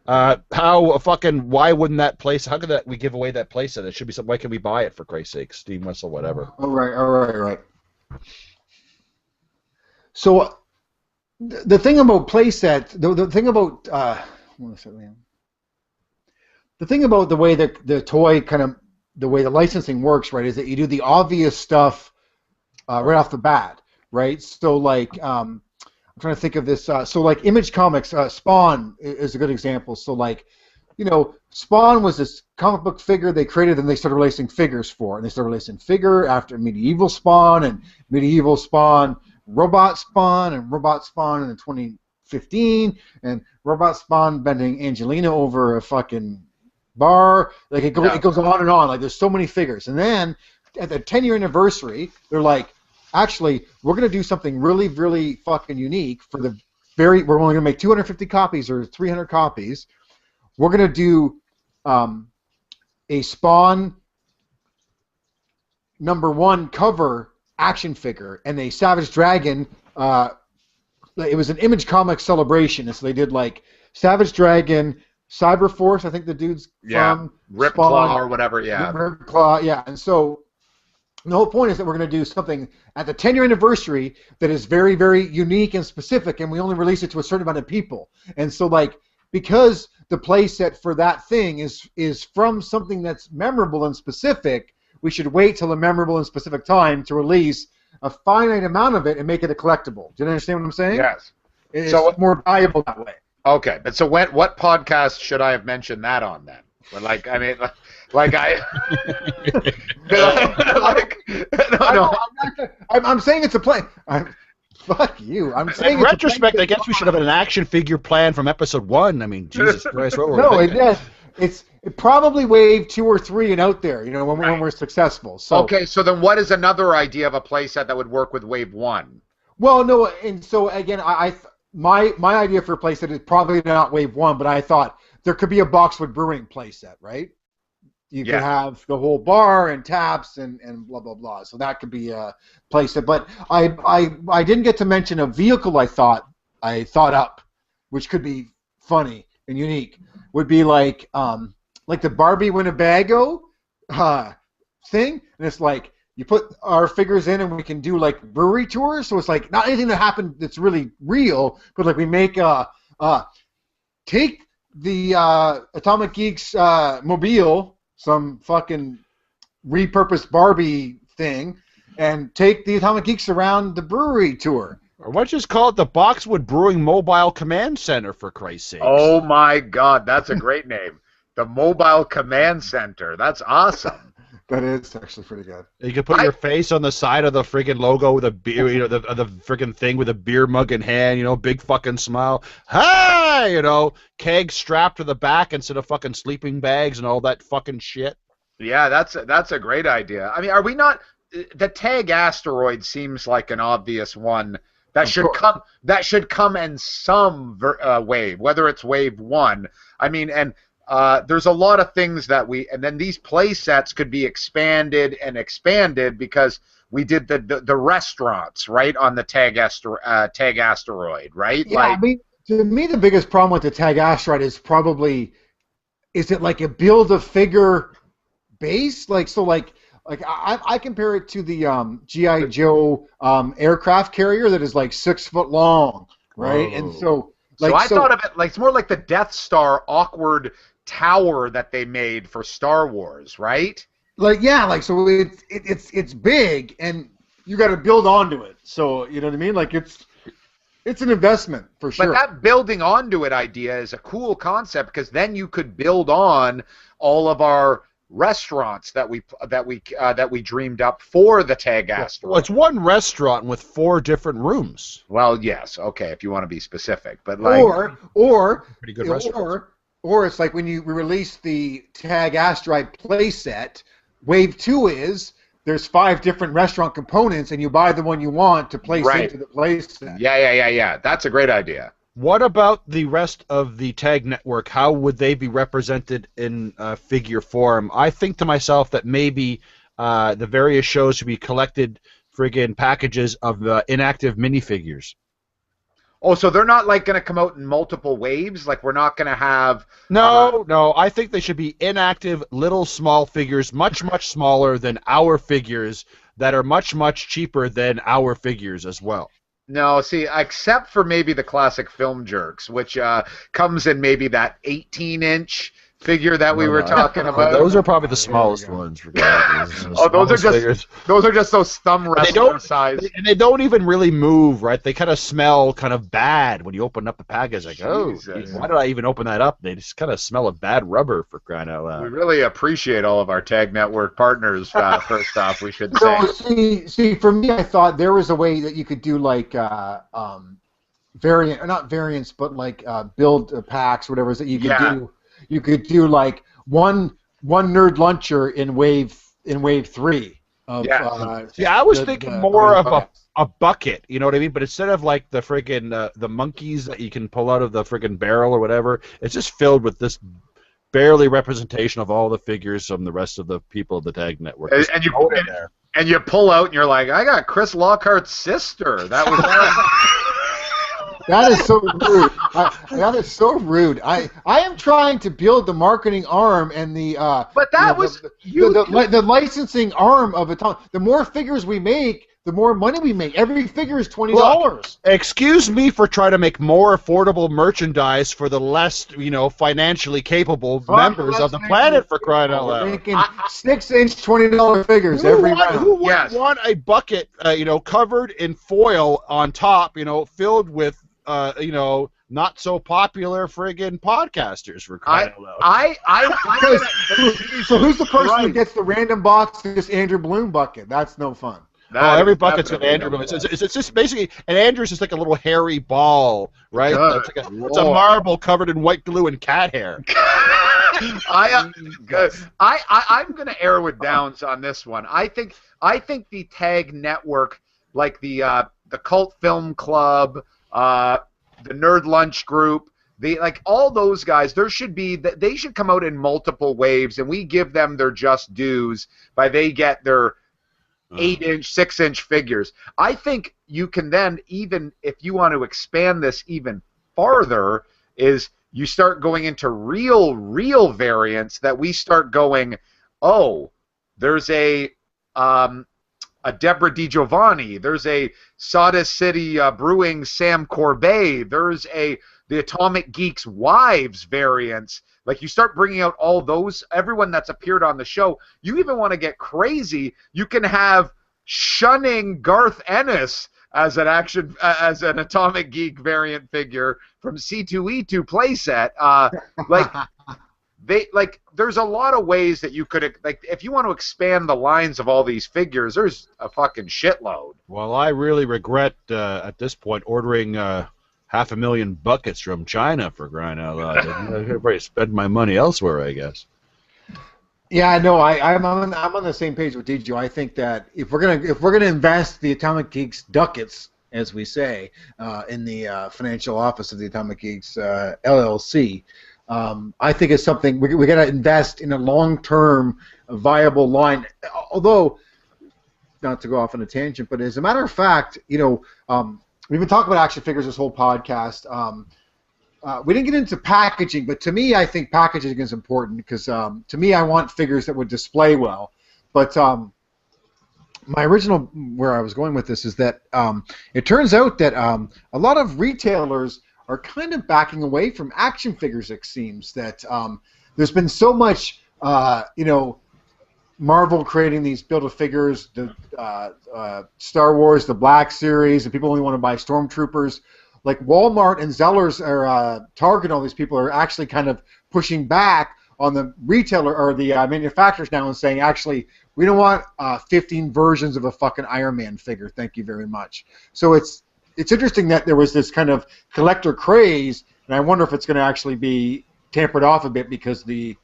Why wouldn't that place? How could that we give away that place set? It should be something. Why can we buy it, for Christ's sake? Steam Whistle, whatever. All right. So the thing about playset, the thing about the thing about the way that the toy the way the licensing works, right, is that you do the obvious stuff right off the bat, right? So like I'm trying to think of this. So like Image Comics, Spawn is a good example. So like, Spawn was this comic book figure they created, and they started releasing figures for, and they started releasing figure after Medieval Spawn and Medieval Spawn, Robot Spawn, and Robot Spawn in 2015, and Robot Spawn bending Angelina over a fucking bar. Like it goes on and on. Like there's so many figures, and then at the 10-year anniversary, they're like, actually, we're going to do something really, really fucking unique for we're only going to make 250 copies or 300 copies. We're going to do a Spawn #1 cover action figure and a Savage Dragon. It was an Image Comics celebration, and so they did like Savage Dragon, Cyberforce, I think the dude's from Ripclaw or whatever, Ripclaw, yeah. And so the whole point is that we're going to do something at the 10-year anniversary that is very, very unique and specific, and we only release it to a certain amount of people. And so, like, because the play set for that thing is from something that's memorable and specific, we should wait till a memorable and specific time to release a finite amount of it and make it a collectible. Do you understand what I'm saying? Yes. It's more valuable that way. Okay, but so what podcast should I have mentioned that on then? Like, I mean, I'm saying it's a play. Fuck you. I'm saying in retrospect, I guess we should have an action figure plan from episode 1. I mean, Jesus Christ, what were we thinking? It's probably wave 2 or 3 and out there. When we're successful. So okay, so then what is another idea of a playset that would work with wave 1? Well, no, and so again, my idea for a playset is probably not wave 1, but I thought there could be a Boxwood Brewing playset, right? You could have the whole bar and taps and blah blah blah. So that could be a playset. But I didn't get to mention a vehicle I thought up, which could be funny and unique. Would be like the Barbie Winnebago thing, and it's like you put our figures in and we can do like brewery tours. So it's like not anything that happened that's really real, but like we make take the Atomic Geeks mobile, some fucking repurposed Barbie thing, and take the Atomic Geeks around the brewery tour. Or why don't you just call it the Boxwood Brewing Mobile Command Center, for Christ's sake? Oh my God, that's a great name. The Mobile Command Center. That's awesome. That is actually pretty good. You could put your face on the side of the friggin' logo with a beer, the friggin' thing with a beer mug in hand, big fucking smile. Hi, keg strapped to the back instead of fucking sleeping bags and all that fucking shit. Yeah, that's a great idea. I mean, are we not? The tag asteroid seems like an obvious one that should come in some wave, whether it's wave 1. I mean, and. There's a lot of things that and then these play sets could be expanded because we did the restaurants, right, on the tag asteroid, right? Yeah, I mean, to me the biggest problem with the tag asteroid is it like a build a figure base? Like, so like like I compare it to the GI Joe aircraft carrier that is like 6 foot long, right? Whoa. And so I thought of it like it's more like the Death Star awkward tower that they made for Star Wars, right? Like so it's big and you got to build onto it. So you know what I mean? Like it's an investment for sure. But that building onto it idea is a cool concept because then you could build on all of our restaurants that we dreamed up for the Tag Asteroid. Well, it's one restaurant with 4 different rooms. Well, yes, okay, if you want to be specific, but like or Pretty good restaurant. Or it's like when we release the Tag Asteroid playset. Wave 2 is there's 5 different restaurant components, and you buy the one you want to place into the playset. Yeah. That's a great idea. What about the rest of the Tag Network? How would they be represented in figure form? I think to myself that maybe the various shows should be collected friggin' packages of inactive minifigures. Oh, so they're not like going to come out in multiple waves? Like we're not going to have... No. I think they should be inactive, little, small figures, much, much smaller than our figures that are much, much cheaper than our figures as well. No, see, except for maybe the classic Film Jerks, which comes in maybe that 18-inch figure that we were talking about. Those are probably the smallest ones. Those are just those thumb wrestler size. And they don't even really move, right? They kind of smell kind of bad when you open up the package. Like, Jesus. Why did I even open that up? They just kind of smell of bad rubber, for crying out loud. We really appreciate all of our Tag Network partners. First off, we should say. So see, for me, I thought there was a way that you could do like not variants, but like build packs, whatever it is that you could do. You could do like one nerd luncher in wave 3. I was thinking more of a bucket, you know what I mean? But instead of like the friggin' the monkeys that you can pull out of the friggin' barrel or whatever, it's just filled with this barely representation of all the figures from the rest of the people of the Tag Network. And you pull out and you're like, I got Chris Lockhart's sister. That was. That is so rude. That is so rude. I am trying to build the marketing arm and the the licensing arm of Atomic. The more figures we make, the more money we make. Every figure is $20. Well, excuse me for trying to make more affordable merchandise for the less, financially capable members of the planet, for crying out loud. We're making 6-inch $20 figures every round. Who would want a bucket, covered in foil on top, filled with not so popular friggin' podcasters, for crying out loud. So who's the person who gets the random box to this Andrew Bloom bucket? That's no fun. Every bucket's got Andrew Bloom. It's just basically, and Andrew's just like a little hairy ball, right? It's a marble covered in white glue and cat hair. I'm going to arrow it down on this one. I think the Tag Network, like the Cult Film Club, the Nerd Lunch Group, all those guys, they should come out in multiple waves, and we give them their just dues by they get their 8-inch, 6-inch figures. I think you can then, even if you want to expand this even farther, is you start going into real variants that we start going, there's a Deborah DiGiovanni, there's a Sawdust City Brewing Sam Corbet, there's the Atomic Geeks Wives variants. Like, you start bringing out all those, everyone that's appeared on the show. You even want to get crazy, you can have Shunning Garth Ennis as an Atomic Geek variant figure from C2E2 playset. There's a lot of ways that you could, if you want to expand the lines of all these figures, there's a fucking shitload. Well, I really regret at this point ordering 500,000 buckets from China, for crying out loud. I could probably spend my money elsewhere, I guess. Yeah, no, I'm on the same page with DJ. I think that if we're gonna invest the Atomic Geeks ducats, as we say, in the financial office of the Atomic Geeks LLC, I think it's something we got to invest in a long-term viable line. Although, not to go off on a tangent, but as a matter of fact, we've been talking about action figures this whole podcast. We didn't get into packaging, but to me, I think packaging is important because to me, I want figures that would display well. But my original where I was going with this is that it turns out that a lot of retailers are kind of backing away from action figures. It seems that there's been so much, Marvel creating these Build-A-Figures, the Star Wars, the Black Series, and people only want to buy Stormtroopers. Like Walmart and Zellers or Target, all these people are actually kind of pushing back on the retailer or the manufacturers now and saying, actually, we don't want 15 versions of a fucking Iron Man figure. Thank you very much. So it's interesting that there was this kind of collector craze, and I wonder if it's going to actually be tampered off a bit because the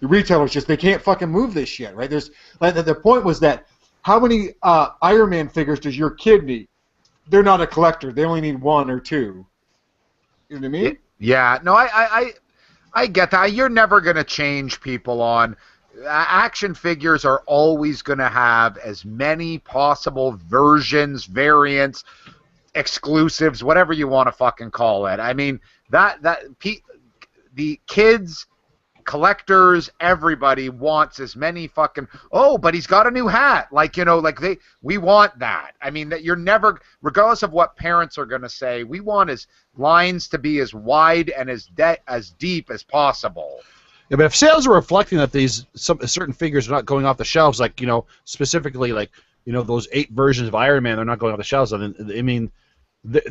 retailers just they can't fucking move this shit, right? There's like the point was that how many Iron Man figures does your kid need? They're not a collector. They only need one or two. You know what I mean? Yeah. No, I get that. You're never going to change people on. Action figures are always going to have as many possible versions, variants, exclusives, whatever you want to fucking call it. I mean, the kids, collectors, everybody wants as many fucking, oh, but he's got a new hat. We want that. I mean, that you're never, regardless of what parents are going to say, we want his lines to be as wide and as deep as possible. Yeah, but if sales are reflecting that certain figures are not going off the shelves, specifically those 8 versions of Iron Man, they're not going off the shelves. I mean,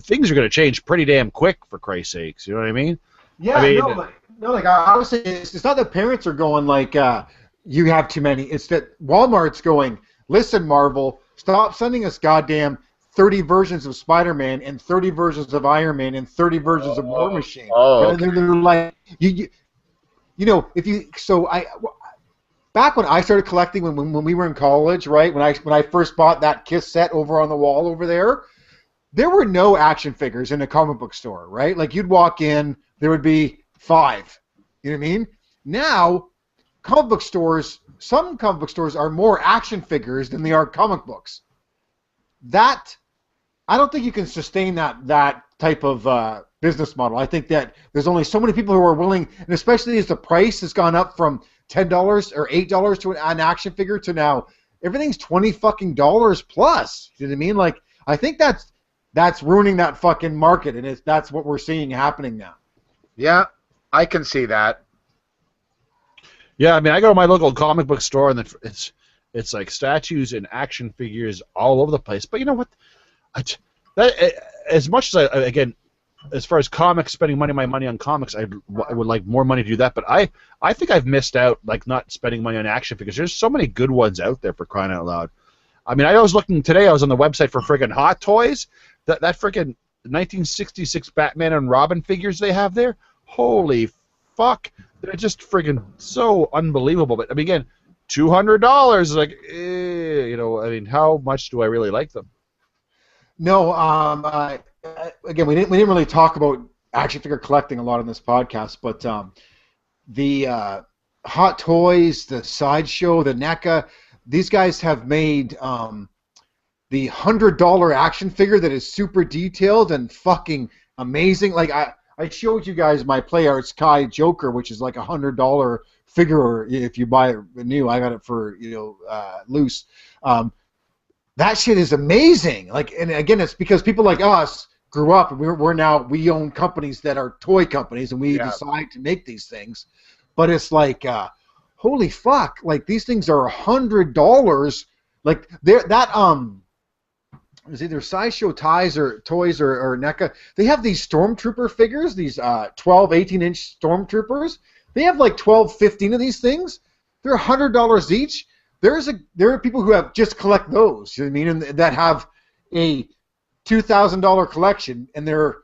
things are going to change pretty damn quick, for Christ's sakes. You know what I mean? Yeah, I was saying, it's not that parents are going you have too many. It's that Walmart's going, listen, Marvel, stop sending us goddamn 30 versions of Spider-Man and 30 versions of Iron Man and 30 versions of War Machine. Oh, okay. And they're like, back when I started collecting when we were in college, right? When I first bought that Kiss set over on the wall over there were no action figures in a comic book store, right? Like you'd walk in, there would be 5. You know what I mean? Now, some comic book stores are more action figures than they are comic books. That, I don't think you can sustain that type of business model. I think that there's only so many people who are willing, and especially as the price has gone up from $10 or $8 to an action figure to now everything's $20 fucking plus. You know what I mean? Like, I think that's ruining that fucking market, and that's what we're seeing happening now. Yeah, I can see that. Yeah, I mean, I go to my local comic book store, and it's like statues and action figures all over the place. But you know what? As much as again, as far as comics, spending my money on comics, I would like more money to do that. But I think I've missed out, not spending money on action figures. There's so many good ones out there, for crying out loud. I mean, I was looking today. I was on the website for friggin' Hot Toys. That friggin' 1966 Batman and Robin figures they have there. Holy fuck! They're just friggin' so unbelievable. But I mean, again, $200 is like, I mean, how much do I really like them? No, again, we didn't really talk about action figure collecting a lot on this podcast, but the Hot Toys, the Sideshow, the NECA, these guys have made the $100 action figure that is super detailed and fucking amazing. Like I showed you guys my Play Arts Kai Joker, which is like $100 figure if you buy it new. I got it for loose. That shit is amazing. Like, and again, it's because people like us grew up, and we own companies that are toy companies, and we decide to make these things. But it's like, holy fuck! Like these things are $100. Like it was either Sideshow Toys or NECA. They have these Stormtrooper figures, these 12, 18-inch Stormtroopers. They have like 12, 15 of these things. They're $100 each. There are people who have just collect those. You know what I mean? And that have a $2,000 collection, and they're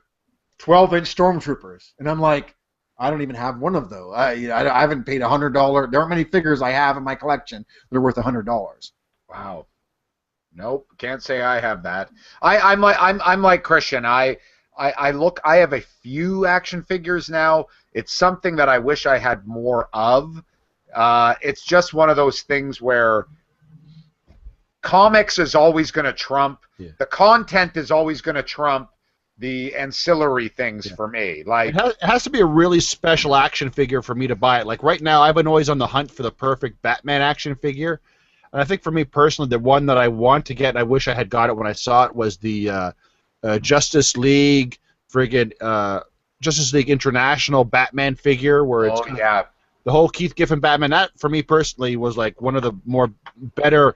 12-inch Stormtroopers. And I'm like, I don't even have one of those. I haven't paid $100. There aren't many figures I have in my collection that are worth $100. Wow. Nope, can't say I have that. I'm like Christian. I have a few action figures now. It's something that I wish I had more of. It's just one of those things where comics is always going to trump. Yeah. The content is always going to trump the ancillary things for me. Like it has to be a really special action figure for me to buy it. Like right now, I've been always on the hunt for the perfect Batman action figure. And I think for me personally, the one that I want to get, and I wish I had got it when I saw it, was the Justice League Justice League International Batman figure, where it's the whole Keith Giffen Batman. That for me personally was like one of the more better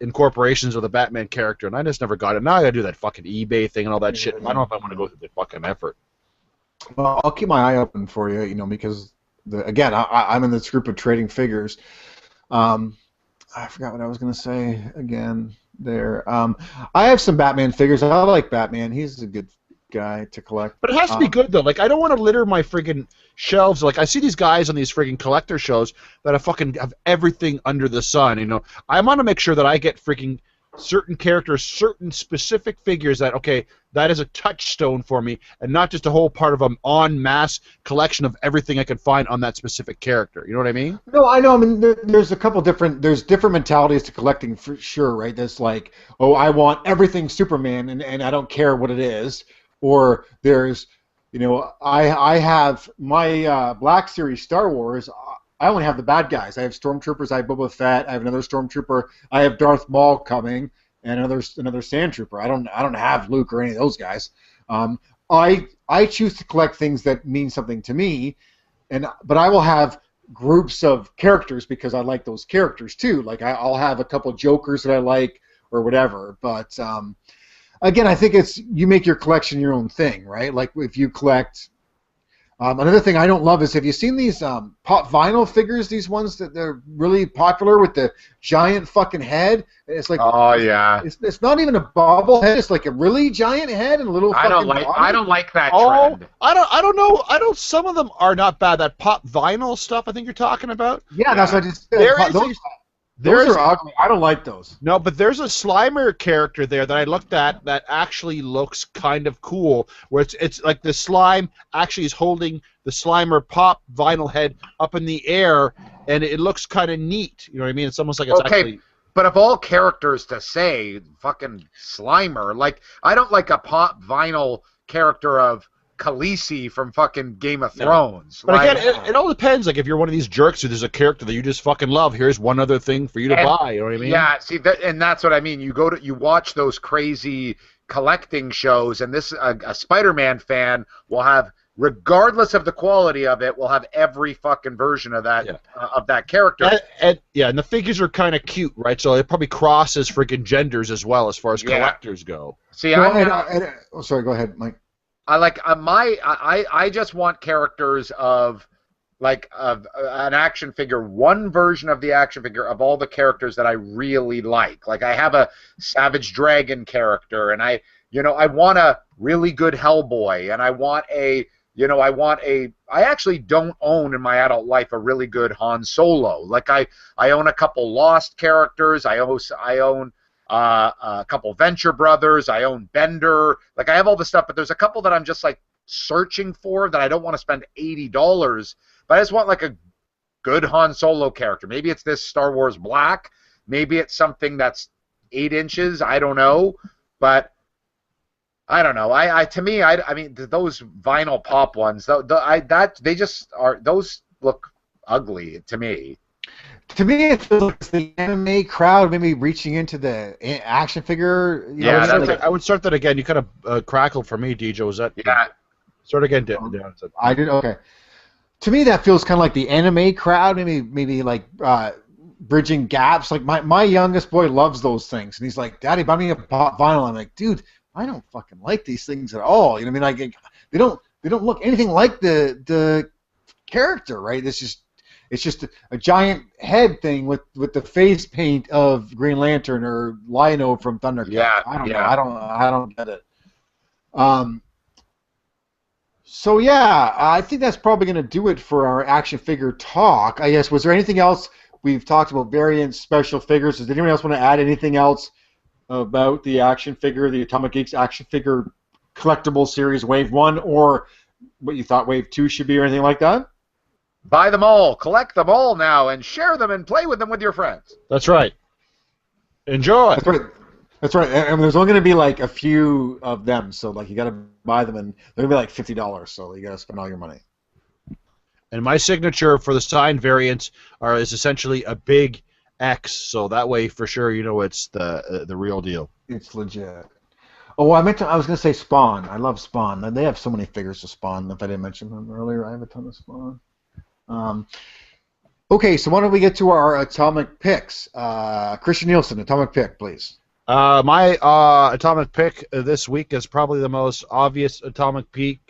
incorporations of the Batman character, and I just never got it. Now I gotta do that fucking eBay thing and all that shit. I don't know if I want to go through the fucking effort. Well, I'll keep my eye open for you, because I'm in this group of trading figures. I forgot what I was going to say again there. I have some Batman figures. I like Batman. He's a good guy to collect. But it has to be good, though. Like, I don't want to litter my friggin' shelves. Like, I see these guys on these friggin' collector shows that have everything under the sun, I want to make sure that I get friggin' certain characters, certain specific figures that is a touchstone for me, and not just a whole part of an en masse collection of everything I can find on that specific character. You know what I mean? No, I know. I mean, there's a couple there's different mentalities to collecting for sure, right? There's like, I want everything Superman, and I don't care what it is. Or there's, I have my Black Series Star Wars. I only have the bad guys. I have Stormtroopers. I have Boba Fett. I have another Stormtrooper. I have Darth Maul coming, and another Sand Trooper. I don't have Luke or any of those guys. I choose to collect things that mean something to me, but I will have groups of characters because I like those characters too. Like I'll have a couple Jokers that I like or whatever. But again, I think you make your collection your own thing, right? Like if you collect. Another thing I don't love is, have you seen these pop vinyl figures? These ones that they're really popular with the giant fucking head. It's like, oh yeah, it's not even a bobblehead. It's like a really giant head and a little. I don't like that trend. I don't know. Some of them are not bad. That pop vinyl stuff I think you're talking about. Yeah, that's what I just said. Those are ugly. I don't like those. No, but there's a Slimer character there that I looked at that actually looks kind of cool, where it's like the slime actually is holding the Slimer pop vinyl head up in the air, and it looks kind of neat. You know what I mean? It's almost like it's actually... But of all characters to say, fucking Slimer, like, I don't like a pop vinyl character of Khaleesi from fucking Game of Thrones. But again, it all depends. Like, if you're one of these jerks who there's a character that you just fucking love, here's one other thing for you to buy. You know what I mean? Yeah, see, and that's what I mean. You watch those crazy collecting shows, and a Spider-Man fan will have, regardless of the quality of it, will have every fucking version of that character. And the figures are kind of cute, right? So it probably crosses freaking genders as well as far as collectors go. See, sorry, go ahead, Mike. I just want characters of an action figure, one version of the action figure of all the characters that I really like. Like I have a Savage Dragon character, and I want a really good Hellboy, and I actually don't own in my adult life a really good Han Solo. Like I own a couple Lost characters. I own a couple Venture Brothers. I own Bender. Like I have all this stuff, but there's a couple that I'm just like searching for that I don't want to spend $80, but I just want like a good Han Solo character. Maybe it's this Star Wars Black. Maybe it's something that's 8 inches. I don't know, but I don't know. I mean, those vinyl pop ones, those look ugly to me. To me, it feels like it's the anime crowd maybe reaching into the action figure. I would start that again. You kind of crackled for me, DJ. Was that? Yeah. Start again, Dan. I did. Okay. To me, that feels kind of like the anime crowd. Maybe like bridging gaps. Like my youngest boy loves those things, and he's like, "Daddy, buy me a pop vinyl." I'm like, "Dude, I don't fucking like these things at all." You know what I mean? Like they don't look anything like the character, right? It's just a giant head thing with the face paint of Green Lantern or Lion-O from Thundercats. Yeah, I don't know. I don't get it. So yeah, I think that's probably going to do it for our action figure talk. I guess, was there anything else? We've talked about variant special figures. Does anyone else want to add anything else about the action figure, the Atomic Geeks action figure collectible series Wave 1, or what you thought Wave 2 should be, or anything like that? Buy them all, collect them all now, and share them and play with them with your friends. That's right. Enjoy. That's right. And there's only going to be like a few of them, so like you got to buy them, and they're going to be like $50, so you got to spend all your money. And my signature for the signed variants is essentially a big X, so that way for sure you know it's the real deal. It's legit. Oh, I was going to say Spawn. I love Spawn. They have so many figures of Spawn. If I didn't mention them earlier, I have a ton of Spawn. Okay, so why don't we get to our atomic picks? Christian Nielsen, atomic pick, please. My atomic pick this week is probably the most obvious atomic pick.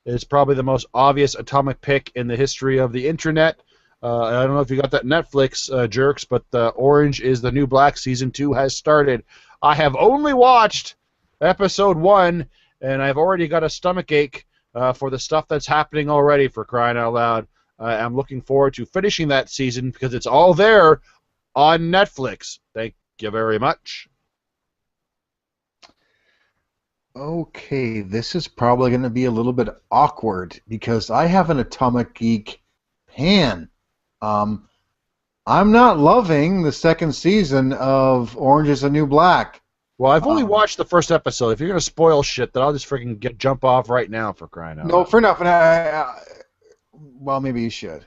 It's probably the most obvious atomic pick in the history of the internet. I don't know if you got that Netflix, jerks, but Orange is the New Black Season 2 has started. I have only watched episode 1, and I've already got a stomach ache for the stuff that's happening already, for crying out loud. I'm looking forward to finishing that season because it's all there on Netflix. Thank you very much. Okay, this is probably going to be a little bit awkward because I have an Atomic Geek pan. I'm not loving the second season of Orange is the New Black. Well, I've only watched the first episode. If you're going to spoil shit, then I'll just freaking jump off right now, for crying out loud. No, fair enough. Well, maybe you should.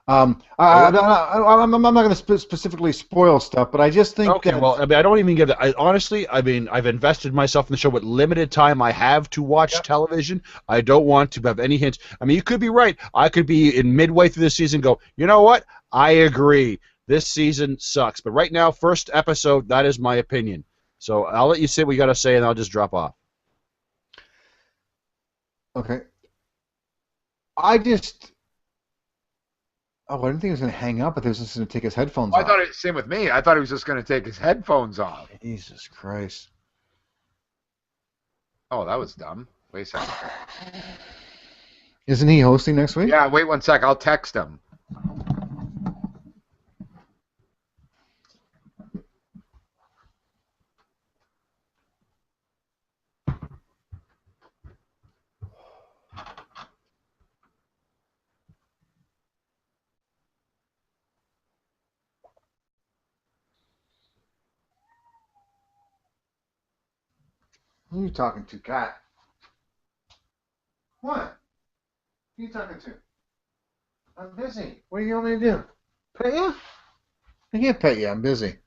I'm not going to specifically spoil stuff, but I just think okay, well, I mean, I don't even give that. Honestly, I mean, I've invested myself in the show with limited time I have to watch television. I don't want to have any hints. I mean, you could be right. I could be in midway through the season and go, you know what? I agree. This season sucks. But right now, first episode, that is my opinion. So I'll let you say what you got to say, and I'll just drop off. Okay. Oh, I didn't think he was going to hang up, but he was just going to take his headphones off. I thought it same with me. I thought he was just going to take his headphones off. Jesus Christ. Oh, that was dumb. Wait a second. Isn't he hosting next week? Yeah, wait 1 sec. I'll text him. Who are you talking to, Kat? What? Who are you talking to? I'm busy. What do you want me to do? Pet you? I can't pet you. I'm busy.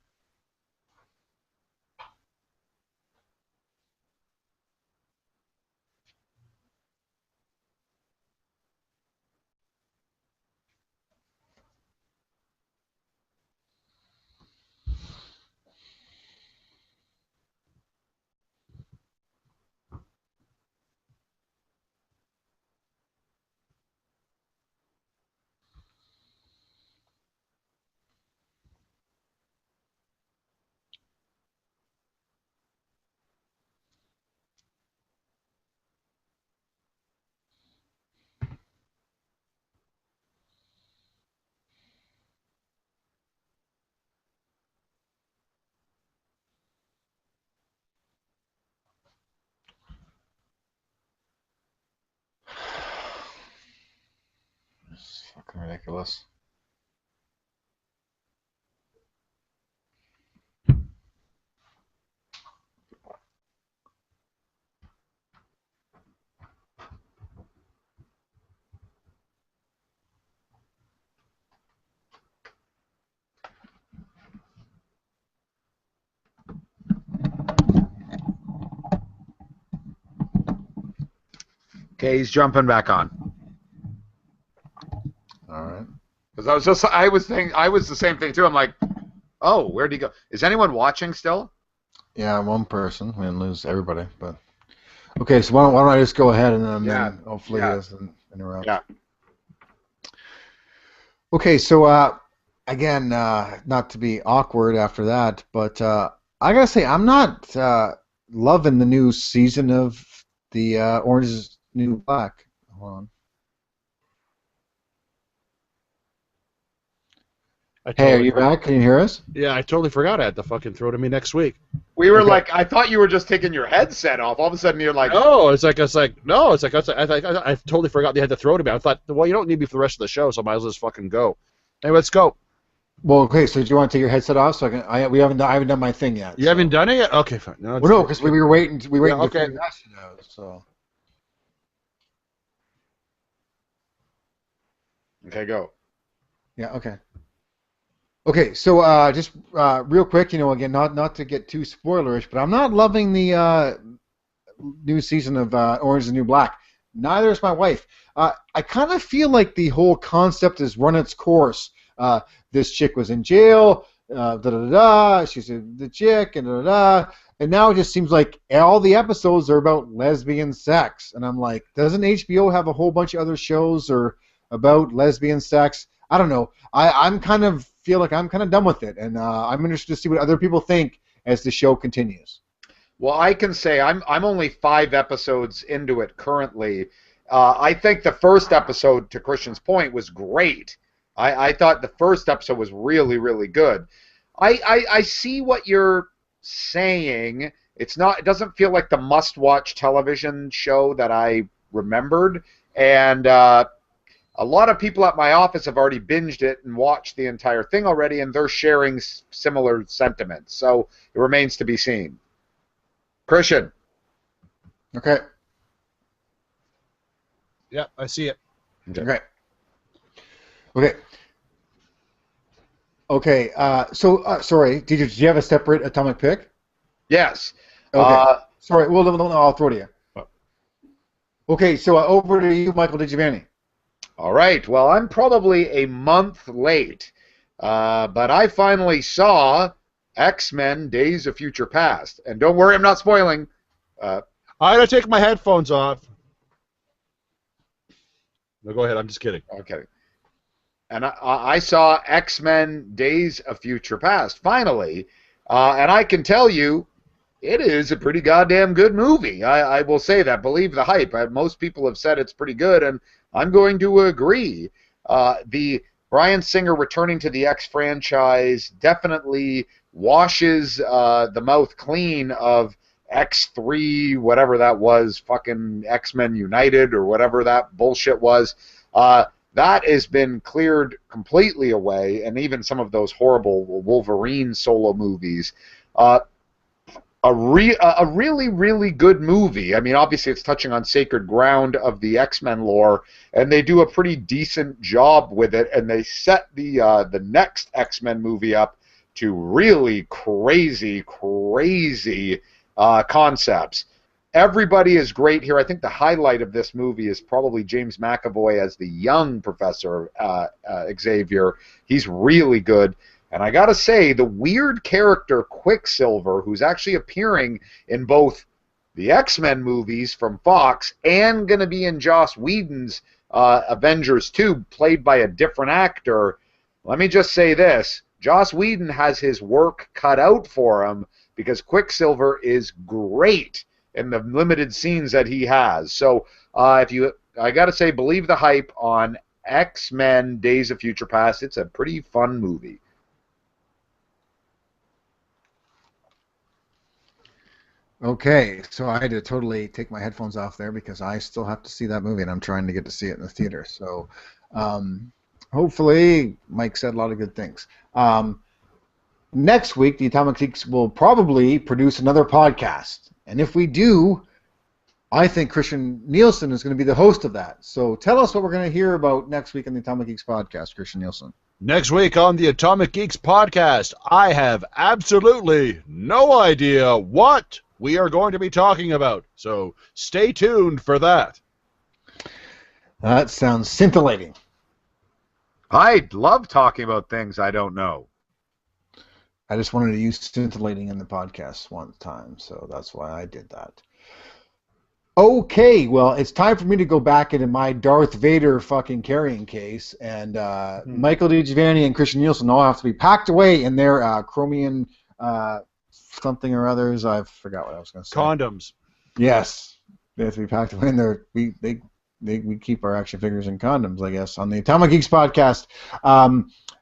This is fucking ridiculous. Okay, he's jumping back on. All right. Because I was the same thing too. I'm like, oh, where'd he go? Is anyone watching still? Yeah, one person. We didn't lose everybody, but okay. So why don't I just go ahead and then hopefully he doesn't interrupt. Yeah. Okay, so again, not to be awkward after that, but I gotta say I'm not loving the new season of the Orange is the New Black. Hold on. Hey, are you back? Can you hear us? Yeah, I totally forgot I had to fucking throw to me next week. We were like, I thought you were just taking your headset off. All of a sudden, you're like, no, I totally forgot they had to throw to me. I thought, well, you don't need me for the rest of the show, so I might as well just fucking go. Hey, let's go. Well, okay. So do you want to take your headset off? So I haven't done my thing yet. You haven't done it yet? Okay, fine. No, because we were waiting. We were waiting okay. to figure that shit out. So. okay, go. Yeah. Okay. Okay, so just real quick, again, not to get too spoilerish, but I'm not loving the new season of Orange is the New Black. Neither is my wife. I kind of feel like the whole concept has run its course. This chick was in jail, she's the chick, and and now it just seems like all the episodes are about lesbian sex. And I'm like, doesn't HBO have a whole bunch of other shows or about lesbian sex? I don't know. I'm kind of feel like I'm kind of done with it, and I'm interested to see what other people think as the show continues. Well, I can say I'm only 5 episodes into it currently. I think the first episode, to Christian's point, was great. I thought the first episode was really, really good. I see what you're saying. It doesn't feel like the must-watch television show that I remembered, and a lot of people at my office have already binged it and watched the entire thing already, and they're sharing similar sentiments. So it remains to be seen. Christian. Okay. Yeah, I see it. Okay. Okay. So, sorry, did you have a separate atomic pick? Yes. Okay. Sorry. Well, no, I'll throw to you. Okay. So over to you, Michael DiGiovanni. All right. Well, I'm probably a month late, but I finally saw X-Men: Days of Future Past, and don't worry, I'm not spoiling. I gotta take my headphones off. No, go ahead. I'm just kidding. Okay. And I saw X-Men: Days of Future Past finally, and I can tell you, it is a pretty goddamn good movie. I will say that. Believe the hype. Most people have said it's pretty good, and I'm going to agree. The Bryan Singer returning to the X franchise definitely washes the mouth clean of X3, whatever that was, fucking X-Men United or whatever that bullshit was. That has been cleared completely away, and even some of those horrible Wolverine solo movies. A really, really good movie. I mean, obviously it's touching on sacred ground of the X-Men lore, and they do a pretty decent job with it, and they set the next X-Men movie up to really crazy concepts. Everybody is great here. I think the highlight of this movie is probably James McAvoy as the young Professor Xavier. He's really good. And I gotta say, the weird character Quicksilver, who's actually appearing in both the X-Men movies from Fox and gonna be in Joss Whedon's Avengers 2, played by a different actor. Let me just say this. Joss Whedon has his work cut out for him because Quicksilver is great in the limited scenes that he has. So I gotta say, believe the hype on X-Men: Days of Future Past. It's a pretty fun movie. Okay, so I had to totally take my headphones off there because I still have to see that movie, and I'm trying to get to see it in the theater. So hopefully, Mike said a lot of good things. Next week, the Atomic Geeks will probably produce another podcast. And if we do, I think Christian Nielsen is going to be the host of that. So tell us what we're going to hear about next week on the Atomic Geeks podcast, Christian Nielsen. Next week on the Atomic Geeks podcast, I have absolutely no idea what we are going to be talking about. So stay tuned for that. That sounds scintillating. I love talking about things I don't know. I just wanted to use scintillating in the podcast one time, so that's why I did that. Okay, well, it's time for me to go back into my Darth Vader fucking carrying case, and Michael DiGiovanni and Christian Nielsen all have to be packed away in their chromium something or others. I forgot what I was going to say. Condoms. Yes, they have to be packed away in there. We keep our action figures in condoms, I guess, on the Atomic Geeks podcast.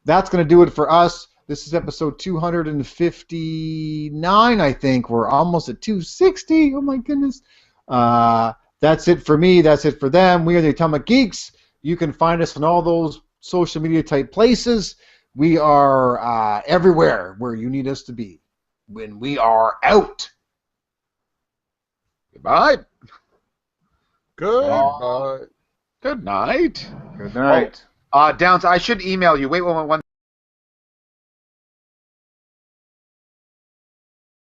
That's going to do it for us. This is episode 259, I think. We're almost at 260. Oh, my goodness. That's it for me. That's it for them. We are the Atomic Geeks. You can find us on all those social media type places. We are everywhere where you need us to be. When we are out. Goodbye. Goodbye. Good night. Good night. Downs, I should email you. Wait one